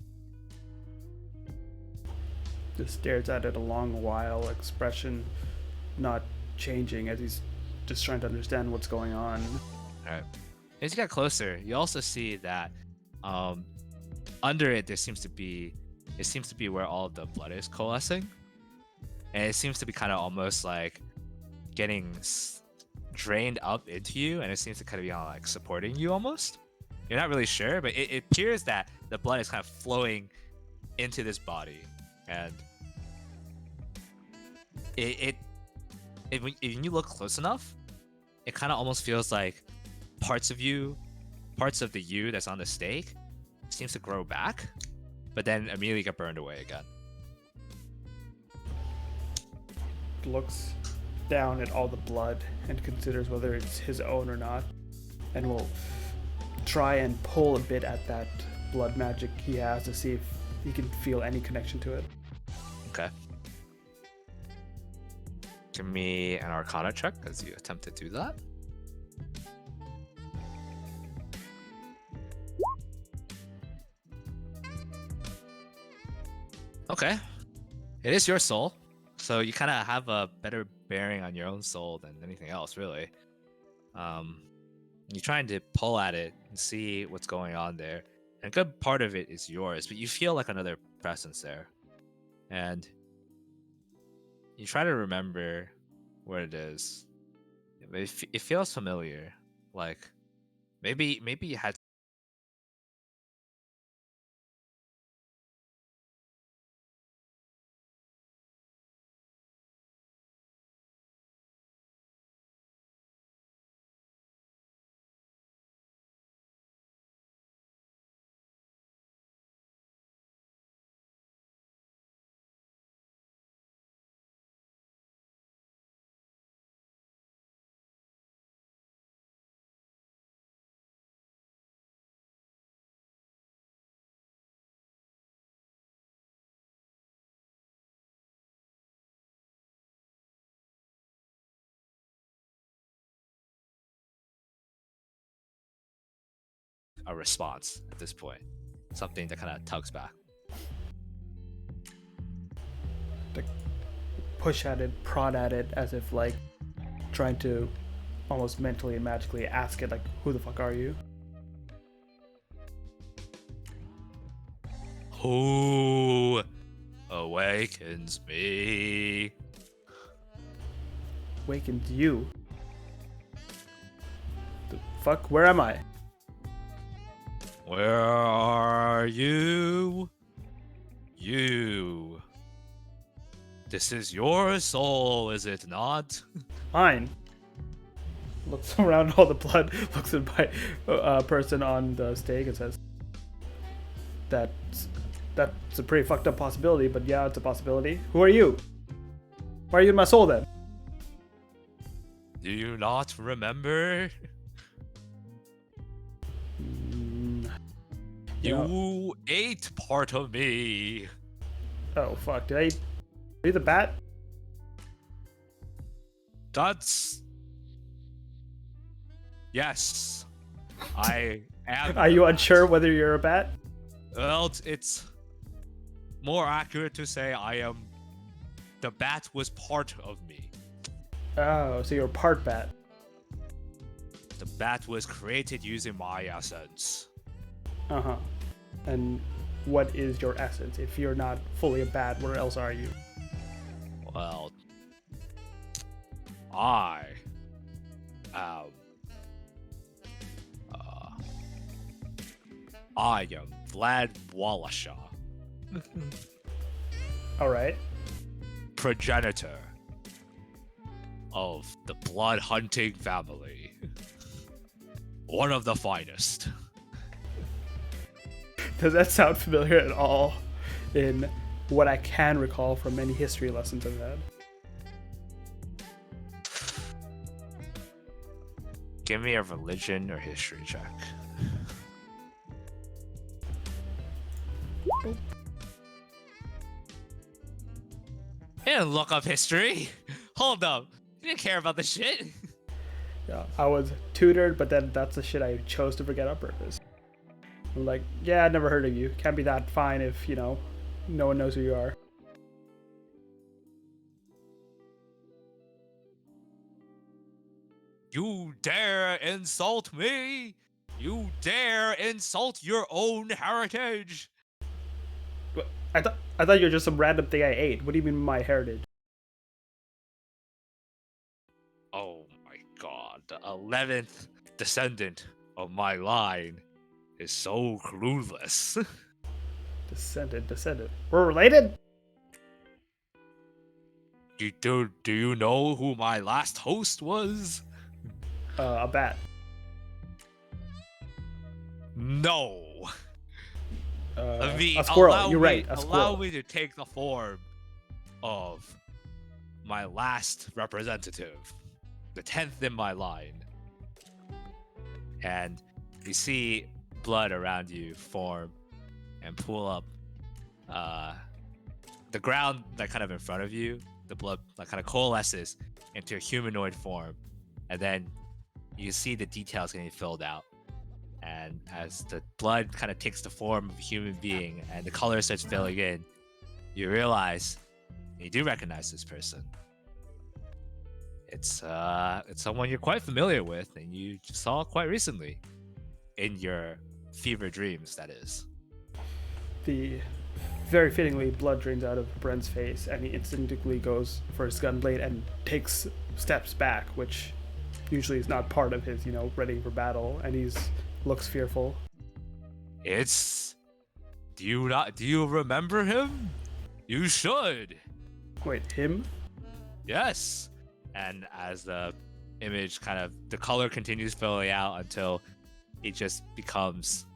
just stares at it a long while, expression not changing as he's just trying to understand what's going on. All right. As you get closer, you also see that under it seems to be where all of the blood is coalescing, and it seems to be kind of almost like getting drained up into you, and it seems to kind of be like supporting you almost. You're not really sure, but it appears that the blood is kind of flowing into this body, and when you look close enough, it kind of almost feels like parts of the you that's on the stake seems to grow back, but then immediately get burned away again. Looks down at all the blood and considers whether it's his own or not, and will try and pull a bit at that blood magic he has to see if he can feel any connection to it. Okay. Give me an Arcana check as you attempt to do that. Okay. It is your soul, so you kind of have a better bearing on your own soul than anything else, really. You're trying to pull at it and see what's going on there. And a good part of it is yours, but you feel like another presence there. And you try to remember what it is. It feels familiar. Like maybe you had a response at this point. Something that kind of tugs back. To push at it, prod at it, as if like trying to almost mentally and magically ask it like, who the fuck are you? Who awakens me? Wakens you? The fuck? Where am I? Where are you? You. This is your soul, is it not? Mine. Looks around all the blood, looks at my person on the stake and says, that's a pretty fucked up possibility, but yeah, it's a possibility. Who are you? Why are you in my soul then? Do you not remember? You ate part of me. Oh fuck, did I eat? Are you the bat? That's... Yes. I am... Are you unsure whether you're a bat? Well, it's more accurate to say I am... The bat was part of me. Oh, so you're part bat. The bat was created using my essence. Uh-huh. And what is your essence? If you're not fully a bat, what else are you? Well, I am... I am Vlad Walasha, Alright. progenitor of the blood hunting family. one of the finest. Does that sound familiar at all in what I can recall from many history lessons I've had? Give me a religion or history check. You didn't look up history. Hold up. You didn't care about the shit. Yeah, I was tutored, but then that's the shit I chose to forget on purpose. I'm like, yeah, I'd never heard of you. Can't be that fine if, no one knows who you are. You dare insult me? You dare insult your own heritage? What? I thought you were just some random thing I ate. What do you mean my heritage? Oh my god, the 11th descendant of my line is so clueless. Descendant. We're related? Do you know who my last host was? A bat. No. A squirrel. You're right. A Allow squirrel. me to take the form of my last representative, the 10th in my line. And you see blood around you form and pull up the ground like kind of in front of you. The blood like kind of coalesces into a humanoid form, and then you see the details getting filled out. And as the blood kind of takes the form of a human being and the color starts filling in, you realize you do recognize this person. It's someone you're quite familiar with, and you just saw quite recently in your fever dreams, that is. The very fittingly, blood drains out of Bren's face, and he instinctively goes for his gun blade and takes steps back, which usually is not part of his, ready for battle, and looks fearful. Do you remember him? You should. Wait, him? Yes. And as the image the color continues filling out until it just becomes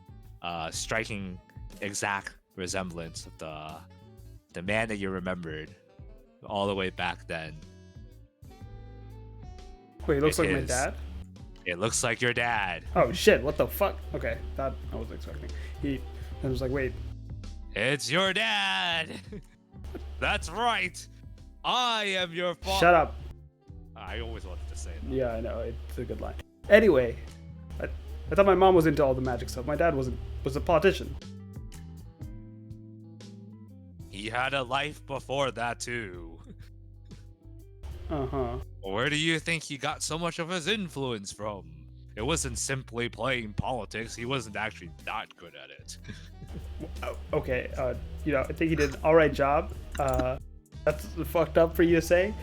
striking exact resemblance of the man that you remembered all the way back then. Wait, it looks like my dad? It looks like your dad. Oh shit, what the fuck? Okay, that I wasn't expecting. I was like, wait. It's your dad! That's right! I am your father. Shut up. I always wanted to say that. Yeah, I know, it's a good line. Anyway, I thought my mom was into all the magic stuff. My dad was a politician. He had a life before that too. Uh-huh. Where do you think he got so much of his influence from? It wasn't simply playing politics. He wasn't actually that good at it. Okay, I think he did an alright job. That's fucked up for you to say.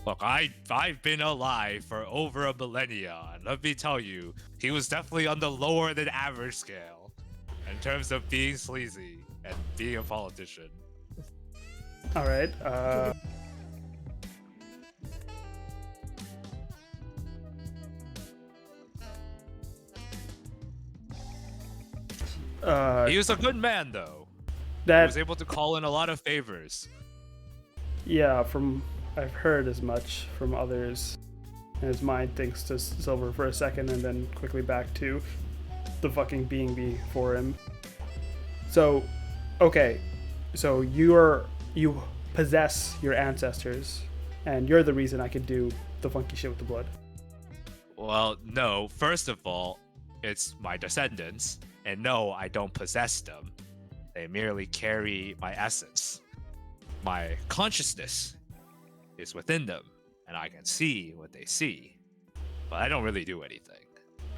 Look, I've been alive for over a millennia, and let me tell you, he was definitely on the lower than average scale in terms of being sleazy and being a politician. Alright, He was a good man, though. He was able to call in a lot of favors. Yeah, I've heard as much from others. And his mind thinks to Silver for a second and then quickly back to the fucking being before him. So, okay. So you possess your ancestors, and you're the reason I could do the funky shit with the blood. Well, no. First of all, it's my descendants. And no, I don't possess them. They merely carry my essence. My consciousness is within them, and I can see what they see. But I don't really do anything.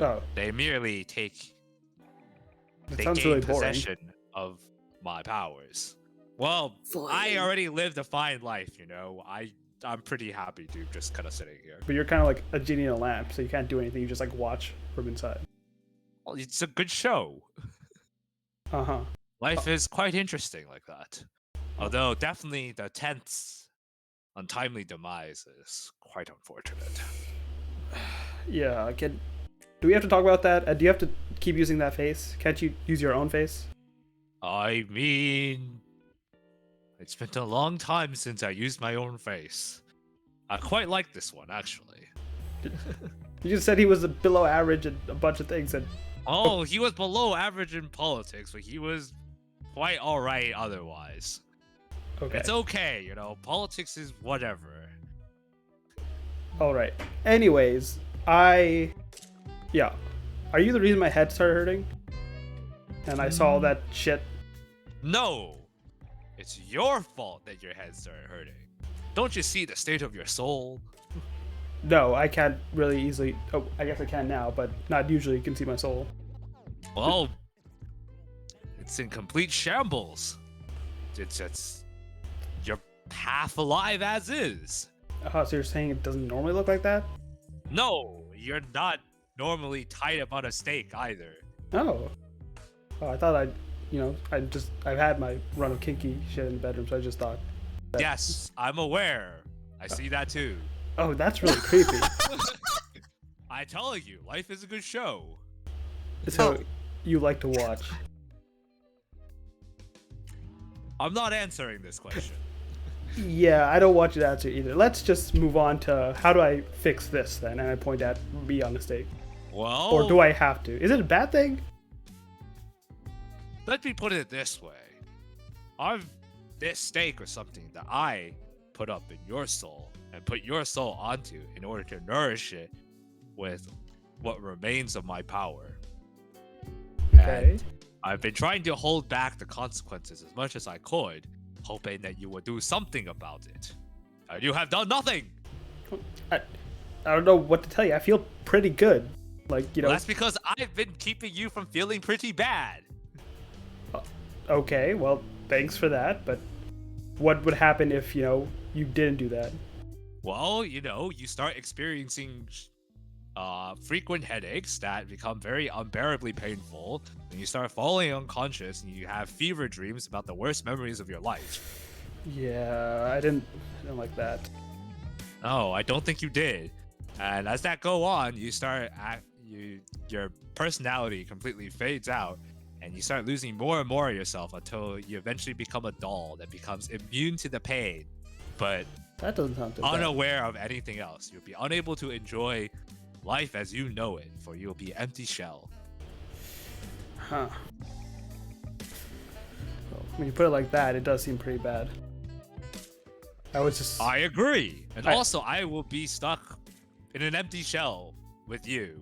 Oh, They merely that they sounds gain really boring. possession of my powers. Well, I Fine. already lived a fine life, I'm pretty happy to just kind of sitting here. But you're kind of like a genie in a lamp, so you can't do anything. You just like watch from inside. Well, it's a good show. Uh-huh. Life is quite interesting like that. Although definitely the 10th's untimely demise is quite unfortunate. Yeah, Do we have to talk about that? Do you have to keep using that face? Can't you use your own face? I mean, it's been a long time since I used my own face. I quite like this one, actually. You just said he was below average at a bunch of things, and Oh, he was below average in politics, but he was quite alright otherwise. okay. It's okay, you know, politics is whatever. All right. Anyways, yeah. Are you the reason my head started hurting? And I saw all that shit. No! It's your fault that your head started hurting. Don't you see the state of your soul? No, I can't really easily. Oh, I guess I can now, but not usually. You can see my soul. Well, it's in complete shambles. It's you're half alive as is. So you're saying it doesn't normally look like that? No, you're not normally tied up on a stake either. Oh. Oh, I thought I've had my run of kinky shit in the bedroom, so I just thought. Yes, I'm aware. I see that too. Oh, that's really creepy. I tell you, life is a good show. So you like to watch? I'm not answering this question. Yeah, I don't want you to answer either. Let's just move on to how do I fix this then? And I point at me on the stake. Well, Or do I have to? Is it a bad thing? let me put it this way. This stake was something that I put up in your soul and put your soul onto in order to nourish it with what remains of my power. Okay. And I've been trying to hold back the consequences as much as I could, hoping that you would do something about it. And you have done nothing! I don't know what to tell you. I feel pretty good. Like, Well, that's because I've been keeping you from feeling pretty bad. Okay, well, thanks for that, but what would happen if, you didn't do that? Well, you start experiencing frequent headaches that become very unbearably painful, and you start falling unconscious, and you have fever dreams about the worst memories of your life. Yeah, I didn't like that. No, I don't think you did. And as that go on, your personality completely fades out, and you start losing more and more of yourself until you eventually become a doll that becomes immune to the pain, but That doesn't sound too bad. unaware of anything else. You'll be unable to enjoy life as you know it, for you'll be empty shell. Huh. Well, when you put it like that, it does seem pretty bad. I agree. And I- also, I will be stuck in an empty shell with you,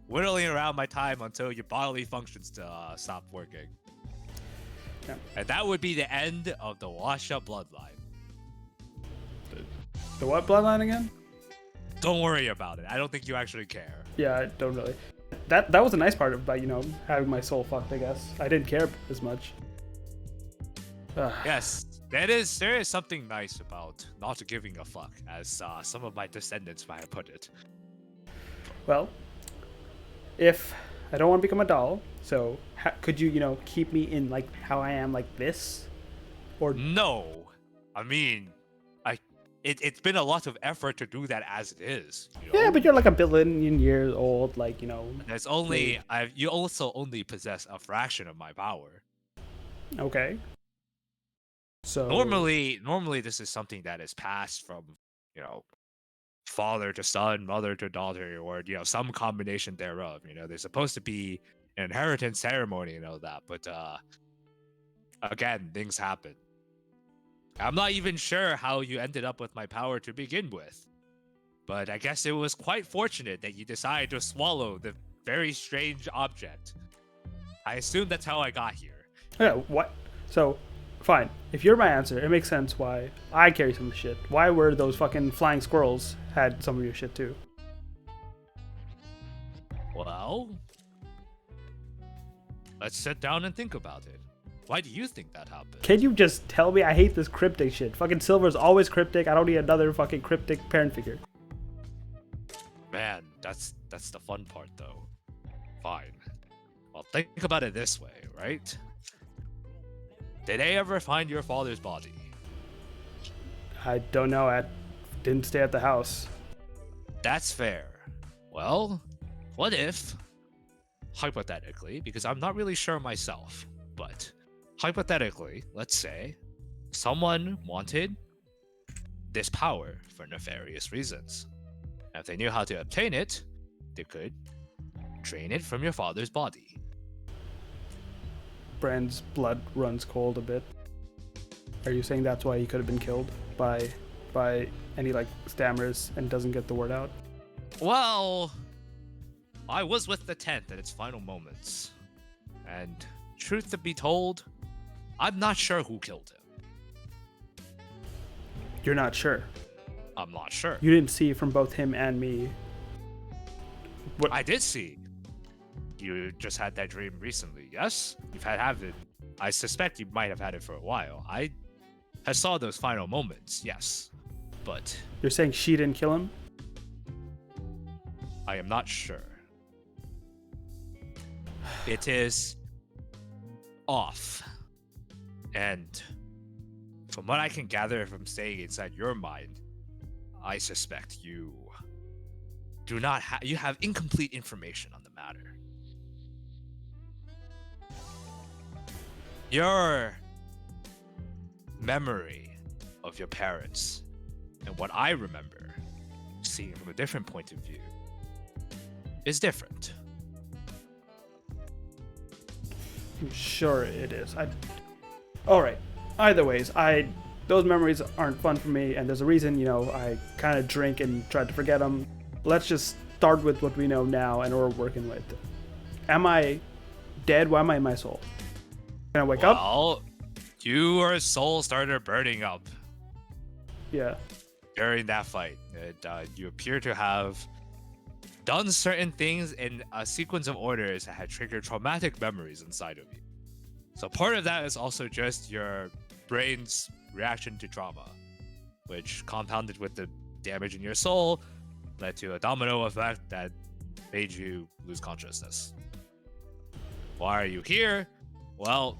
whittling around my time until your bodily functions stop working. Yeah. And that would be the end of the Washa bloodline. The what bloodline again? Don't worry about it. I don't think you actually care. Yeah, I don't really. That was the nice part about, having my soul fucked, I guess. I didn't care as much. Yes, there is something nice about not giving a fuck, as some of my descendants might have put it. Well, if I don't want to become a doll, so could you, keep me in, like, how I am, like this? Or No, I mean, it's been a lot of effort to do that as it is. yeah, but you're like a billion years old, like, There's you also only possess a fraction of my power. Okay. So Normally this is something that is passed from, father to son, mother to daughter, or some combination thereof. There's supposed to be an inheritance ceremony and all that, but again, things happen. I'm not even sure how you ended up with my power to begin with, but I guess it was quite fortunate that you decided to swallow the very strange object. I assume that's how I got here. yeah, what? So fine. If you're my answer, it makes sense why I carry some of the shit. Why were those fucking flying squirrels had some of your shit too? Well, let's sit down and think about it. Why do you think that happened? Can you just tell me? I hate this cryptic shit. Fucking Silver's always cryptic. I don't need another fucking cryptic parent figure. Man, that's the fun part, though. Fine. Well, think about it this way, right? Did they ever find your father's body? I don't know. I didn't stay at the house. That's fair. Well, what if, hypothetically, because I'm not really sure myself, but hypothetically, let's say someone wanted this power for nefarious reasons. And if they knew how to obtain it, they could drain it from your father's body. Brand's blood runs cold a bit. Are you saying that's why he could have been killed by any like stammers and doesn't get the word out? Well, I was with the tent at its final moments, and truth to be told, I'm not sure who killed him. You're not sure. I'm not sure. You didn't see from both him and me. What? I did see. You just had that dream recently, yes? You've had it. I suspect you might have had it for a while. I saw those final moments, yes. But You're saying she didn't kill him? I am not sure. It is off. And from what I can gather from staying inside your mind, I suspect you do not you have incomplete information on the matter. Your memory of your parents and what I remember, seeing from a different point of view, is different. I'm sure it is. Alright. Either ways, those memories aren't fun for me, and there's a reason, I kind of drink and try to forget them. Let's just start with what we know now and what we're working with. Am I dead? Why am I in my soul? Can I wake up? Well, your soul started burning up Yeah. during that fight. And, you appear to have done certain things in a sequence of orders that had triggered traumatic memories inside of you. So part of that is also just your brain's reaction to trauma, which compounded with the damage in your soul led to a domino effect that made you lose consciousness. Why are you here? Well,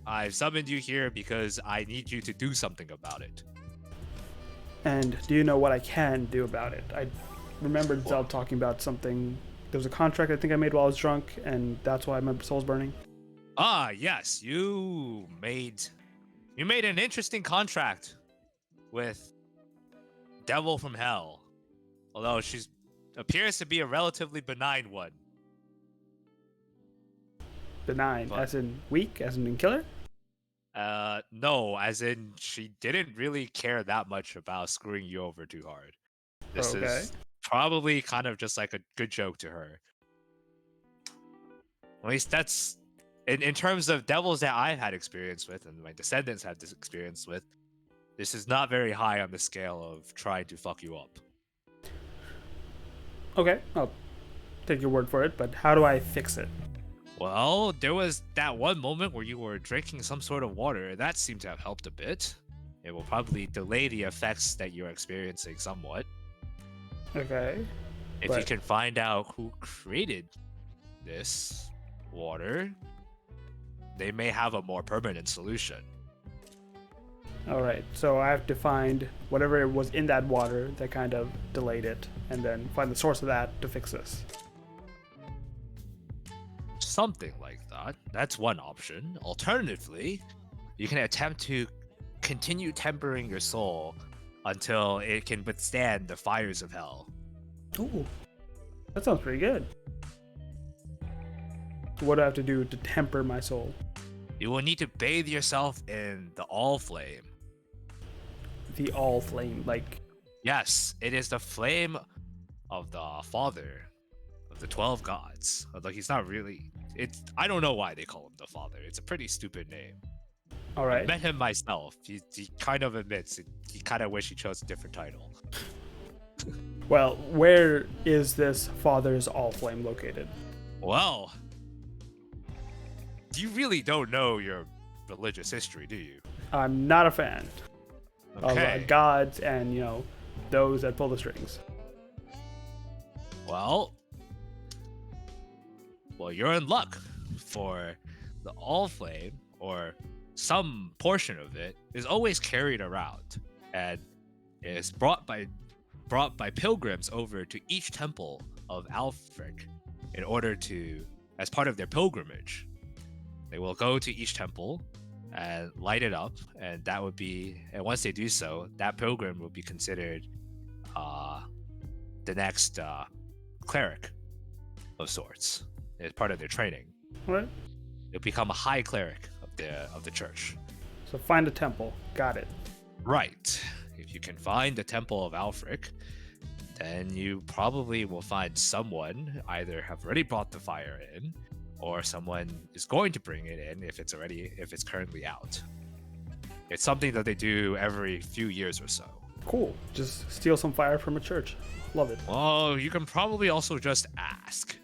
I've summoned you here because I need you to do something about it. And do you know what I can do about it? I remembered Zell talking about something. There was a contract I think I made while I was drunk, and that's why my soul's burning. Ah, yes, you made an interesting contract with Devil from Hell. Although she appears to be a relatively benign one. Benign, But- as in weak, as in killer? No, as in she didn't really care that much about screwing you over too hard. This Okay. is probably kind of just like a good joke to her. At least that's in terms of devils that I've had experience with and my descendants had this experience with. This is not very high on the scale of trying to fuck you up. Okay, I'll take your word for it, but how do I fix it? Well, there was that one moment where you were drinking some sort of water. That seemed to have helped a bit. It will probably delay the effects that you're experiencing somewhat. Okay. If you But- can find out who created this water, they may have a more permanent solution. Alright, so I have to find whatever was in that water that kind of delayed it, and then find the source of that to fix this. Something like that. That's one option. Alternatively, you can attempt to continue tempering your soul until it can withstand the fires of hell. Ooh. That sounds pretty good. So what do I have to do to temper my soul? You will need to bathe yourself in the all flame. The all flame, like... Yes, it is the flame of the father of the 12 gods. Although he's not really. I don't know why they call him the father. It's a pretty stupid name. I Alright. met him myself. He kind of admits he kind of wish he chose a different title. Well, where is this father's all flame located? Well, you really don't know your religious history, do you? I'm not a fan of Okay. gods and, those that pull the strings. Well, you're in luck, for the all flame, or some portion of it, is always carried around and is brought by pilgrims over to each temple of Alfric in order to, as part of their pilgrimage, they will go to each temple and light it up, and that would be, and once they do so, that pilgrim will be considered the next cleric of sorts. It's part of their training. What? They'll become a high cleric of the church. So find a temple. Got it. Right. If you can find the temple of Alfric, then you probably will find someone either have already brought the fire in, or someone is going to bring it in if it's currently out. It's something that they do every few years or so. Cool. Just steal some fire from a church. Love it. Well, you can probably also just ask.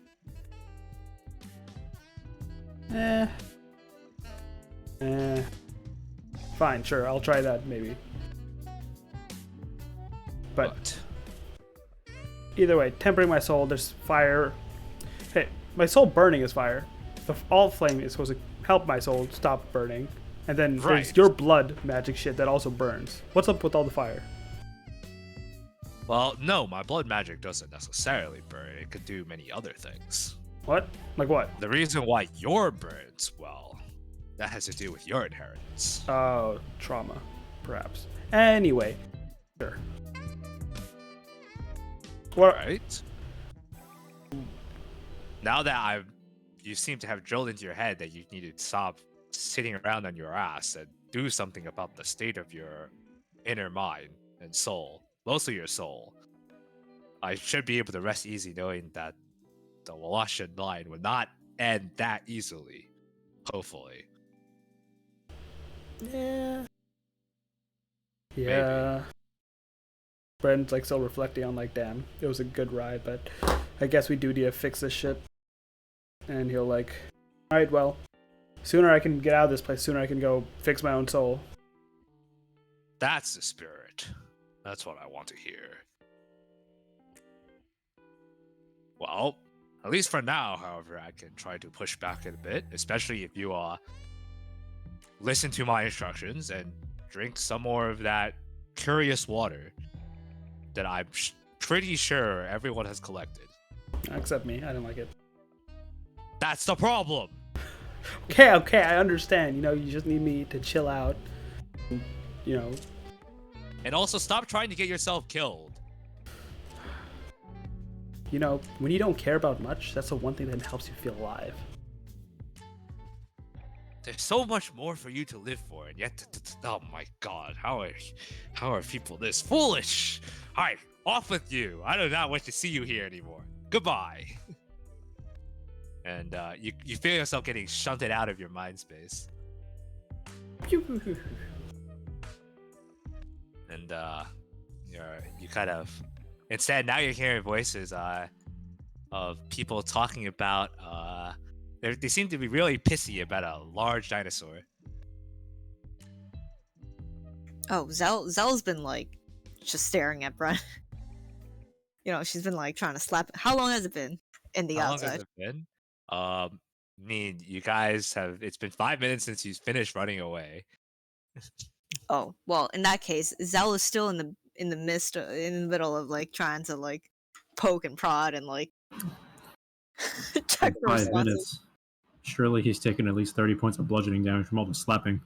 Fine, sure. I'll try that maybe. But either way, tempering my soul, there's fire. Hey, my soul burning is fire. The all flame is supposed to help my soul stop burning. And then there's Right. your blood magic shit that also burns. What's up with all the fire? Well, no, my blood magic doesn't necessarily burn. It could do many other things. What? Like what? The reason why your burns, well, that has to do with your inheritance. Oh, trauma, perhaps. Anyway, sure. What? Right? Now that you seem to have drilled into your head that you need to stop sitting around on your ass and do something about the state of your inner mind and soul, mostly your soul. I should be able to rest easy knowing that the Walashian line would not end that easily. Hopefully. Yeah. Yeah. Brent's like still reflecting on like, damn, it was a good ride, but I guess we do need to fix this shit. And he'll like, alright, well, sooner I can get out of this place, sooner I can go fix my own soul. That's the spirit. That's what I want to hear. Well, at least for now, however, I can try to push back a bit, especially if you listen to my instructions and drink some more of that curious water that I'm pretty sure everyone has collected. Except me, I didn't like it. That's the problem! Okay, I understand. You know, you just need me to chill out. You know. And also stop trying to get yourself killed. You know, when you don't care about much, that's the one thing that helps you feel alive. There's so much more for you to live for, and yet, oh my god, how are people this foolish? Alright, off with you. I do not wish to see you here anymore. Goodbye. And you feel yourself getting shunted out of your mind space. And you kind of, instead now you're hearing voices of people talking about they seem to be really pissy about a large dinosaur. Oh, Zell's been like just staring at Brent. You know, she's been like trying to slap. How long has it been in the How long outside? has it been? I mean, you guys have. It's been 5 minutes since you finished running away. Oh, well, in that case, Zell is still in the midst, in the middle of like trying to like poke and prod and like check for 5 responses. minutes. Surely he's taken at least 30 points of bludgeoning damage from all the slapping.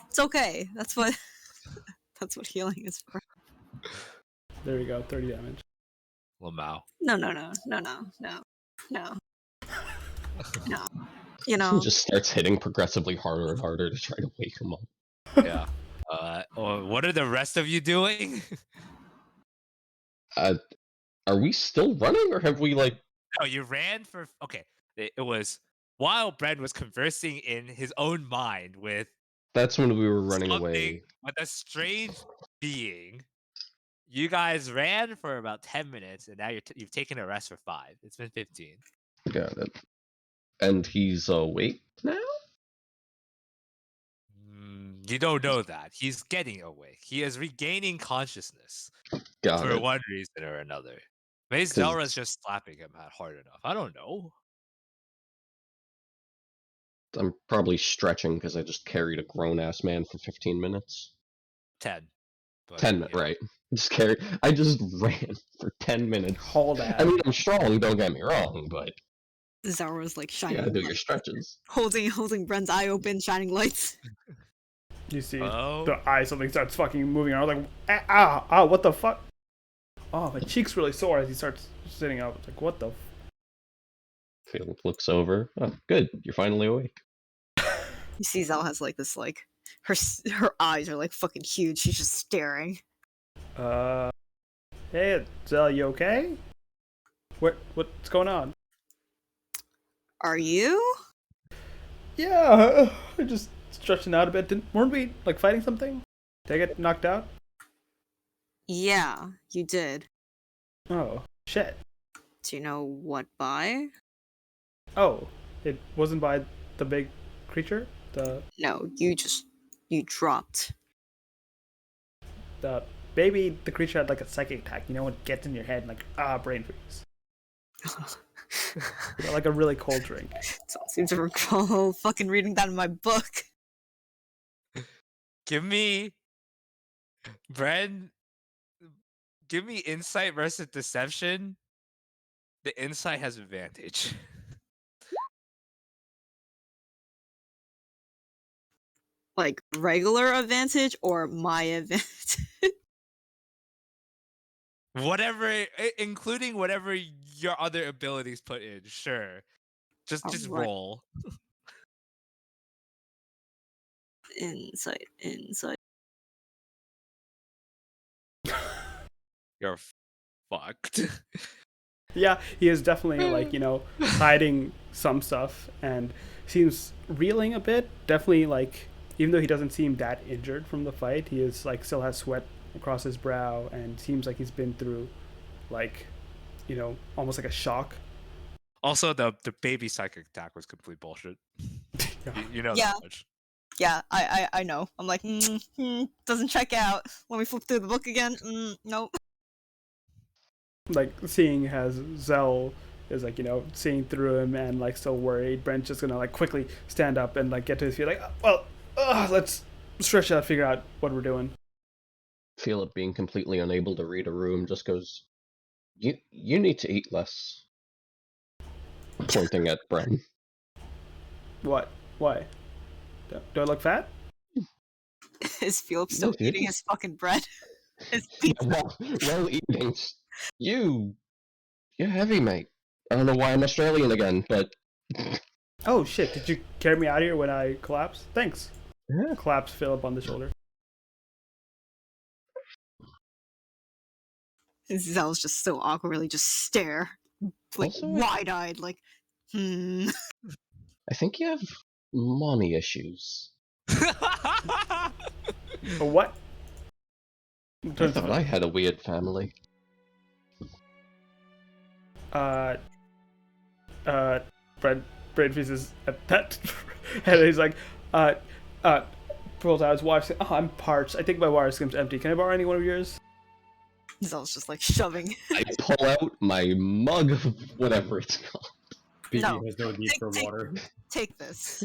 It's okay. That's what healing is for. There we go, 30 damage. Lamau. No. You know, He just starts hitting progressively harder and harder to try to wake him up. Yeah. What are the rest of you doing? Are we still running, or have we like? No, you ran for. Okay, it was while Brent was conversing in his own mind with That's when we were running something, away. with a strange being. You guys ran for about 10 minutes, and now you've taken a rest for 5. It's been 15. Got it. And he's awake now? You don't know that. He's getting awake. He is regaining consciousness Got for it. one reason or another. Maybe Zelra's just slapping him hard enough. I don't know. I'm probably stretching because I just carried a grown-ass man for 15 minutes. 10. But 10 minutes, yeah. right? Just carry. I just ran for 10 minutes. Hold that. I mean, I'm strong, don't get me wrong, but Zelra's like you shining, gotta do your lights. stretches. holding Bren's eye open, shining lights. You see Oh. the eye, something starts fucking moving around. Like, ah, what the fuck? Oh, my cheek's really sore as he starts sitting up. It's like, what the? Philip looks over. Oh, good, you're finally awake. You see Zel has like this like her eyes are like fucking huge. She's just staring. Hey, Zell, you okay? What's going on? Are you? Yeah, I'm just stretching out a bit. Weren't we like fighting something? Did I get knocked out? Yeah, you did. Oh, shit. Do you know what by? Oh, it wasn't by the big creature? No, you dropped. The maybe the creature had like a psychic attack, you know, when it gets in your head, like, brain freeze. You know, like a really cold drink. Don't seem to recall fucking reading that in my book. Give me, Bren. Give me insight versus deception. The insight has advantage. Like regular advantage or my advantage? Whatever, including whatever your other abilities put in. Sure, just Alright. roll. Insight. You're fucked. Yeah, he is definitely like, you know, hiding some stuff and seems reeling a bit. Definitely like, even though he doesn't seem that injured from the fight, he is like still has sweat across his brow and seems like he's been through like, you know, almost like a shock. Also, the baby psychic attack was complete bullshit. You know Yeah. that much. Yeah, I know. I'm like, doesn't check out. Let me flip through the book again. Nope. Like seeing as Zell is like, you know, seeing through him and like still worried, Brent's just gonna like quickly stand up and like get to his feet, like, well, let's stretch out, figure out what we're doing. Philip, being completely unable to read a room, just goes, You need to eat less. Pointing at Bren. What? Why? Do I look fat? Is Philip still Yes, eating yes. his fucking bread? His pizza. Well eating. You're heavy, mate. I don't know why I'm Australian again, but Oh shit! Did you carry me out here when I collapsed? Thanks. yeah. Claps Philip on the shoulder. Zel's just so awkwardly just stare, like Also, wide-eyed, like, I think you have mommy issues. Oh, what? In I terms thought of I had a weird family. Brent faces at that, and he's like, pulls out his water skin. Oh, I'm parched. I think my water skin's empty. Can I borrow any one of yours? Zel's just like shoving. I pull out my mug of whatever it's called. BB No. has no need for water. Take this.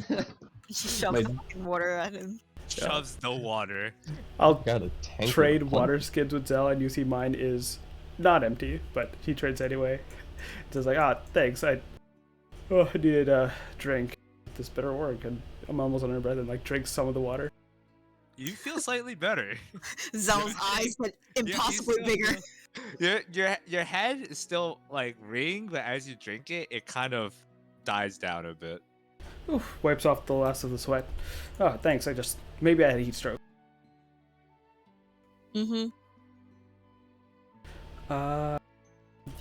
She shoves My- the fucking water at him. Shoves no water. I'll Got a tank trade of water skins with Zell, and you see mine is not empty, but he trades anyway. So it's like, thanks. I needed a drink. This better work, and I'm almost under breath and like drink some of the water. You feel slightly better. Zel's eyes get impossibly still bigger. Your head is still like ringing, but as you drink it, it kind of dies down a bit. Oof, wipes off the last of the sweat. Oh, thanks. Maybe I had a heat stroke. Mm-hmm.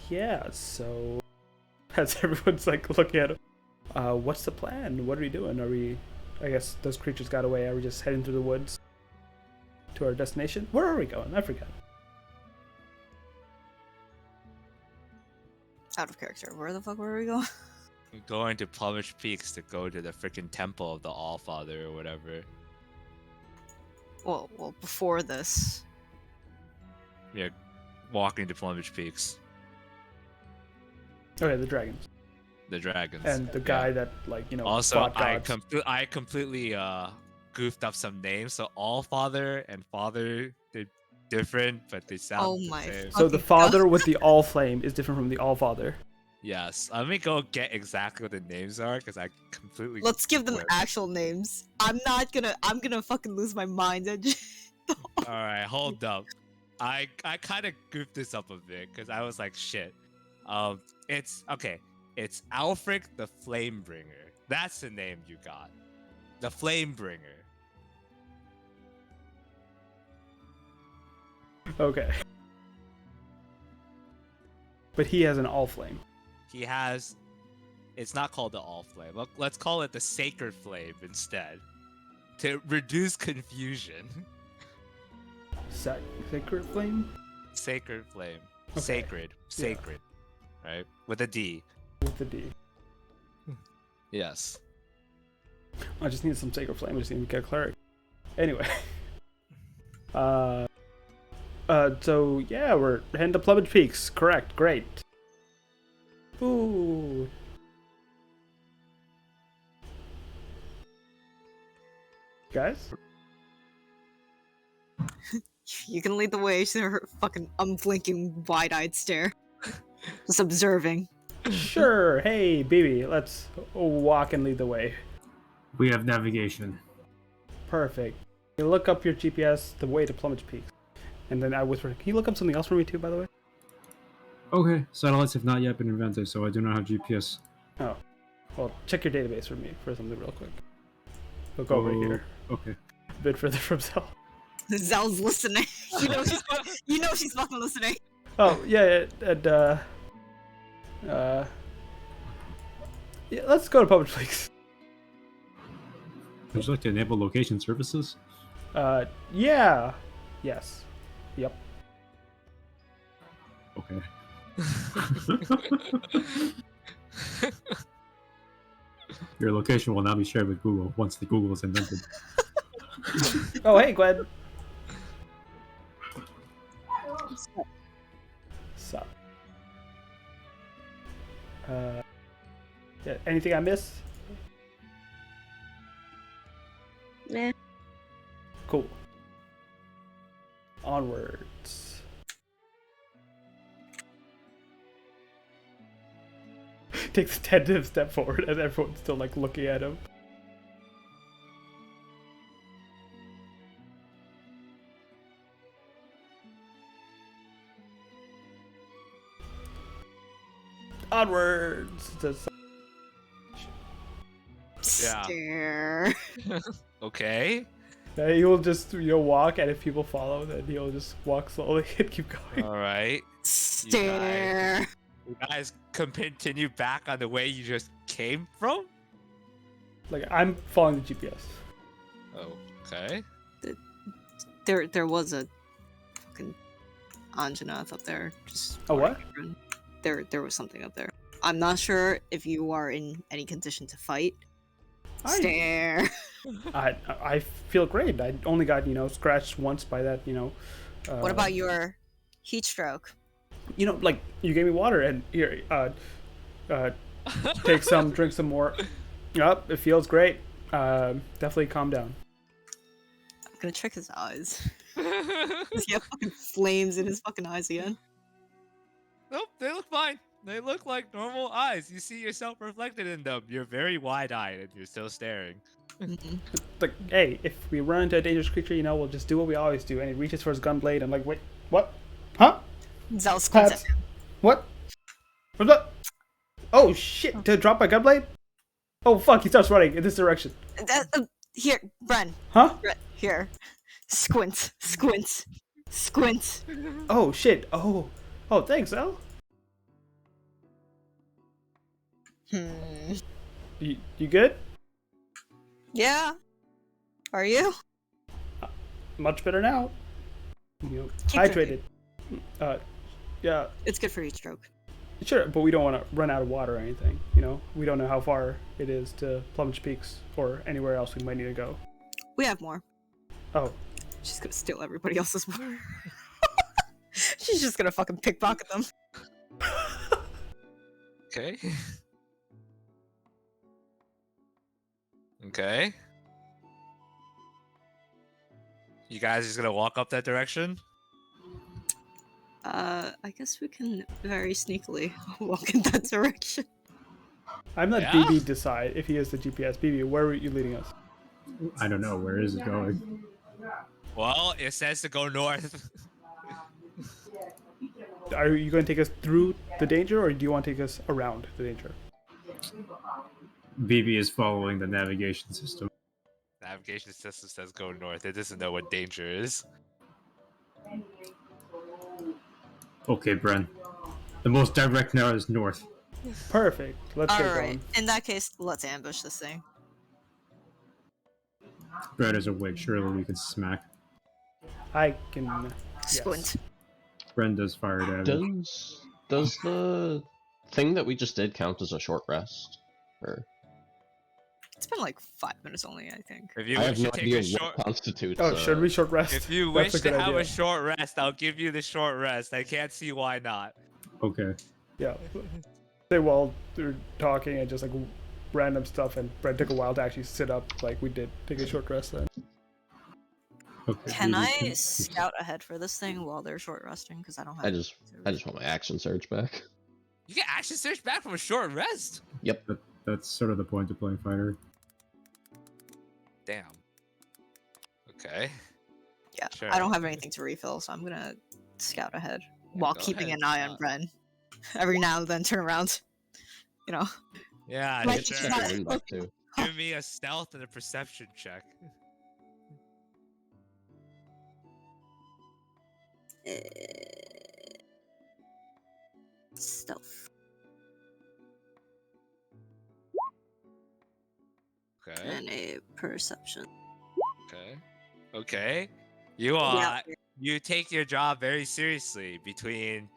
Yeah, so as everyone's like looking at him, what's the plan? What are we doing? I guess those creatures got away. Are we just heading through the woods to our destination? Where are we going? I forgot. Out of character. Where the fuck were we going? I'm going to Plumage Peaks to go to the freaking temple of the Allfather or whatever. Well, before this. Yeah, walking to Plumage Peaks. Okay, the dragons. The dragons. And the guy that, like, you know, Also, fought gods. I completely goofed up some names. So Allfather and Father, they different, but they sound Oh the my same. So the fucking father with the all flame is different from the all father. Yes. Let me go get exactly what the names are because I completely. Let's give them whipped. actual names. I'm gonna fucking lose my mind. All right, hold up. I kind of goofed this up a bit because I was like, shit. It's okay. It's Alfric the Flamebringer. That's the name you got. The Flamebringer. Okay. But he has an all flame. He has. It's not called the All Flame. Let's call it the Sacred Flame instead, to reduce confusion. Sacred flame Sacred Flame. Okay. Sacred. Sacred. Right? With a D. with the D. Yes. I just need some sacred flame. I just need to get a cleric. Anyway. So yeah, we're heading to Plumage Peaks. Correct. Great. Ooh. Guys? You can lead the way. She's her fucking unblinking, wide-eyed stare, just observing. Sure. Hey, baby, let's walk and lead the way. We have navigation. Perfect. You look up your GPS, the way to Plumage Peaks. And then I whisper, can you look up something else for me too, by the way? Okay, satellites have not yet been invented, so I do not have GPS. Oh. Well, check your database for me for something real quick. Look over here. Okay. A bit further from Zell. Zell's listening. You know she's fucking listening. Oh, yeah, and, yeah, let's go to Plumage Peaks. Would you like to enable location services? Yeah. Yes. Yep. Okay. Your location will now be shared with Google once the Google is invented. Oh, hey, Gwen. Sup? Yeah, anything I missed? Nah. Cool. Onwards. Takes a tentative step forward as everyone's still like looking at him. Onwards. Yeah. Stare. Okay. He'll just walk, and if people follow, then he'll just walk slowly and keep going. All right. Stare. You guys can continue back on the way you just came from? Like I'm following the GPS. Okay. There was a fucking Anjanath up there. Just A what? There was something up there. I'm not sure if you are in any condition to fight. Stare. I feel great. I only got scratched once by that What about your heat stroke? like you gave me water and here take some, drink some more. Yup, it feels great. Definitely calm down. I'm gonna check his eyes. Does he have fucking flames in his fucking eyes again? Nope, they look fine. They look like normal eyes. You see yourself reflected in them. You're very wide-eyed and you're still staring. Mhm. Like, hey, if we run into a dangerous creature, we'll just do what we always do. And he reaches for his gun blade. I'm like, wait, what? Huh? Zell squints at Pat? him. What? What's that? Oh shit! To drop my gun blade? Oh fuck! He starts running in this direction. Here, Bren. Huh? Here. Squint. Squint. Squint. Oh shit! Oh, thanks, Al. You good? Yeah. Are you? Much better now. Keep Hydrated. Yeah, It's good for heat stroke. sure, but we don't want to run out of water or anything. We don't know how far it is to Plumage Peaks or anywhere else we might need to go. We have more. Oh, She's gonna steal everybody else's water. She's just gonna fucking pickpocket them. Okay. Okay. You guys just gonna walk up that direction? I guess we can very sneakily walk in that direction. I'm let Yeah? BB decide if he is the GPS. BB, where are you leading us? I don't know. Where is it going? Well, it says to go north. Are you going to take us through the danger, or do you want to take us around the danger? BB is following the navigation system. Navigation system says go north. It doesn't know what danger is. Okay, Bren. The most direct now is north. Perfect. Let's get Alright, going. in that case, let's ambush this thing. Brad is awake. Surely we can smack. I can. Yes. Squint. Bren does fire damage. Does the thing that we just did count as a short rest? Or It's been like 5 minutes only, I think. If you I have wish no to take idea a short, what constitutes. Oh, should we short rest? if you That's wish a good to have idea. a short rest, I'll give you the short rest. I can't see why not. Okay. Yeah. Say while they're talking and just like random stuff, and Brent took a while to actually sit up, like we did. Take a short rest then. Okay. Can BB I scout ahead for this thing while they're short resting? Because I don't have. I just want my action surge back. You can action search back from a short rest. Yep. That's sort of the point of playing fighter. Damn. Okay. Yeah, Sure. I don't have anything to refill, so I'm gonna scout ahead while go keeping ahead, an eye on scout. Bren. Every now and then, turn around. You know. Yeah, Like, sure. check Check your win back too. Give me a stealth and a perception check. Stealth. Okay. And a perception. Okay. Okay. You take your job very seriously between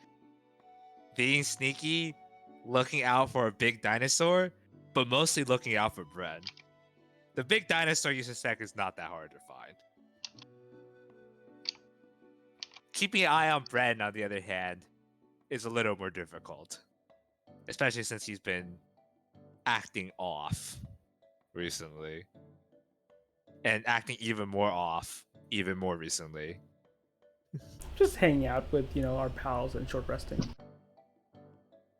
being sneaky, looking out for a big dinosaur, but mostly looking out for Bren. The big dinosaur you suspect is not that hard to find. Keeping an eye on Bren, on the other hand, is a little more difficult. Especially since he's been acting off recently. And acting even more off even more recently. Just hanging out with our pals and short resting.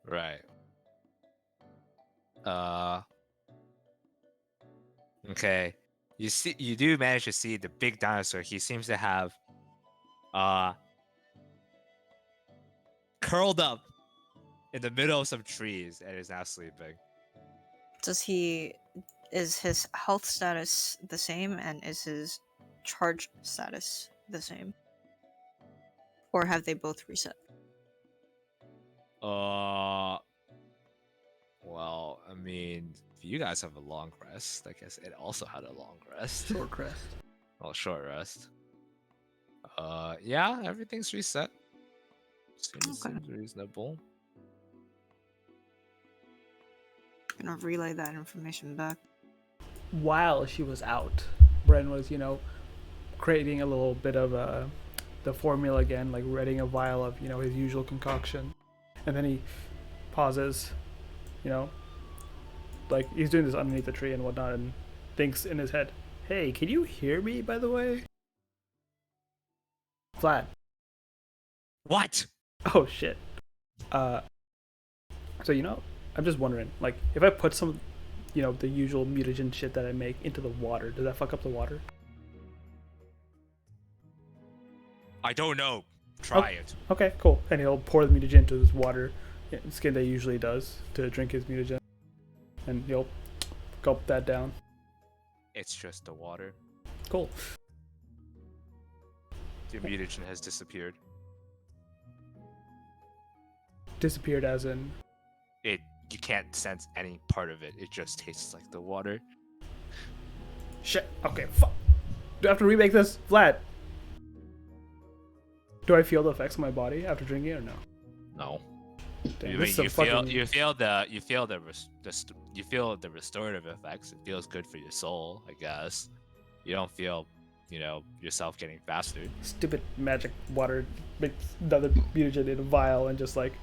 Right. Okay. You do manage to see the big dinosaur. He seems to have curled up in the middle of some trees and is now sleeping. Is his health status the same, and is his charge status the same? Or have they both reset? Well, I mean, if you guys have a long rest, I guess it also had a long rest. Short rest. Well, short rest. Yeah, everything's reset. Seems reasonable. I'm gonna relay that information back. While she was out, Bren was, creating a little bit of the formula again, like readying a vial of, his usual concoction. And then he pauses, like he's doing this underneath the tree and whatnot, and thinks in his head, hey, can you hear me, by the way? Vlad. What? Oh, shit. So, I'm just wondering, like, if I put some, the usual mutagen shit that I make into the water, does that fuck up the water? I don't know. Try it. Okay, cool. And he'll pour the mutagen into his water, skin that he usually does, to drink his mutagen. And he'll gulp that down. It's just the water. Cool. The mutagen has disappeared. Disappeared as in... You can't sense any part of it. It just tastes like the water. Shit. Okay, fuck. Do I have to remake this? Vlad. Do I feel the effects of my body after drinking it or no? No. Damn, You this is some fucking... feel the restorative effects. It feels good for your soul, I guess. You don't feel, yourself getting faster. Stupid magic water makes another mutagen in a vial and just like,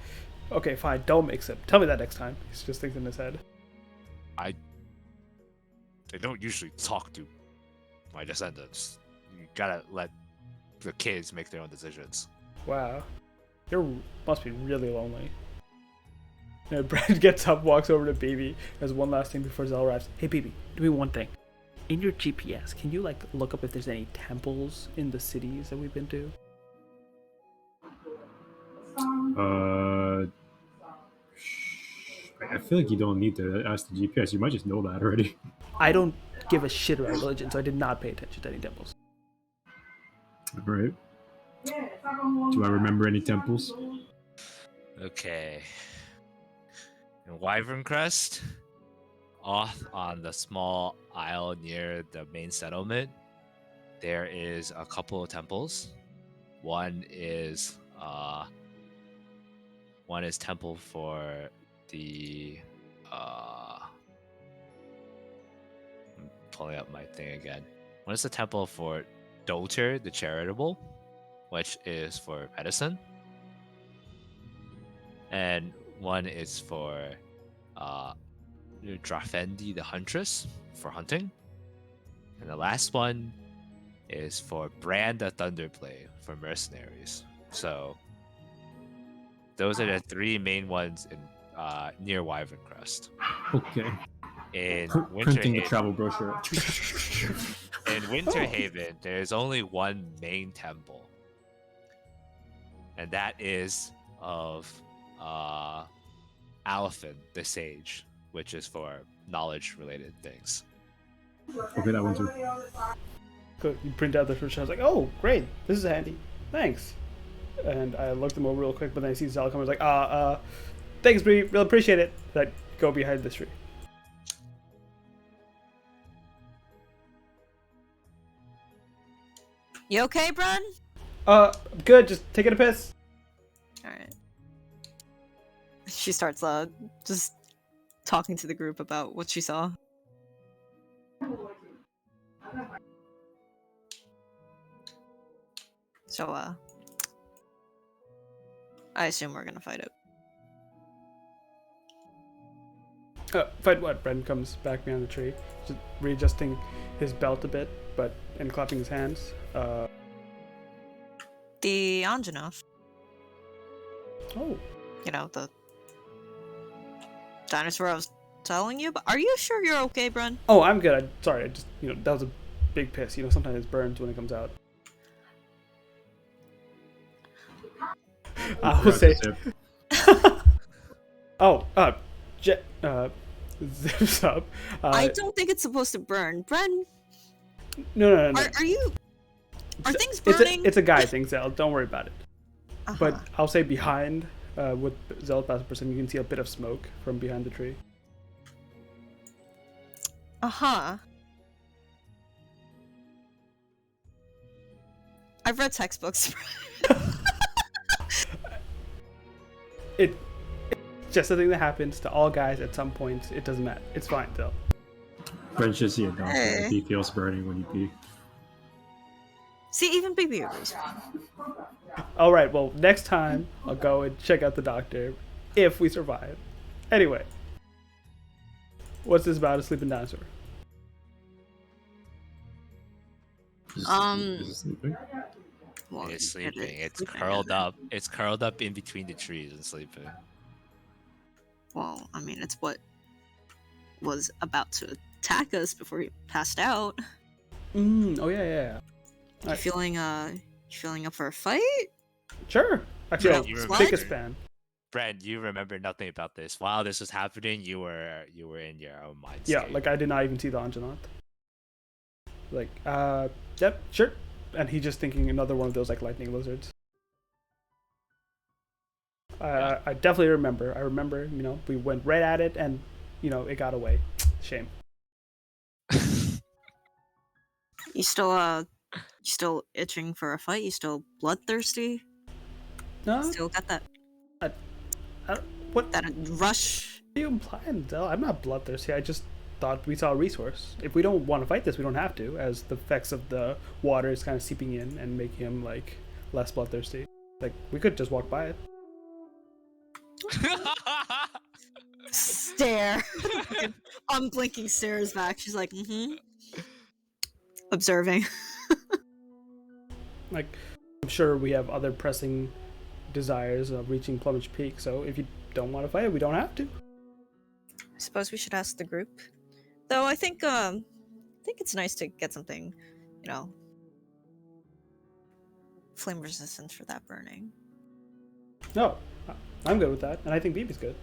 okay, fine, don't mix it. Tell me that next time. He's just thinking in his head. They don't usually talk to my descendants. You gotta let the kids make their own decisions. Wow. You must be really lonely. Brad gets up, walks over to BB, does one last thing before Zell arrives. Hey BB, do me one thing. In your GPS, can you like look up if there's any temples in the cities that we've been to? I feel like you don't need to ask the GPS. You might just know that already. I don't give a shit about religion, so I did not pay attention to any temples. All right. Do I remember any temples? Okay. In Wyvern Crest, off on the small isle near the main settlement, there is a couple of temples. One is temple for the I'm pulling up my thing again. One is the temple for Doter the Charitable, which is for medicine. And one is for Drafendi the Huntress for hunting. And the last one is for Brand the Thunderblade for mercenaries. So those are the three main ones in near Wyvern Crest. Okay. In Printing the Winterhaven, travel brochure. in Winterhaven, there's only one main temple, and that is of Alphen the Sage, which is for knowledge-related things. Okay, that one too. Good. You print out the brochure. I was like, oh, great. This is handy. Thanks. And I looked them over real quick, but then I see Zell come. I was like, thanks, Bree. Really appreciate it. That go behind this tree. You okay, Brun? Good. Just taking a piss. Alright. She starts just talking to the group about what she saw. So, I assume we're gonna fight it. Fight what? Bren comes back behind the tree, just readjusting his belt a bit, and clapping his hands. The Anjanov. Oh. You know, the dinosaur I was telling you about. Are you sure you're okay, Brun? Oh, I'm good. Sorry, I just, that was a big piss. Sometimes it burns when it comes out. I will say. Zips up. I don't think it's supposed to burn. Bren, No. are you? Are things burning? It's a guy thing, Zell. Don't worry about it. Uh-huh. But I'll say behind, with Zell's passive perception, you can see a bit of smoke from behind the tree. I've read textbooks. It's just a thing that happens to all guys at some point. It doesn't matter. It's fine, Zell. French should see a doctor if he feels burning when you pee. See, even baby goes. All right. Well, next time I'll go and check out the doctor if we survive. Anyway, what's this about a sleeping dinosaur? Is it sleeping? Well, It's sleeping. It's sleeping. curled up. It's curled up in between the trees and sleeping. Well, I mean, it's what was about to attack us before he passed out. Oh yeah. You feeling up for a fight? Sure. Actually, Yeah, I'll you take a remember. span. Brent, you remember nothing about this. While this was happening, you were in your own mind. Yeah, like I did not even see the Anjanath. Like, yep, sure. And he's just thinking another one of those like lightning lizards. I definitely remember. I remember, we went right at it and, it got away. Shame. You still itching for a fight? You still bloodthirsty? No, Still got that what that rush? are you implying, Del? I'm not bloodthirsty. I just thought we saw a resource. If we don't want to fight this, we don't have to, as the effects of the water is kind of seeping in and making him, like, less bloodthirsty. Like, we could just walk by it. Stare. Unblinking stares back. She's like, observing. Like, I'm sure we have other pressing desires of reaching Plumage Peak. So if you don't want to fight it, we don't have to. I suppose we should ask the group. Though I think it's nice to get something, you know, flame resistant for that burning. No, I'm good with that, and I think BB's good.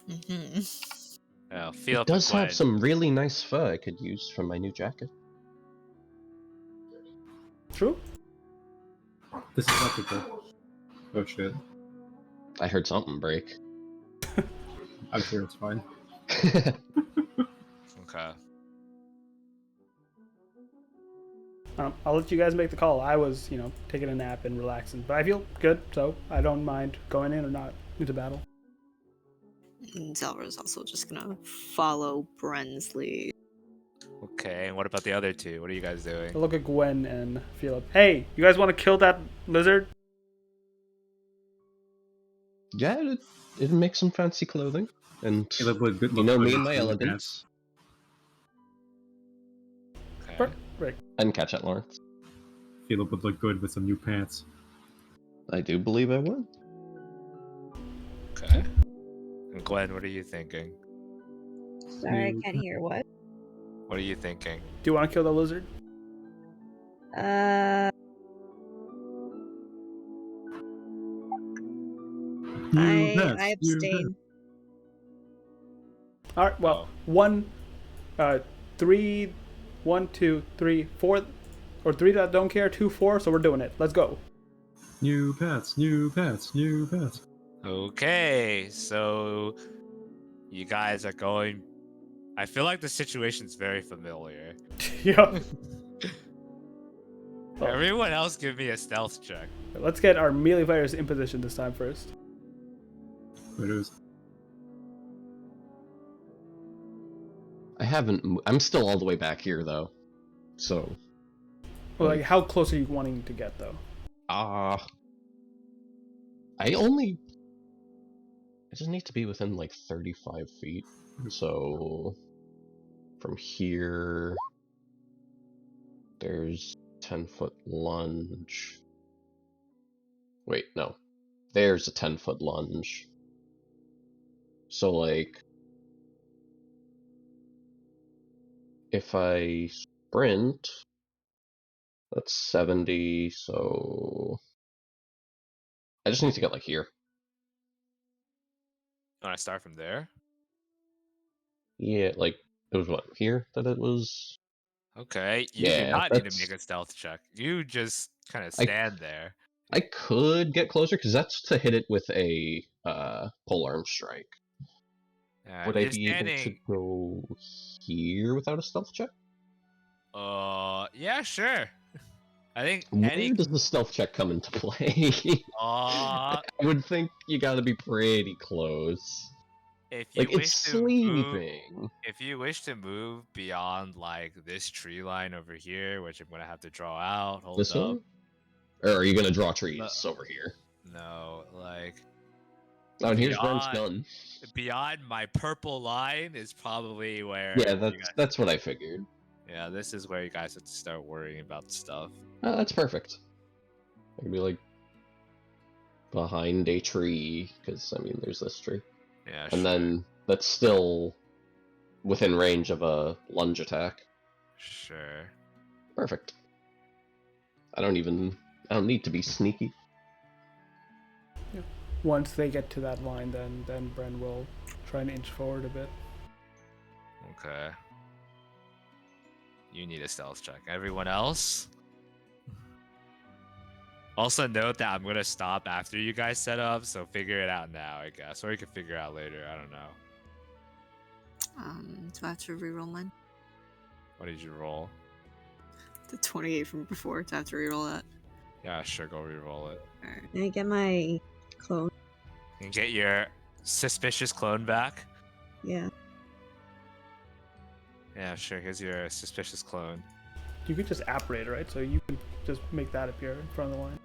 Mm-hmm. Feel It does have some really nice fur I could use for my new jacket. True. This is electrical. Oh shit. I heard something break. I'm sure it's fine. Okay. I'll let you guys make the call. I was, taking a nap and relaxing, but I feel good, so I don't mind going in or not into battle. And Zelra's also just gonna follow Bren's lead. Okay, and what about the other two? What are you guys doing? I look at Gwen and Philip. Hey, you guys want to kill that lizard? Yeah, it'd make some fancy clothing. And Caleb would you know me and my in the elegance. Okay. Right. And catch at Lawrence. pants. Caleb would look good with some new pants. I do believe I would. Okay. And Gwen, what are you thinking? Sorry, I can't hear what. What are you thinking? Do you want to kill the lizard? I abstain. All right. Well, 3, 1, 2, 3, 4, or 3 that don't care, 2, 4. So we're doing it. Let's go. New pets, new pets, new pets. Okay, so you guys are going. I feel like the situation's very familiar. Yeah. Everyone else give me a stealth check. Let's get our melee fighters in position this time first. It is. I'm still all the way back here though. So. Well, like, how close are you wanting to get though? I just need to be within like 35 feet. So from here, there's 10-foot lunge. Wait, no. There's a 10-foot lunge. So like, if I sprint, that's 70, so I just need to get like here. Want to start from there? Yeah, like, it was what, here that it was? Okay, you do Yeah, not need to that's- make a stealth check. You just kind of stand there. I could get closer, because that's to hit it with a polearm strike. Would I You're be able to go here without a stealth check? Yeah, sure. I think Where does the stealth check come into play? I would think you gotta be pretty close. If you Like, it's wish to move, sleeping. if you wish to move beyond like this tree line over here, which I'm gonna have to draw out. Hold This up. one? Or are you gonna draw trees over here? No, like Oh, and here's Bren's beyond- gun. beyond my purple line is probably where. Yeah, you guys- that's what I figured. yeah, this is where you guys have to start worrying about stuff. Oh, that's perfect. I can be like behind a tree, because I mean, there's this tree, Yeah, and then that's still within range of a lunge attack. Sure. Perfect. I don't need to be sneaky. Once they get to that line, then Bren will try and inch forward a bit. Okay. You need a stealth check. Everyone else? Also note that I'm gonna stop after you guys set up, so figure it out now, I guess. Or you can figure it out later, I don't know. Do I have to reroll mine? What did you roll? The 28 from before. Do I have to reroll that? Yeah, sure, go reroll it. Alright. Can I get my clone? And get your suspicious clone back? Yeah. Yeah, sure, here's your suspicious clone. You could just apparate it, right? So you can just make that appear in front of the line.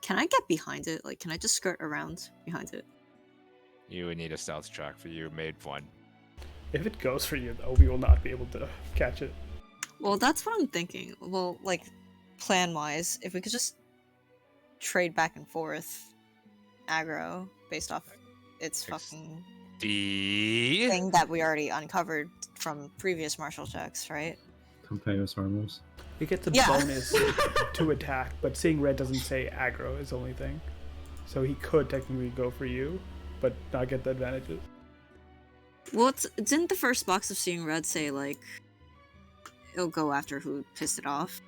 Can I get behind it? Like, can I just skirt around behind it? You would need a stealth check for you made one. If it goes for you, though, we will not be able to catch it. Well, that's what I'm thinking. Well, like, plan-wise, if we could just trade back and forth aggro based off its fucking The thing that we already uncovered from previous martial checks, right? Compayos Armos. It gets a Yeah. bonus to attack, but seeing red doesn't say aggro is the only thing. So he could technically go for you, but not get the advantages. Well, didn't the first box of Seeing Red say, like, it'll go after who pissed it off?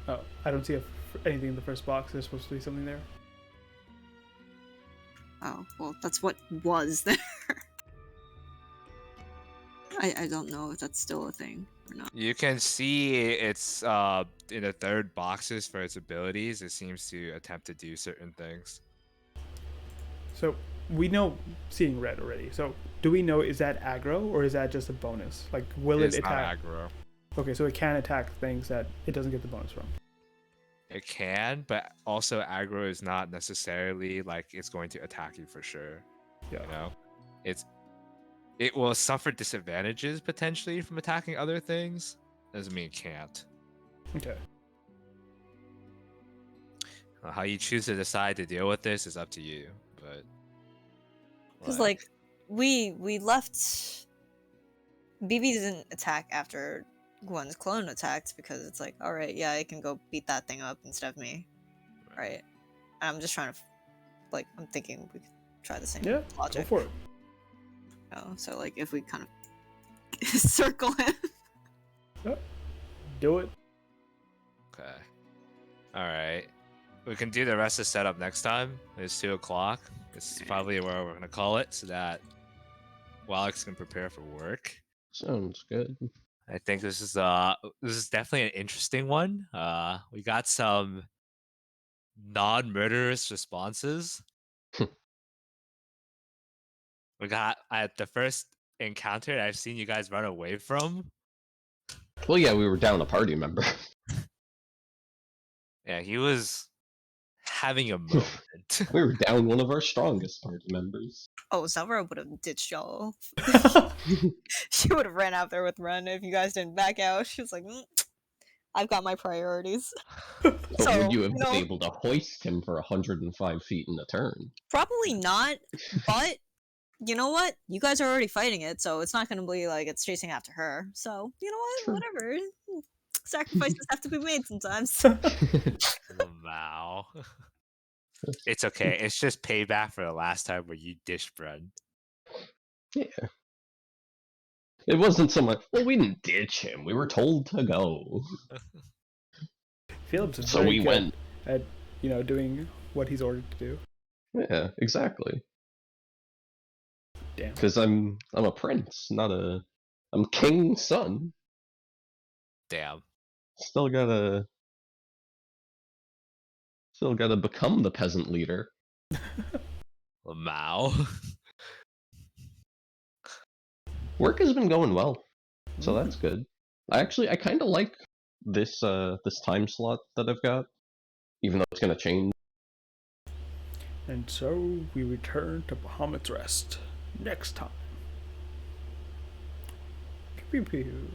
Oh, I don't see anything in the first box. There's supposed to be something there. Oh, well, that's what was there. I don't know if that's still a thing or not. you can see it's in the third boxes for its abilities. It seems to attempt to do certain things. So we know seeing red already. So do we know, is that aggro or is that just a bonus? Like, will It's it attack? not aggro. Okay, so it can attack things that it doesn't get the bonus from. It can, but also aggro is not necessarily like it's going to attack you for sure. Yeah. You know, it will suffer disadvantages potentially from attacking other things. Doesn't mean it can't. Okay. How you choose to decide to deal with this is up to you. But Because, like, we left... BB didn't attack after Gwen's clone attacked because it's like, alright, yeah, I can go beat that thing up instead of me. Right? And I'm just trying to... Like, I'm thinking we could try the same Yeah, logic. go for it. Oh, so, like, if we kind of circle him... Do it. okay, all right. We can do the rest of the setup next time. It's 2 o'clock. This is probably where we're gonna call it, so that Walex can prepare for work. Sounds good. I think this is definitely an interesting one. We got some non-murderous responses. We got at the first encounter I've seen you guys run away from. Well, yeah, we were down a party member. Yeah, he was having a moment. We were down one of our strongest party members. Oh, Zelra would have ditched y'all. She would have ran out there with Ren if you guys didn't back out. She was like, I've got my priorities. But So, would you have you know- been able to hoist him for 105 feet in a turn? Probably not, but you know what? You guys are already fighting it, so it's not going to be like it's chasing after her. So, you know what? True. Whatever. Sacrifices have to be made sometimes. Wow. It's okay. It's just payback for the last time where you dished bread. Yeah. It wasn't so much. Well, we didn't ditch him. We were told to go. Phillips is So very we good went. at, doing what he's ordered to do. Yeah, exactly. Damn. Because I'm a prince, I'm king's son. Damn. Still gotta become the peasant leader. Mao. Work has been going well, so Mm. that's good. I kind of like this time slot that I've got, even though it's gonna change. And so we return to Bahamut's Rest next time. Pew pew pew.